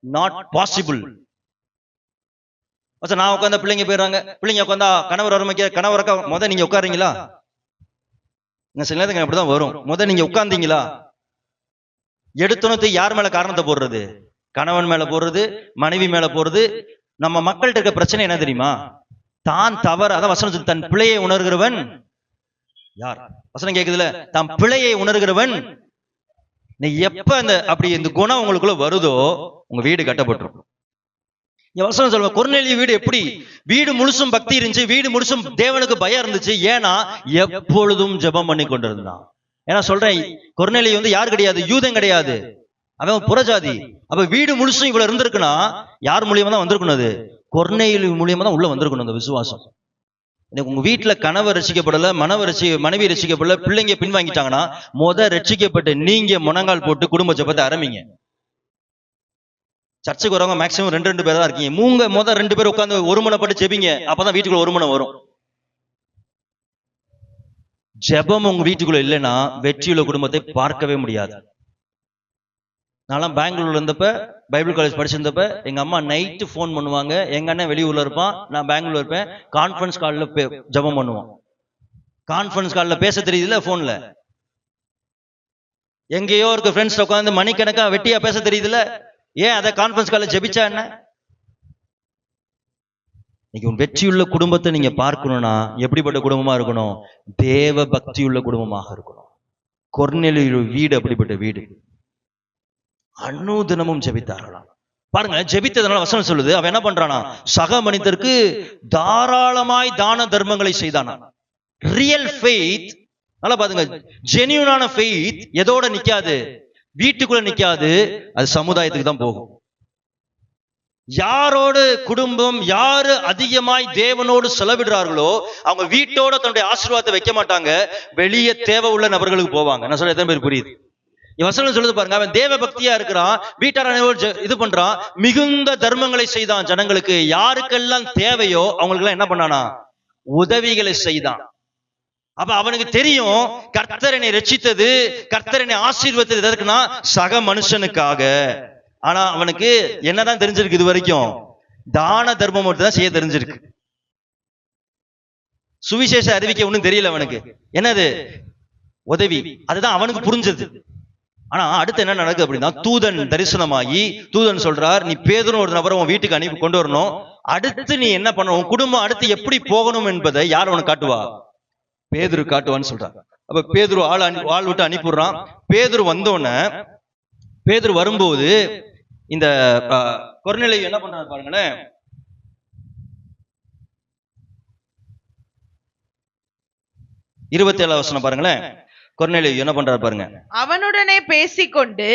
நாட் பாசிபிள். நான் உட்காந்த பிள்ளைங்க போயிடுறாங்க, பிள்ளைங்க உட்காந்தா கணவர் வர கணவரக்கா முத நீங்க உட்காருங்களா? சில நேரத்துக்கு அப்படிதான் வரும். முத நீங்க உட்கார்ந்தீங்களா? எடுத்தோன்னு யார் மேல காரணத்தை போடுறது? கணவன் மேல போடுறது, மனைவி மேல போடுறது. நம்ம மக்கள்கிட்ட இருக்க பிரச்சனை என்ன தெரியுமா? தான் தவறு, அதான் வசனம், தன் பிழையை உணர்கிறவன் யார்? வசனம் கேக்குதுல, தான் பிழையை உணர்கிறவன். நீ எப்ப அப்படி இந்த குணம் உங்களுக்குள்ள வருதோ உங்க வீடு கட்டப்பட்டிருக்கும். வசனம் சொல்லுவ, கொர்நேலியு வீடு எப்படி? வீடு முழுசும் பக்தி இருந்துச்சு, வீடு முழுசும் தேவனுக்கு பயம் இருந்துச்சு. ஏன்னா எப்பொழுதும் ஜெபம் பண்ணி கொண்டிருந்தான். ஏன்னா சொல்றேன், கொர்நேலியு வந்து யார் கிடையாது? யூதன் கிடையாது, அவன் புறஜாதி. அப்ப வீடு முழுசும் இவ்வளவு இருந்திருக்குன்னா யார் மூலியமா தான் வந்திருக்கணும்? அது கொர்நேலியு மூலியமா தான் உள்ள வந்திருக்கணும் அந்த விசுவாசம். உங்க வீட்டுல கணவர் ரசிக்கப்படல, மனைவி ரசிக்கப்படல, பிள்ளைங்க பின்வாங்கிட்டாங்கன்னா ரட்சிக்கப்பட்டு நீங்க முனங்கால் போட்டு குடும்ப ஜெபத்தை ஆரம்பிங்க. சர்ச்சுக்கு வரவங்க மேக்சிமம் 2 பேர் தான் இருக்கீங்க. 2 பேர் உட்கார்ந்து ஒருமனப்பட்டு ஜெபிங்க. அப்பதான் வீட்டுக்குள்ள ஒருமனம் வரும். ஜெபம் உங்க வீட்டுக்குள்ள இல்லைன்னா வெற்றியுள்ள குடும்பத்தை பார்க்கவே முடியாது. நான் பெங்களூர்ல இருந்தப்ப பைபிள் காலேஜ் படிச்சிருந்தப்ப எங்க அம்மா நைட்டு போன் பண்ணுவாங்க. எங்க அண்ணன் வெளியூர்ல இருப்பான், நான் பெங்களூர்ல இருப்பேன். கான்ஃபரன்ஸ் கால்ல ஜெபம் பண்ணுவோம். கான்ஃபரன்ஸ் கால்ல பேச தெரியுதுல, போன்ல எங்கேயோ இருக்க ஃப்ரெண்ட்ஸ் உட்காந்து மணிக்கணக்கா வெட்டியா பேச தெரியுதுல, ஏன் அதை கான்ஃபரன்ஸ் கால்ல ஜெபிச்சா என்ன? இன்னைக்கு வெற்றியுள்ள குடும்பத்தை நீங்க பார்க்கணும்னா எப்படிப்பட்ட குடும்பமா இருக்கணும்? தேவ பக்தியுள்ள குடும்பமாக இருக்கணும். கொர்நேலியு வீடு அப்படிப்பட்ட வீடு. அனுதினமும் ஜெபித்தார்களாம். பாருங்க, ஜெபித்ததுனால வசனம் சொல்லுது, அவன் என்ன பண்றானா? சக மனிதருக்கு தாராளமாய் தான தர்மங்களை செய்தானா. ரியல் ஃபெய்த், நல்லா பாருங்க, ஜெனியூனான ஃபெய்த் எதோட நிக்காது? வீட்டுக்குள்ள நிக்காது, அது சமுதாயத்துக்கு தான் போகும். யாரோடு குடும்பம், யாரு அதிகமாய் தேவனோடு செலவிடுறார்களோ அவங்க வீட்டோட தன்னுடைய ஆசீர்வாதத்தை வைக்க மாட்டாங்க, வெளியே தேவை உள்ள நபர்களுக்கு போவாங்க. நான் சொல்ல எத்தனை பேர் புரியுது? வசனம் சொல்லுது பாருங்க, அவன் தேவ பக்தியா இருக்கிறான், வீட்டார் இது பண்றான், மிகுந்த தர்மங்களை செய்தான் ஜனங்களுக்கு. யாருக்கெல்லாம் தேவையோ அவங்களுக்கு எல்லாம் என்ன பண்ணானா, உதவிகளை செய்தான். அப்ப அவனுக்கு தெரியும் கர்த்தர் என்னை ரட்சித்தது, கர்த்தர் என்னை ஆசீர்வதித்தது எதற்குனா சக மனுஷனுக்காக. ஆனா அவனுக்கு என்னதான் தெரிஞ்சிருக்கு, இது வரைக்கும் தான தர்மம் மட்டும் தான் செய்ய தெரிஞ்சிருக்கு. சுவிசேஷ அறிவிக்க ஒண்ணும் தெரியல அவனுக்கு. என்னது உதவி, அதுதான் அவனுக்கு புரிஞ்சது. ஆனா அடுத்து என்ன நடக்குது அப்படின்னா, தூதன் தரிசனமாகி தூதன் சொல்றார், நீ பேதுரு ஒரு நபரை உன் வீட்டுக்கு அனுப்பி கொண்டு வரணும். அடுத்து நீ என்ன பண்ணணும், உன் குடும்பம் அடுத்து எப்படி போகணும் என்பதை யார் உனக்கு காட்டுவா, பேதுரு காட்டுவான்னு சொல்றான். அப்ப பேதுரு ஆள் விட்டு அனுப்பிடுறான். பேதுரு வந்தோடனே, பேதுரு வரும்போது இந்த கொர்நேலியு என்ன பண்றாரு பாருங்களேன். இருபத்தி 7 வசனம் பாருங்களேன். கொர்நேலியு என்ன பண்றாரு பாருங்க. அவனுடனே பேசிக்கொண்டு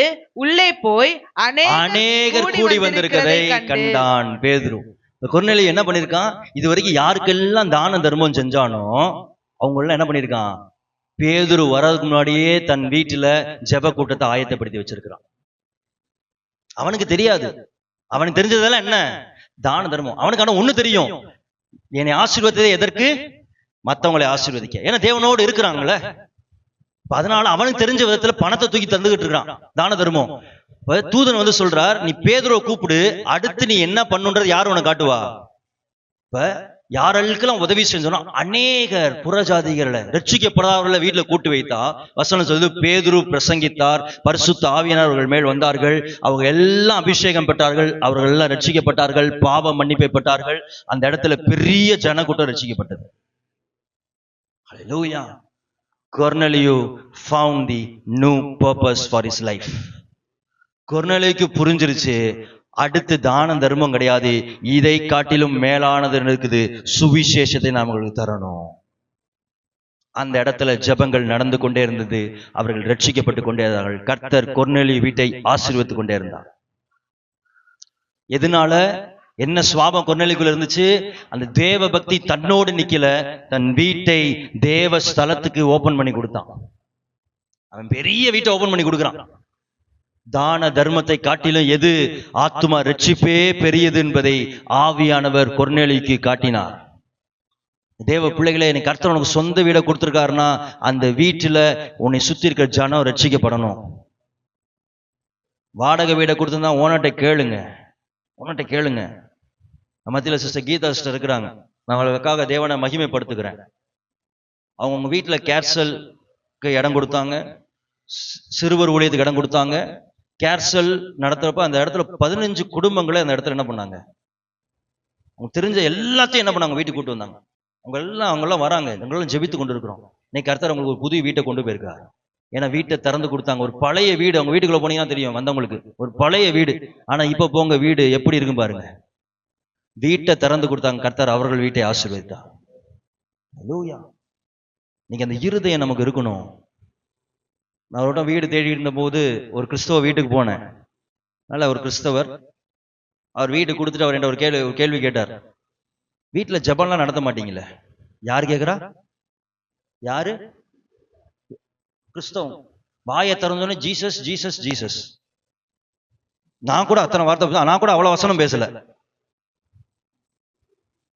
உள்ளே போய் அநேகர் கூடி வந்திருக்கதை கண்டான். பேதுரு, கொர்நேலியு என்ன பண்ணிருக்கான், இது வரைக்கும் யாருக்கெல்லாம் தான தர்மம் செஞ்சானோ அவங்க எல்லாம் என்ன பண்ணிருக்கான், பேதுரு வர்றதுக்கு முன்னாடியே தன் வீட்டுல ஜெப கூட்டத்தை ஆயத்தப்படுத்தி வச்சிருக்கிறான். அவனுக்கு தெரியாது, அவனுக்கு தெரிஞ்சதெல்லாம் என்ன, தான தர்மம். அவனுக்கு ஆனா ஒண்ணு தெரியும், என்னை ஆசீர்வதித்தது எதற்கு, மத்தவங்களை ஆசீர்வதிக்க. ஏன்னா தேவனோடு இருக்கிறாங்களே, அதனால அவனுக்கு தெரிஞ்ச விதத்துல பணத்தை தூக்கி தந்துகிட்டு இருக்கிறான், தான தர்மம். தூதன் வந்து சொல்றார், நீ பேதுருவை கூப்பிடு, அடுத்து நீ என்ன பண்ணுன்றது யாரு உனக்கு காட்டுவா. இப்ப யாரெல்லாம் உதவி செஞ்சோம்னா அநேகர் புறஜாதிகளை ரட்சிக்கப்படாதவர்களை வீட்டுல கூட்டு வைத்தா, வசனம் சொல்லுது, பேதுரு பிரசங்கித்தார், பரிசுத்த ஆவியானவர் அவர்கள் மேல் வந்தார்கள், அவங்க எல்லாம் அபிஷேகம் பெற்றார்கள், அவர்கள் எல்லாம் ரட்சிக்கப்பட்டார்கள், பாவ மன்னிப்பை பெற்றார்கள். அந்த இடத்துல பெரிய ஜனக்கூட்டம் ரட்சிக்கப்பட்டது. ஹல்லேலூயா. கொர்நேலியு found the new purpose for his life. கொர்நேலியுக்கு புரிஞ்சிருச்சு, அடுத்து தான தர்மம் கிடையாது, இதை காட்டிலும் மேலானது இருக்குது, சுவிசேஷத்தை நாம் அவங்களுக்கு தரணும். அந்த இடத்துல ஜெபங்கள் நடந்து கொண்டே இருந்தது, அவர்கள் ரட்சிக்கப்பட்டு கொண்டே இருந்தார்கள். கர்த்தர் கொர்நேலியு வீட்டை ஆசீர்வதித்துக் கொண்டே இருந்தார். எதனால, என்ன சுவாபம் கொர்நேலியுக்குள்ள இருந்துச்சு, அந்த தேவ பக்தி தன்னோடு நிக்கல, தன் வீட்டை தேவ ஸ்தலத்துக்கு ஓபன் பண்ணி கொடுத்தான். அவன் பெரிய வீட்டை ஓபன் பண்ணி கொடுக்கிறான். தான தர்மத்தை காட்டிலும் எது ஆத்துமா ரட்சிப்பே பெரியது என்பதை ஆவியானவர் கொர்நேலியுக்கு காட்டினார். தேவ பிள்ளைகளே, எனக்கு கர்த்தர் உனக்கு சொந்த வீடை கொடுத்திருக்காருன்னா அந்த வீட்டுல உன்னை சுத்தி இருக்கிற ஜனம் ரட்சிக்கப்படணும். வாடகை வீடை கொடுத்திருந்தா ஓனர்கிட்ட கேளுங்க. மத்தியில சிஸ்டர் கீதா சிஸ்டர் இருக்கிறாங்க, நான் அவங்களுக்காக தேவனை மகிமைப்படுத்துகிறேன். அவங்க உங்க வீட்டுல கேர்சலுக்கு இடம் கொடுத்தாங்க, சிறுவர் ஊழியத்துக்கு இடம் கொடுத்தாங்க. கேர்சல் நடத்துறப்ப அந்த இடத்துல 15 குடும்பங்களை அந்த இடத்துல என்ன பண்ணாங்க, அவங்க தெரிஞ்ச எல்லாத்தையும் என்ன பண்ணாங்க, வீட்டுக்கு கூட்டு வந்தாங்க. அவங்க எல்லாம் வராங்க, எங்களெல்லாம் ஜெபித்து கொண்டு இருக்கிறோம். இன்னைக்கு கர்த்தர் அவங்களுக்கு ஒரு புதிய வீட்டை கொண்டு போயிருக்காரு. ஏன்னா வீட்டை திறந்து கொடுத்தாங்க. ஒரு பழைய வீடு, அவங்க வீட்டுக்குள்ள போனீங்கன்னா தெரியும் வந்தவங்களுக்கு, ஒரு பழைய வீடு. ஆனா இப்ப போங்க, வீடு எப்படி இருக்கும் பாருங்க. வீட்டை திறந்து கொடுத்தாங்க, கர்த்தர் அவர்கள் வீட்டை ஆசீர்வதித்தார். ஹல்லேலூயா. நீங்க அந்த இருதயம் நமக்கு இருக்கணும். நான் அவரோட வீடு தேடி இருந்த போது ஒரு கிறிஸ்தவ வீட்டுக்கு போனேன். நல்ல ஒரு கிறிஸ்தவர், அவர் வீடு கொடுத்துட்டு அவர் என்கிட்ட ஒரு கேள்வி கேட்டார். வீட்டுல ஜெபம்லாம் நடத்த மாட்டீங்களே? யாரு கேக்குறா? யாரு? கிறிஸ்தவம். வாயை திறந்தோன்னே ஜீசஸ் ஜீசஸ் ஜீசஸ். நான் கூட அத்தனை வார்த்தை, நான் கூட அவ்வளவு வசனம் பேசல.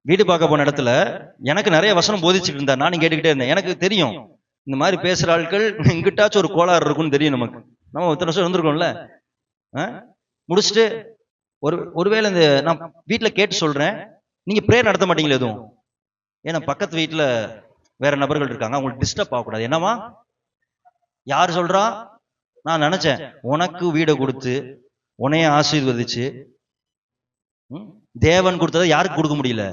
வீடு பார்க்க போன இடத்துல எனக்கு நிறைய வசனம் போதிச்சுட்டு இருந்தார், நானும் கேட்டுக்கிட்டே இருந்தேன். எனக்கு தெரியும் இந்த மாதிரி பேசுற ஆட்கள் எங்கிட்டாச்சும் ஒரு கோளாறு இருக்குன்னு தெரியும் நமக்கு. நம்ம இத்தனை வருஷம் இருந்திருக்கோம்ல. முடிச்சுட்டு ஒருவேளை இந்த நான் வீட்டுல கேட்டு சொல்றேன், நீங்க பிரேயர் நடத்த மாட்டீங்களா எதுவும்? ஏன்னா பக்கத்து வீட்டுல வேற நபர்கள் இருக்காங்க, அவங்களுக்கு டிஸ்டர்ப் ஆகக்கூடாது. என்னவா யாரு சொல்றா? நான் நினைச்சேன், உனக்கு வீடை கொடுத்து உன்னைய ஆசீர்வதிச்சு தேவன் கொடுத்ததை யாருக்கு கொடுக்க முடியல?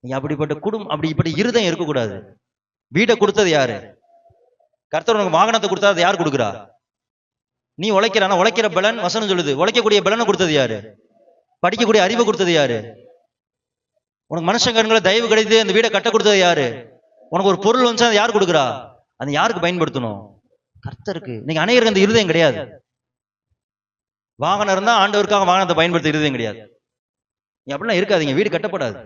நீ அப்படிப்பட்ட குடும்பம், அப்படிப்பட்ட இருதயம் இருக்கக்கூடாது. வீடை கொடுத்தது யாரு? கர்த்தர் உனக்கு வாகனத்தை கொடுத்தா அதை யார் கொடுக்குறா? நீ உழைக்கிறானா? உழைக்கிற பலன் வசனம் சொல்லுது. உழைக்கக்கூடிய பலனை கொடுத்தது யாரு? படிக்கக்கூடிய அறிவை கொடுத்தது யாரு? உனக்கு மனுஷ கண்களை தயவு கிடைத்து அந்த வீடை கட்ட கொடுத்தது யாரு? உனக்கு ஒரு பொருள் வந்து அதை யார் கொடுக்குறா? அதை யாருக்கு பயன்படுத்தணும்? கர்த்தருக்கு. நீங்க அநேகருக்கு அந்த இருதயம் கிடையாது. வாகனம் இருந்தா ஆண்டவருக்காக வாகனத்தை பயன்படுத்த இருதயம் கிடையாது. நீ அப்படிலாம் இருக்காதீங்க. வீடு கட்டப்படாது.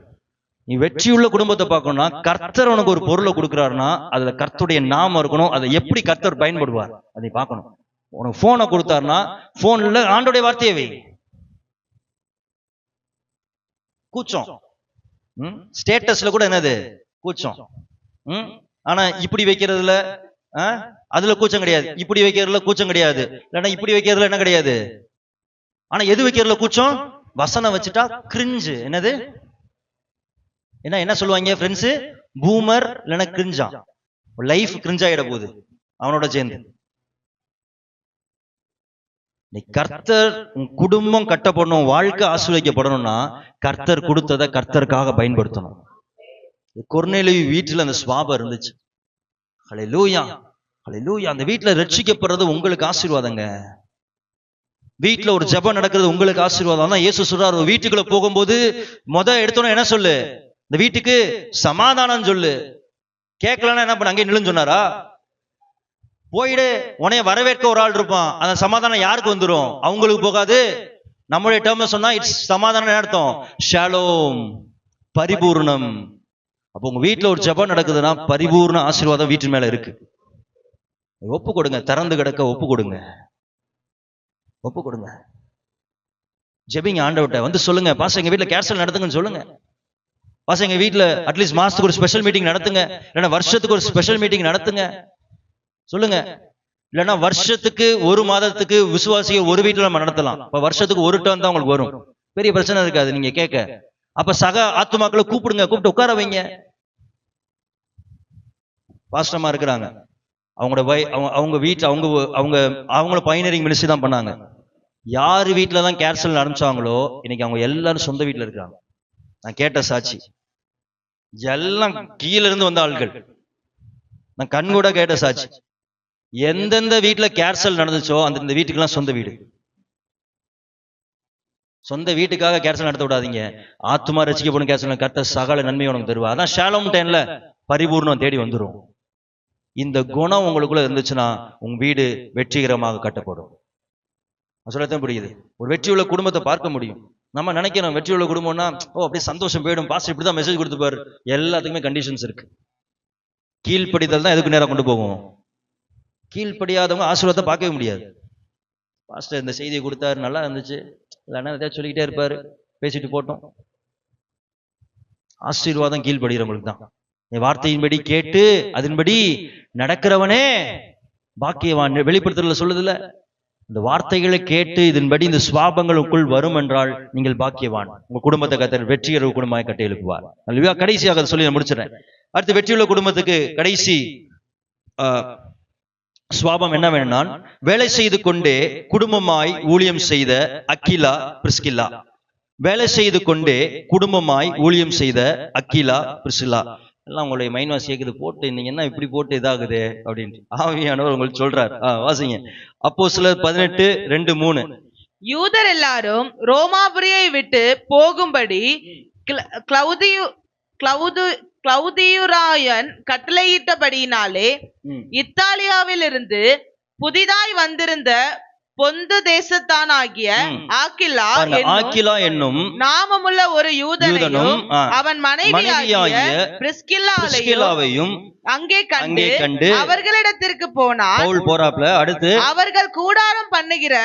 நீ வெற்றியுள்ள குடும்பத்தை பார்க்கணும்னா, கர்த்தர் உனக்கு ஒரு பொருளை கொடுக்குறாருன்னா அதுல கர்த்தருடைய நாமம் இருக்கணும். அதை எப்படி கர்த்தர் பயன்படுவார் அதை பார்க்கணும். உனக்கு போனை கொடுத்தாருன்னா போன்ல ஆண்டோடைய வார்த்தையை வை. கூச்சம். ஸ்டேட்டஸ்ல கூட என்னது கூச்சம். ஆனா இப்படி வைக்கிறதுல அதுல கூச்சம் கிடையாது, இப்படி வைக்கிறதுல கூச்சம் கிடையாது, இல்லைன்னா இப்படி வைக்கிறதுல என்ன கிடையாது. ஆனா எது வைக்கிறதுல கூச்சம்? வசனம் வச்சுட்டா கிரிஞ்சு. என்னது என்ன சொல்லுவாங்க ஃப்ரெண்ட்ஸ்? பூமர் இல்லைன்னா கிரிஞ்சா. லைஃப் கிரிஞ்சாயிட போகுது அவனோட சேர்ந்து. நீ கர்த்தர் குடும்பம் கட்டப்படணும், வாழ்க்கை ஆசீர்வதிக்கப்படணும்னா கர்த்தர் கொடுத்ததை கர்த்தருக்காக பயன்படுத்தணும். கொர்நேலியு வீட்டுல அந்த சுவாபம் இருந்துச்சு. ஹல்லேலூயா, ஹல்லேலூயா. அந்த வீட்டுல ரட்சிக்கப்படுறது உங்களுக்கு ஆசீர்வாதங்க. வீட்டுல ஒரு ஜெபம் நடக்கிறது உங்களுக்கு ஆசீர்வாதம் தான். இயேசு சொல்றாரு, வீட்டுக்குள்ள போகும்போது எடுத்தோன்னு என்ன சொல்லு? இந்த வீட்டுக்கு சமாதானம் சொல்லு. கேட்கலன்னா என்ன பண்ண? அங்கே நில்லுன்னு சொன்னாரா? போயிடு, உனைய வரவேற்க ஒரு ஆள் இருப்பான். அந்த சமாதானம் யாருக்கு வந்துடும்? அவங்களுக்கு போகாது. நம்மளுடைய டேர்ம் சொன்னா இட்ஸ் சமாதானம் அர்த்தம் ஷாலோம், பரிபூர்ணம். அப்போ உங்க வீட்டுல ஒரு ஜெபம் நடக்குதுன்னா பரிபூர்ண ஆசீர்வாதம் வீட்டு மேல இருக்கு. ஒப்பு கொடுங்க, திறந்து கிடக்க ஒப்பு கொடுங்க, ஒப்பு கொடுங்க. ஜெபிங்க ஆண்டவர்ட்ட வந்து சொல்லுங்க, பாஸ் எங்க வீட்டுல கேர்சல் நடத்துங்கன்னு சொல்லுங்க. பாஸ் எங்க வீட்டுல அட்லீஸ்ட் மாசத்துக்கு ஒரு ஸ்பெஷல் மீட்டிங் நடத்துங்க, இல்லைன்னா வருஷத்துக்கு ஒரு ஸ்பெஷல் மீட்டிங் நடத்துங்க சொல்லுங்க. இல்லைன்னா வருஷத்துக்கு ஒரு மாதத்துக்கு விசுவாசிகள் ஒரு வீட்டுல நம்ம நடத்தலாம். இப்ப வருஷத்துக்கு ஒரு டர்ன் தான் உங்களுக்கு வரும், பெரிய பிரச்சனை இருக்காது நீங்க கேட்க. அப்ப சக ஆத்துமாக்களை கூப்பிடுங்க, கூப்பிட்டு உட்கார வைங்க. பாஸ்டமா இருக்கிறாங்க, அவங்க வீட்டு அவங்கள பைனரிங் மினிஸ்ட்ரி தான் பண்ணாங்க. யாரு வீட்டுல தான் கேர்சல் நடந்துச்சாங்களோ இன்னைக்கு அவங்க எல்லாரும் சொந்த வீட்டுல இருக்காங்க. நான் கேட்ட சாட்சி எல்லாம் கீழ இருந்து வந்த ஆட்கள். நான் கண் கூட கேட்ட சாட்சி. எந்தெந்த வீட்டுல கேர்சல் நடந்துச்சோ அந்த வீட்டுக்கெல்லாம் சொந்த வீடு. சொந்த வீட்டுக்காக கேர்சல் நடத்த விடாதீங்க. ஆத்துமா ரசிக்கப்படும் கேர்சல் கர்த்தர் சகல நன்மை உனக்கு தருவா. அதான் ஷாலோம் டைம்ல பரிபூர்ணம் தேடி வந்துடும். இந்த குணம் உங்களுக்குள்ள இருந்துச்சுன்னா உங்க வீடு வெற்றிகரமாக கட்டப்படும். சொல்லத்தான் புரியுது. ஒரு வெற்றி உள்ள குடும்பத்தை பார்க்க முடியும். நம்ம நினைக்கிறோம் வெற்றி உள்ள குடும்பம்னா அப்படியே சந்தோஷம் போயிடும், பாஸ்டர் இப்படிதான் மெசேஜ் கொடுத்துப்பாரு. எல்லாத்துக்குமே கண்டிஷன்ஸ் இருக்கு. கீழ்ப்படிதல் தான் எதுக்கு நேரம் கொண்டு போகும். கீழ்ப்படியாதவங்க ஆசீர்வாதத்தை பார்க்கவே முடியாது. பாஸ்டர் இந்த செய்தியை கொடுத்தாரு, நல்லா இருந்துச்சு, இல்லைன்னா ஏதாவது சொல்லிக்கிட்டே இருப்பாரு, பேசிட்டு போட்டோம். ஆசீர்வாதம் கீழ்ப்படுகிறவங்களுக்கு தான். என் வார்த்தையின்படி கேட்டு அதன்படி நடக்கிறவனே பாக்கியவான். வெளிப்படுத்துறதுல சொல்லுதுல, இந்த வார்த்தைகளை கேட்டு இதன்படி இந்த சுவாபங்களுக்குள் வரும் என்றால் நீங்கள் பாக்கியவான். உங்க குடும்பத்தை கர்த்தர் வெற்றிகர குடும்பமாக கட்டி எழுப்புவார். அல்லவா? கடைசியாக சொல்லி நான் முடிச்சிடறேன். அடுத்து வெற்றியுள்ள குடும்பத்துக்கு கடைசி சுவாபம் என்ன வேணும்னா, வேலை செய்து கொண்டே குடும்பமாய் ஊழியம் செய்த அக்கிலா பிரிஸ்கில்லா. வேலை செய்து கொண்டே குடும்பமாய் ஊழியம் செய்த அக்கிலா பிரிஸ்கில்லா. எல்லாம் உங்களுடைய மைண்ட் வாஷ் கேக்குது, போட்டு நீங்க என்ன இப்படி போட்டு இதாகுது அப்படின்ட்டு ஆவியானவர் உங்களுக்கு சொல்றார். வாசிங்க அப்போஸ்தலர் 18:2-3. யூதர் எல்லாரும் ரோமாபுரியை விட்டு போகும்படி கிளவுதியுராயன் கட்டளையிட்டபடியினாலே இத்தாலியாவிலிருந்து புதிதாய் வந்திருந்த பொந்து தேசத்தானாகிய ஆக்கிலா என்னும் நாமமுள்ள ஒரு யூதனையும் அவன் மனைவியாகிய பிரிஸ்கில்லாவையும் அங்கே கண்டு அவர்களிடத்திற்கு போனார். அடுத்து அவர்கள் கூடாரம் பண்ணுகிற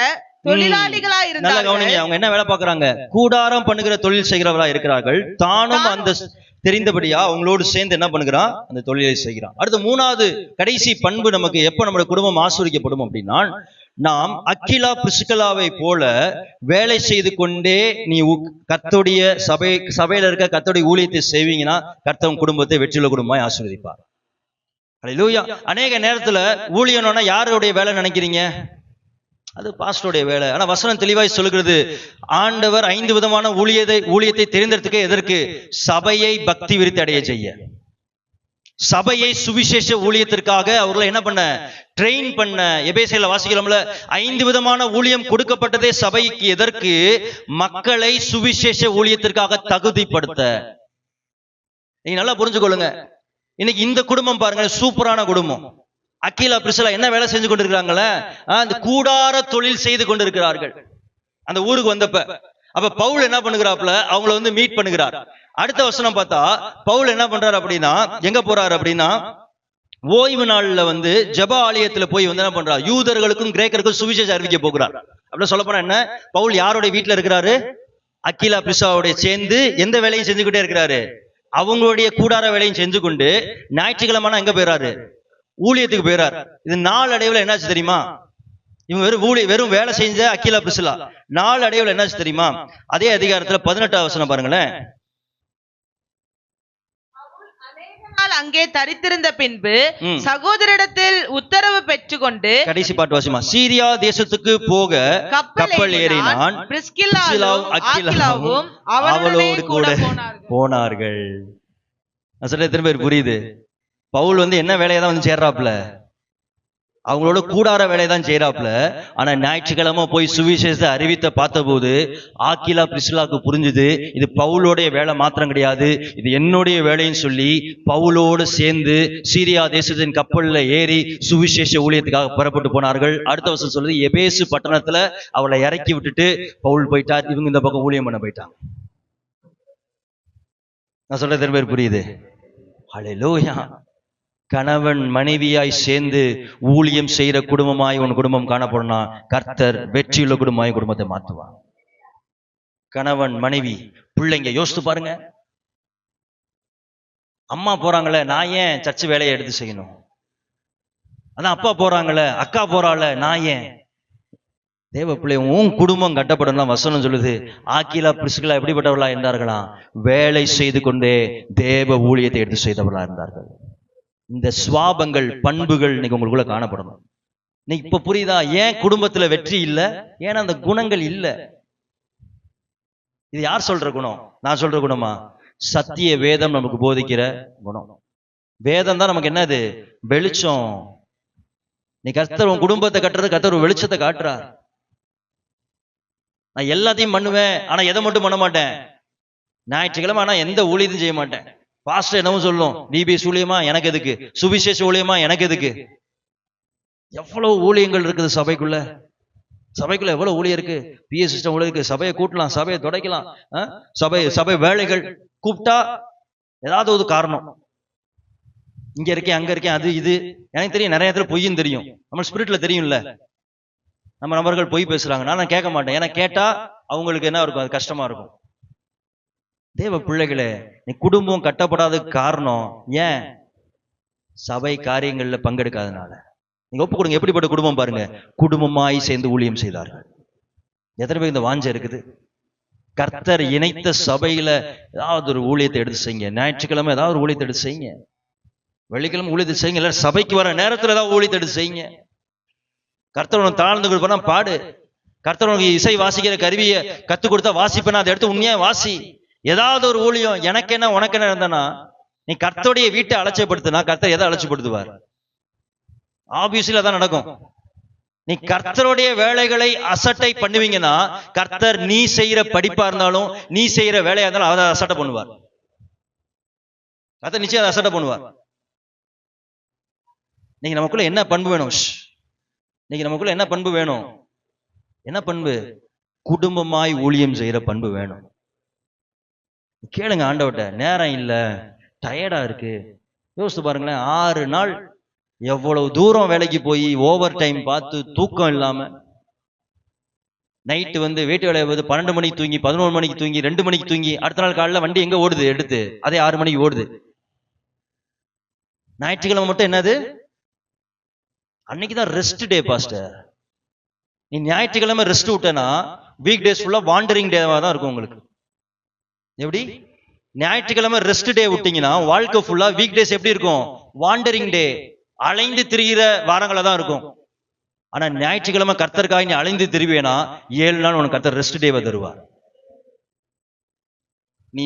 தொழிலாளிகளா இருந்தார்கள். அவங்க என்ன வேலை பார்க்கறாங்க? கூடாரம் பண்ணுகிற தொழில் செய்கிறவர்களா இருக்கிறார்கள். தானும் அந்த தெரிந்தபடியா அவங்களோடு சேர்ந்து என்ன பண்ணுகிறான்? அந்த தொழிலை செய்கிறான். அடுத்து மூணாவது கடைசி பண்பு நமக்கு எப்ப நம்முடைய குடும்பம் ஆசீர்வதிக்கப்படும் அப்படின்னா, நாம் அக்கிலா பிரிஸ்கில்லாவை போல வேலை செய்து கொண்டே நீ கர்த்தருடைய சபையில இருக்க கர்த்தருடைய ஊழியத்தை செய்வீங்கன்னா கர்த்தர் குடும்பத்தை வெற்றியுள்ள குடும்பமாய் ஆசீர்வதிப்பார். அல்லேலூயா. அநேக நேரத்துல ஊழியம்னா யாருடைய வேலை நினைக்கிறீங்க? அது பாஸ்டருடைய வேலை. ஆனா வசனம் தெளிவாய் சொல்லுகிறது, ஆண்டவர் 5 விதமான ஊழியத்தை தெரிந்தெடுத்துக்க. எதற்கு? சபையை பக்தி விருத்தி அடைய செய்ய, சபையை சுவிசேஷ ஊழியத்திற்காக அவர்களை என்ன பண்ண? ட்ரெயின் பண்ண. எபேசியர்ல வாசிக்கிறோம்ல, 5 விதமான ஊழியம் கொடுக்கப்பட்டதே சபைக்கு. எதற்கு? மக்களை சுவிசேஷ ஊழியத்திற்காக தகுதிப்படுத்த. நீங்க நல்லா புரிஞ்சுக்கொள்ளுங்க. இன்னைக்கு இந்த குடும்பம் பாருங்க, சூப்பரான குடும்பம். அக்கிலா பிரிஸ்கில்லா என்ன வேலை செஞ்சு கொண்டிருக்கிறாங்களே? அந்த கூடார தொழில் செய்து கொண்டிருக்கிறார்கள் அந்த ஊருக்கு வந்தப்ப. அப்ப பவுல் என்ன பண்ணுகிறாப்ல, அவங்கள வந்து மீட் பண்ணுகிறார். அடுத்த வசனம் பார்த்தா பவுல் என்ன பண்றாரு அப்படின்னா, எங்க போறாரு அப்படின்னா ஓய்வு நாள்ல வந்து ஜெப ஆலயத்துல போய் வந்து என்ன பண்றார், யூதர்களுக்கும் கிரேக்கருக்கும் சுவிசேஷம் அறிவிக்க போகிறார். அப்படி சொல்ல போனா என்ன, பவுல் யாருடைய வீட்டுல இருக்கிறாரு, அக்கிலா பிரிஸ்காவோட சேர்ந்து எந்த வேலையும் செஞ்சுக்கிட்டே இருக்கிறாரு, அவங்களுடைய கூடார வேலையும் செஞ்சு கொண்டு ஞாயிற்றுக்கிழமை எங்க போயிறாரு, ஊழியத்துக்கு போயிறார். இது நாளடைவுல என்னாச்சு தெரியுமா, இவங்க வெறும் வேலை செஞ்ச அக்கிலா பிரிஸ்கா நாளடைவுல என்னாச்சு தெரியுமா, அதே அதிகாரத்துல 18ஆம் வசனம் பாருங்களேன். அங்கே தரித்திருந்த பின்பு சகோதரிடத்தில் உத்தரவு பெற்றுக்கொண்டு, கடைசி பாட்டு வாசிமா, சீரியா தேசத்துக்கு போக கப்பல் ஏறினான், பிரிஸ்கில்லாவும் அக்கிலாவும் அவளோடு கூட போனார்கள். நான் சொல்ல எத்தனை பேர் புரியுது? பவுல் வந்து என்ன வேலையை தான் வந்து சேர்றாப்ல, அவங்களோட கூடார வேலையை தான் செய்யறாப்ல. ஆனா ஞாயிற்றுக்கிழமை போய் சுவிசேஷத்தை அறிவித்த பார்த்த போது ஆக்கிலா பிரிஸ்கில்லாவுக்கு புரிஞ்சுது, இது பவுலோடைய வேலை மாத்திரம் கிடையாது, இது என்னுடைய வேலைன்னு சொல்லி பவுலோடு சேர்ந்து சீரியா தேசத்தின் கப்பல்ல ஏறி சுவிசேஷ ஊழியத்துக்காக புறப்பட்டு போனார்கள். அடுத்த வருஷம் சொல்லுது, எபேசு பட்டணத்துல அவளை இறக்கி விட்டுட்டு பவுல் போயிட்டார், இவங்க இந்த பக்கம் ஊழியம் பண்ண போயிட்டாங்க. நான் சொல்றது எத்தனை பேர் புரியுது? ஹல்லேலூயா. கணவன் மனைவியாய் சேர்ந்து ஊழியம் செய்யற குடும்பமாய் உன் குடும்பம் காணப்படும்னா கர்த்தர் வெற்றியுள்ள குடும்பமாய் குடும்பத்தை மாற்றுவான். கணவன் மனைவி பிள்ளைங்க யோசித்து பாருங்க. அம்மா போறாங்களே, நான் ஏன் சர்ச்சு வேலையை எடுத்து செய்யணும்? அதான் அப்பா போறாங்களே, அக்கா போறாள, நான் ஏன்? தேவ பிள்ளை, உன் குடும்பம் கட்டப்படணும் வசனம் சொல்லுது. ஆக்கிலா பிரிஸ்கில்லா எப்படிப்பட்டவர்களா இருந்தார்களாம், வேலை செய்து கொண்டே தேவ ஊழியத்தை எடுத்து செய்தவர்களா இருந்தார்கள். இந்த சுவாபங்கள் பண்புகள் இன்னைக்கு உங்களுக்குள்ள காணப்படணும். இன்னைக்கு இப்ப புரியுதா ஏன் குடும்பத்துல வெற்றி இல்ல? ஏன்னா அந்த குணங்கள் இல்ல. இது யார் சொல்ற குணம்? நான் சொல்ற குணமா? சத்திய வேதம் நமக்கு போதிக்கிற குணம். வேதம் தான் நமக்கு என்னது, வெளிச்சம். நீ கர்த்தர் உன் குடும்பத்தை கட்டுறது, கர்த்தர் ஒரு வெளிச்சத்தை காட்டுறார். நான் எல்லாத்தையும் பண்ணுவேன், ஆனா எதை மட்டும் பண்ண மாட்டேன், ஞாயிற்றுக்கிழமை ஆனா எந்த ஊழியத்தையும் செய்ய மாட்டேன். பாஸ்டர் என்னவும் சொல்லும், டிபிஎஸ் ஊழியமா எனக்கு எதுக்கு, சுவிசேஷ ஊழியமா எனக்கு எதுக்கு. எவ்வளவு ஊழியங்கள் இருக்குது சபைக்குள்ள. சபைக்குள்ள எவ்வளவு ஊழியம் இருக்கு, பிஎஸ் சிஸ்டம் ஊழியம் இருக்கு. சபையை கூட்டலாம், சபையை துடைக்கலாம், சபை வேலைகள் கூப்பிட்டா ஏதாவது ஒரு காரணம், இங்க இருக்கேன் அங்க இருக்கேன் அது இது. எனக்கு தெரியும் நிறைய இடத்துல பொய்யும் தெரியும், நம்ம ஸ்பிரிட்ல தெரியும்ல. நம்ம நபர்கள் பொய் பேசுறாங்க, நான் கேட்க மாட்டேன். ஏன்னா கேட்டா அவங்களுக்கு என்ன இருக்கும், அது கஷ்டமா இருக்கும். தேவ பிள்ளைகளே, நீ குடும்பம் கட்டப்படாததுக்கு காரணம் ஏன்? சபை காரியங்கள்ல பங்கெடுக்காதனால. நீங்க ஒப்பு கொடுங்க, எப்படிப்பட்ட குடும்பம் பாருங்க, குடும்பமாய் சேர்ந்து ஊழியம் செய்தார்கள். எத்தனை பேர் இந்த வாஞ்சை இருக்குது? கர்த்தர் இணைத்த சபையில ஏதாவது ஒரு ஊழியத்தை எடுத்து செய்யுங்க. ஞாயிற்றுக்கிழமை ஏதாவது ஒரு ஊழியத்தை எடுத்து செய்யுங்க, வெள்ளிக்கிழமை ஊழியத்தை செய்யுங்க, இல்ல சபைக்கு வர நேரத்துல ஏதாவது ஊழியத்தை எடுத்து செய்யுங்க. கர்த்தர் உனக்கு தாழ்ந்து கொடுப்பா பாடு, கர்த்தர் உனக்கு இசை வாசிக்கிற கருவியை கத்து கொடுத்தா வாசிப்பேனா, அதை எடுத்து உண்மையா வாசி. ஏதாவது ஒரு ஊழியம் எனக்கு என்ன உனக்கு என்ன இருந்தனா, நீ கர்த்தருடைய வீட்டை அலட்சியப்படுத்தினா கர்த்தர் எதை அலட்சியப்படுத்துவார்? ஆபீஸ்ல தான் நடக்கும். நீ கர்த்தருடைய வேலைகளை அசட்டை பண்ணுவீங்கன்னா கர்த்தர் நீ செய்யற படிப்பா இருந்தாலும் நீ செய்யற வேலையா இருந்தாலும் அதை அசட்டை பண்ணுவார். கர்த்தர் நிச்சயம் அதை அசட்டை பண்ணுவார். நீங்க நமக்குள்ள என்ன பண்பு வேணும்? இன்னைக்கு நமக்குள்ள என்ன பண்பு வேணும்? என்ன பண்பு? குடும்பமாய் ஊழியம் செய்யற பண்பு வேணும். கேளுங்க ஆண்டவர்ட்ட, நேரம் இல்ல, டயர்டா இருக்கு. யோசித்து பாருங்களேன், 6 நாள் எவ்வளவு தூரம் வேலைக்கு போய் ஓவர் டைம் பார்த்து தூக்கம் இல்லாம நைட்டு வந்து வீட்டு வேலையை வந்து 12 மணிக்கு தூங்கி 11 மணிக்கு தூங்கி 2 மணிக்கு தூங்கி அடுத்த நாள் காலையில வண்டி எங்க ஓடுது, எடுத்து அதே 6 மணிக்கு ஓடுது. ஞாயிற்றுக்கிழமை மட்டும் என்னது, அன்னைக்குதான் ரெஸ்ட் டே பாஸ்டர். நீ ஞாயிற்றுக்கிழமை ரெஸ்ட் விட்டனா வீக் டேஸ் ஃபுல்லா வாண்டரிங் டேவா தான் இருக்கும் உங்களுக்கு. எப்படி? ஞாயிற்றுக்கிழமை ரெஸ்ட் டே விட்டீங்கன்னா வாழ்க்கை ஃபுல்லா வீக் டேஸ் எப்படி இருக்கும்? வாண்டரிங் டே, அலைந்து திரிகிற வாரங்களா தான் இருக்கும். ஆனா ஞாயிற்றுக்கிழமை கர்த்தருக்காக நீ அலைந்து திரிவேனா 7 நாள் உனக்கு கர்த்தர் ரெஸ்ட் டேவை தருவார். நீ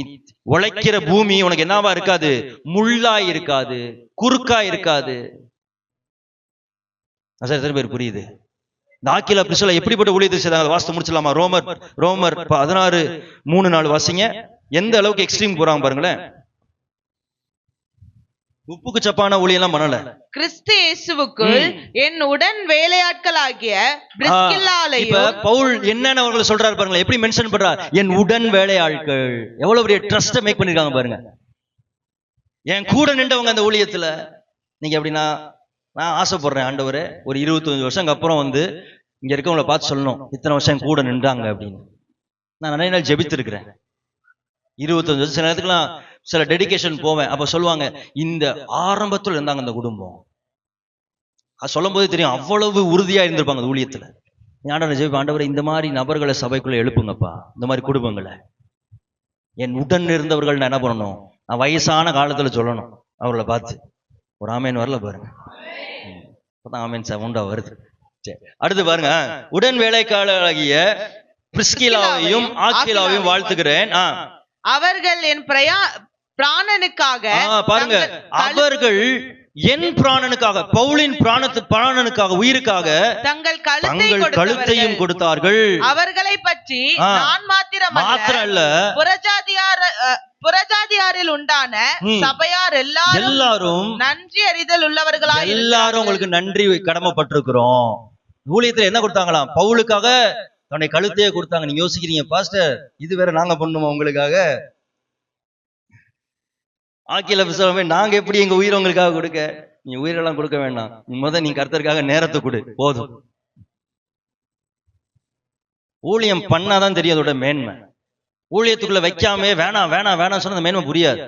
உழைக்கிற பூமி உனக்கு என்னவா இருக்காது, முள்ளாய் இருக்காது, குறுக்கா இருக்காது. எத்தனை பேர் புரியுது? இந்த ஆக்கிலா பிரிஸ்கில்லா எப்படிப்பட்ட ஊழியத்தை செய்தாங்க வாசித்து முடிச்சலாமா? ரோமர் 16:3-4 வாசிங்க. எந்த அளவுக்கு எக்ஸ்ட்ரீம் போறாங்க பாருங்களேன். உப்புக்கு சப்பான ஊழியெல்லாம் பண்ணல. கிறிஸ்து இயேசுவுக்குள் என் உடன் வேலையாட்களாகிய பிரிஸ்கில்லாளையும். இப்ப பவுல் என்னன்னு அவங்களை சொல்றாரு பாருங்களேன், எப்படி மென்ஷன் பண்றார்? என் உடன் வேலையாட்கள். எவ்வளவு பெரிய ட்ரஸ்ட் மேக் பண்ணிருக்காங்க பாருங்க. என் கூட நின்றவங்க அந்த ஊழியத்துல. நீங்க எப்படின்னா, நான் ஆசைப்படுறேன் ஆண்டவரே, ஒரு 25 வருஷம் அப்புறம் வந்து இங்க இருக்கவங்கள பார்த்து சொல்லணும், இத்தனை வருஷம் கூட நின்றாங்க அப்படின்னு. நான் நிறைய நாள் ஜெபித்திருக்கிறேன். 25 வருஷம் சில நேரத்துக்குலாம் சில டெடிகேஷன் போவேன். அப்ப சொல்லுவாங்க, இந்த ஆரம்பத்துல இருந்தாங்க அந்த குடும்பம். அது சொல்லும் போது தெரியும் அவ்வளவு உறுதியா இருந்திருப்பாங்க அந்த ஊழியத்துல. ஆண்டவரை ஜெபிப்பேன், ஆண்டவரை இந்த மாதிரி நபர்களை சபைக்குள்ள எழுப்புங்கப்பா, இந்த மாதிரி குடும்பங்களை. என் உடன் இருந்தவர்கள் நான் என்ன பண்ணணும், நான் வயசான காலத்துல சொல்லணும் அவர்களை பார்த்து. ஒரு ஆமேன் வரல பாருங்க, ஆமேன் சவுண்டா வருது. சரி, அடுத்து பாருங்க, உடன் வேலைக்காரராகிய பிரிஸ்கிலாவையும் ஆக்கிலாவையும் வாழ்த்துகிறேன். அவர்கள் என் பிராணனுக்காக பாருங்க, அவர்கள் என் பிராணனுக்காக, பவுலின் பிராணனுக்காக, உயிருக்காக தங்கள் கழுத்தையும் கொடுத்தார்கள். அவர்களை பற்றி நான் மாத்திரம் அல்ல, புறஜாதியாரில் உண்டான சபையார் எல்லாரும் நன்றி அறிதல் உள்ளவர்களாய், எல்லாரும் உங்களுக்கு நன்றி கடமைப்பட்டிருக்கிறோம். ஊழியத்துல என்ன கொடுத்தாங்களாம்? பவுலுக்காக தன்னுடைய கழுத்தையே கொடுத்தாங்க. நீங்க யோசிக்கிறீங்க, பாஸ்டர் இது வேற நாங்க பண்ணுமா உங்களுக்காக? ஆக்கில விசுவாசமே, நாங்க எப்படி எங்க உயிரை உங்களுக்காக கொடுக்க? நீ உயிரெல்லாம் கொடுக்க வேண்டாம், நீ கர்த்தருக்காக நேரத்தை கொடு போதும். ஊழியம் பண்ணாதான் தெரியும் அதோட மேன்மை. ஊழியத்துக்குள்ள வைக்காம வேணாம் வேணாம் வேணாம் சொன்ன மேன்மை புரியாது.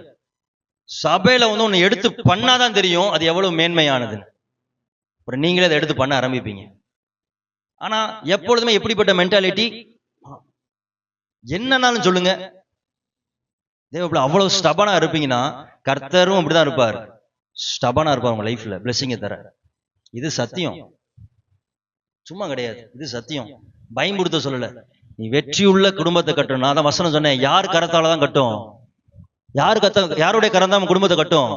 சபையில வந்து ஒன்னு எடுத்து பண்ணாதான் தெரியும் அது எவ்வளவு மேன்மையானது. அப்புறம் நீங்களே அதை எடுத்து பண்ண ஆரம்பிப்பீங்க. ஆனா எப்பொழுதுமே எப்படிப்பட்ட மென்டாலிட்டி, என்னன்னாலும் சொல்லுங்க, அவ்வளவு ஸ்டபனா இருப்பீங்கன்னா கர்த்தரும் அப்படிதான் இருப்பார். ஸ்டபனா இருப்பார் உங்க லைஃப்ல பிளெஸிங்க தர. இது சத்தியம், சும்மா கிடையாது, இது சத்தியம். பயன்படுத்த சொல்லல. நீ வெற்றியுள்ள குடும்பத்தை கட்டணும். நான் தான் வசனம் சொன்னேன், யார் கரத்தாலதான் கட்டும்? யாருடைய கரம் தான் குடும்பத்தை கட்டும்?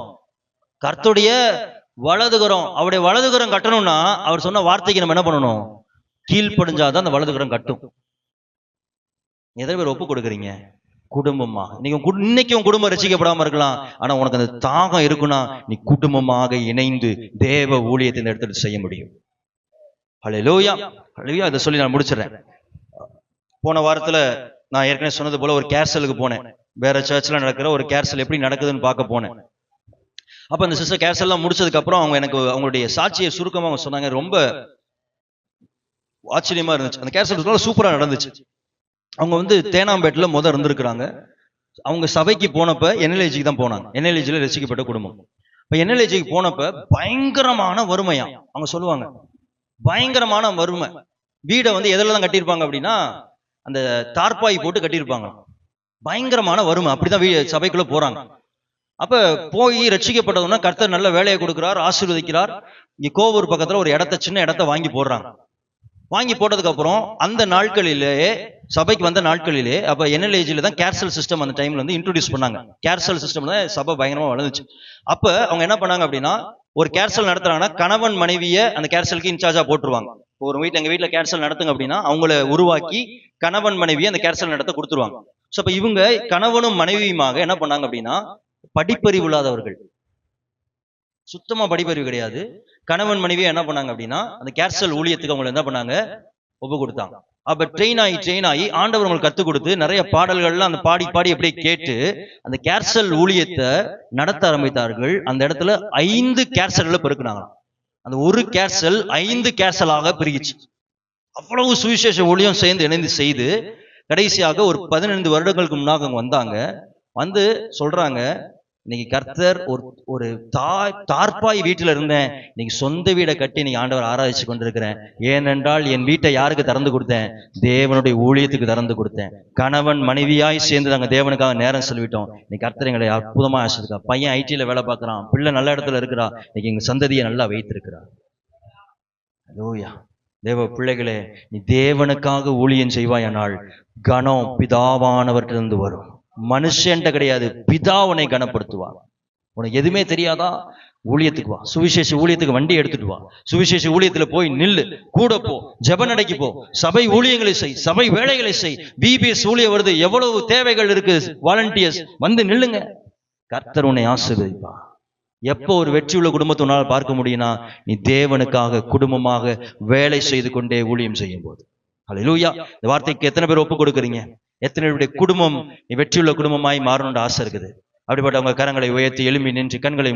கர்த்தருடைய வலதுகரம். அவருடைய வலதுகரம் கட்டணும்னா அவர் சொன்ன வார்த்தைக்கு நம்ம என்ன பண்ணணும்? கீழ்ப்படிஞ்சாதான் அந்த வலதுகரம் கட்டும். எத்தனை பேர் ஒப்பு கொடுக்குறீங்க? குடும்பமாக இன்னைக்கு உன் குடும்பம் ரசிக்கப்படாம இருக்கலாம், ஆனா உனக்கு அந்த தாகம் இருக்குன்னா நீ குடும்பமாக இணைந்து தேவ ஊழியத்தை இந்த இடத்துல செய்ய முடியும். ஹல்லேலூயா, ஹல்லேலூயா. இதை சொல்லி நான் முடிச்சிடறேன். போன வாரத்துல நான் ஏற்கனவே சொன்னது போல ஒரு கேர்சலுக்கு போனேன். வேற சர்ச்ல நடக்கிற ஒரு கேர்சல் எப்படி நடக்குதுன்னு பார்க்க போனேன். அப்ப அந்த சிஸ்டர் கேர்சல் எல்லாம் முடிச்சதுக்கு அப்புறம் அவங்க எனக்கு அவங்களுடைய சாட்சியை சுருக்கமா அவங்க சொன்னாங்க. ரொம்ப ஆச்சரியமா இருந்துச்சு. அந்த கேர்சல் சூப்பரா நடந்துச்சு. அவங்க வந்து தேனாம்பேட்டில் இருந்திருக்கிறாங்க. அவங்க சபைக்கு போனப்ப என்எல்ஏஜிக்கு தான் போனாங்க. என்எல்ஏஜில ரசிக்கப்பட்ட குடும்பம். இப்ப என்எல்ஏஜிக்கு போனப்ப பயங்கரமான வறுமையா அவங்க சொல்லுவாங்க. பயங்கரமான வறுமை. வீடை வந்து எதில் தான் கட்டியிருப்பாங்க அப்படின்னா அந்த தார்பாய் போட்டு கட்டியிருப்பாங்க. பயங்கரமான வறுமை. அப்படிதான் சபைக்குள்ள போறாங்க. அப்ப போய் ரட்சிக்கப்பட்டதுன்னா கர்த்தர் நல்ல வேலையை கொடுக்கிறார், ஆசீர்வதிக்கிறார். இங்க கோவூர் பக்கத்துல ஒரு சின்ன இடத்த வாங்கி போடுறாங்க. வாங்கி போட்டதுக்கு அப்புறம் அந்த நாட்களிலேயே சபைக்கு வந்த நாட்களிலே அப்ப என்எல்ஏஜில தான் கேர்சல் சிஸ்டம் அந்த டைம்ல வந்து இன்ட்ரோடியூஸ் பண்ணாங்க. கேர்சல் சிஸ்டம் தான் சபை பயங்கரமா வளர்ந்துச்சு. அப்ப அவங்க என்ன பண்ணாங்க அப்படின்னா, ஒரு கேர்சல் நடத்துறாங்கன்னா கணவன் மனைவியை அந்த கேர்சலுக்கு இன்சார்ஜா போட்டுருவாங்க. ஒரு எங்க வீட்டுல கேர்சல் நடத்துங்க அப்படின்னா அவங்கள உருவாக்கி கணவன் மனைவியை அந்த கேர்சல் நடத்த கொடுத்துருவாங்க. ஸோ அப்ப இவங்க கணவனும் மனைவியுமாக என்ன பண்ணாங்க அப்படின்னா, படிப்பறிவு இல்லாதவர்கள், சுத்தமா படிப்பறிவு கிடையாது. கணவன் மனைவியை என்ன பண்ணாங்க அப்படின்னா அந்த கேர்சல் ஊழியத்துக்கு அவங்களை என்ன பண்ணாங்க, ஒப்பு கொடுத்தாங்க. அப்ப ட்ரெயின் ஆகி ஆண்டவர் உங்களுக்கு கத்துக் கொடுத்து நிறைய பாடல்கள்லாம் அந்த பாடி அப்படியே கேட்டு அந்த கேர்சல் ஊழியத்தை நடத்த ஆரம்பித்தார்கள். அந்த இடத்துல 5 கேர்சல்ல பெருக்குனாங்க. அந்த ஒரு கேர்சல் 5 கேர்சலாக பிரிகிச்சு. அவ்வளவு சுவிசேஷ ஊழியம் சேர்ந்து இணைந்து செய்து கடைசியாக ஒரு 15 வருடங்களுக்கு முன்னாக வந்தாங்க. வந்து சொல்றாங்க, இன்னைக்கு கர்த்தர் ஒரு தார்பாய் வீட்டுல இருந்தேன், இன்னைக்கு சொந்த வீடை கட்டி இன்னைக்கு ஆண்டவர் ஆராய்ச்சி கொண்டிருக்கிறேன். ஏனென்றால் என் வீட்டை யாருக்கு திறந்து கொடுத்தேன்? தேவனுடைய ஊழியத்துக்கு திறந்து கொடுத்தேன். கணவன் மனைவியாய் சேர்ந்து நாங்க தேவனுக்காக நேரம் செலவிட்டோம். இன்னைக்கு கர்த்தர் எங்களை அற்புதமா ஆசிரியிருக்கா. பையன் ஐடில வேலை பார்க்கறான், பிள்ளை நல்ல இடத்துல இருக்கிறா, இன்னைக்கு எங்க சந்ததியை நல்லா வைத்திருக்கிறார். ஹல்லேலூயா. தேவ பிள்ளைகளே, நீ தேவனுக்காக ஊழியம் செய்வாயானால் கனம் பிதாவானவர்கிட்ட வரும். மனுஷன்ட்ட கிடையாது, பிதா உன்னை கனப்படுத்துவார். உனக்கு எதுவுமே தெரியாதா? ஊழியத்துக்கு வா, சுவிசேஷ ஊழியத்துக்கு வண்டி எடுத்துட்டு வா, சுவிசேஷ ஊழியத்துல போய் நில்லு, கூட போ, ஜெப நடைக்கு போ, சபை ஊழியங்களை செய், சபை வேலைகளை செய். பிபிஎஸ் ஊழியம் வருது, எவ்வளவு தேவைகள் இருக்கு, வாலண்டியர்ஸ் வந்து நில்லுங்க. கர்த்தர் உன்னை ஆசீர்வதிப்பா. எப்போ ஒரு வெற்றியுள்ள குடும்பத்தை உன்னால் பார்க்க முடியும்னா, நீ தேவனுக்காக குடும்பமாக வேலை செய்து கொண்டே ஊழியம் செய்யும் போது. ஹல்லேலூயா. இந்த வார்த்தைக்கு எத்தனை பேர் ஒப்பு கொடுக்குறீங்க? எத்தனை பேருடைய குடும்பம் வெற்றியுள்ள குடும்பமாய் மாறணும்னு ஆசை இருக்குது? அப்படிப்பட்ட உங்க கரங்களை உயர்த்தி எழும்பி நின்று கண்களை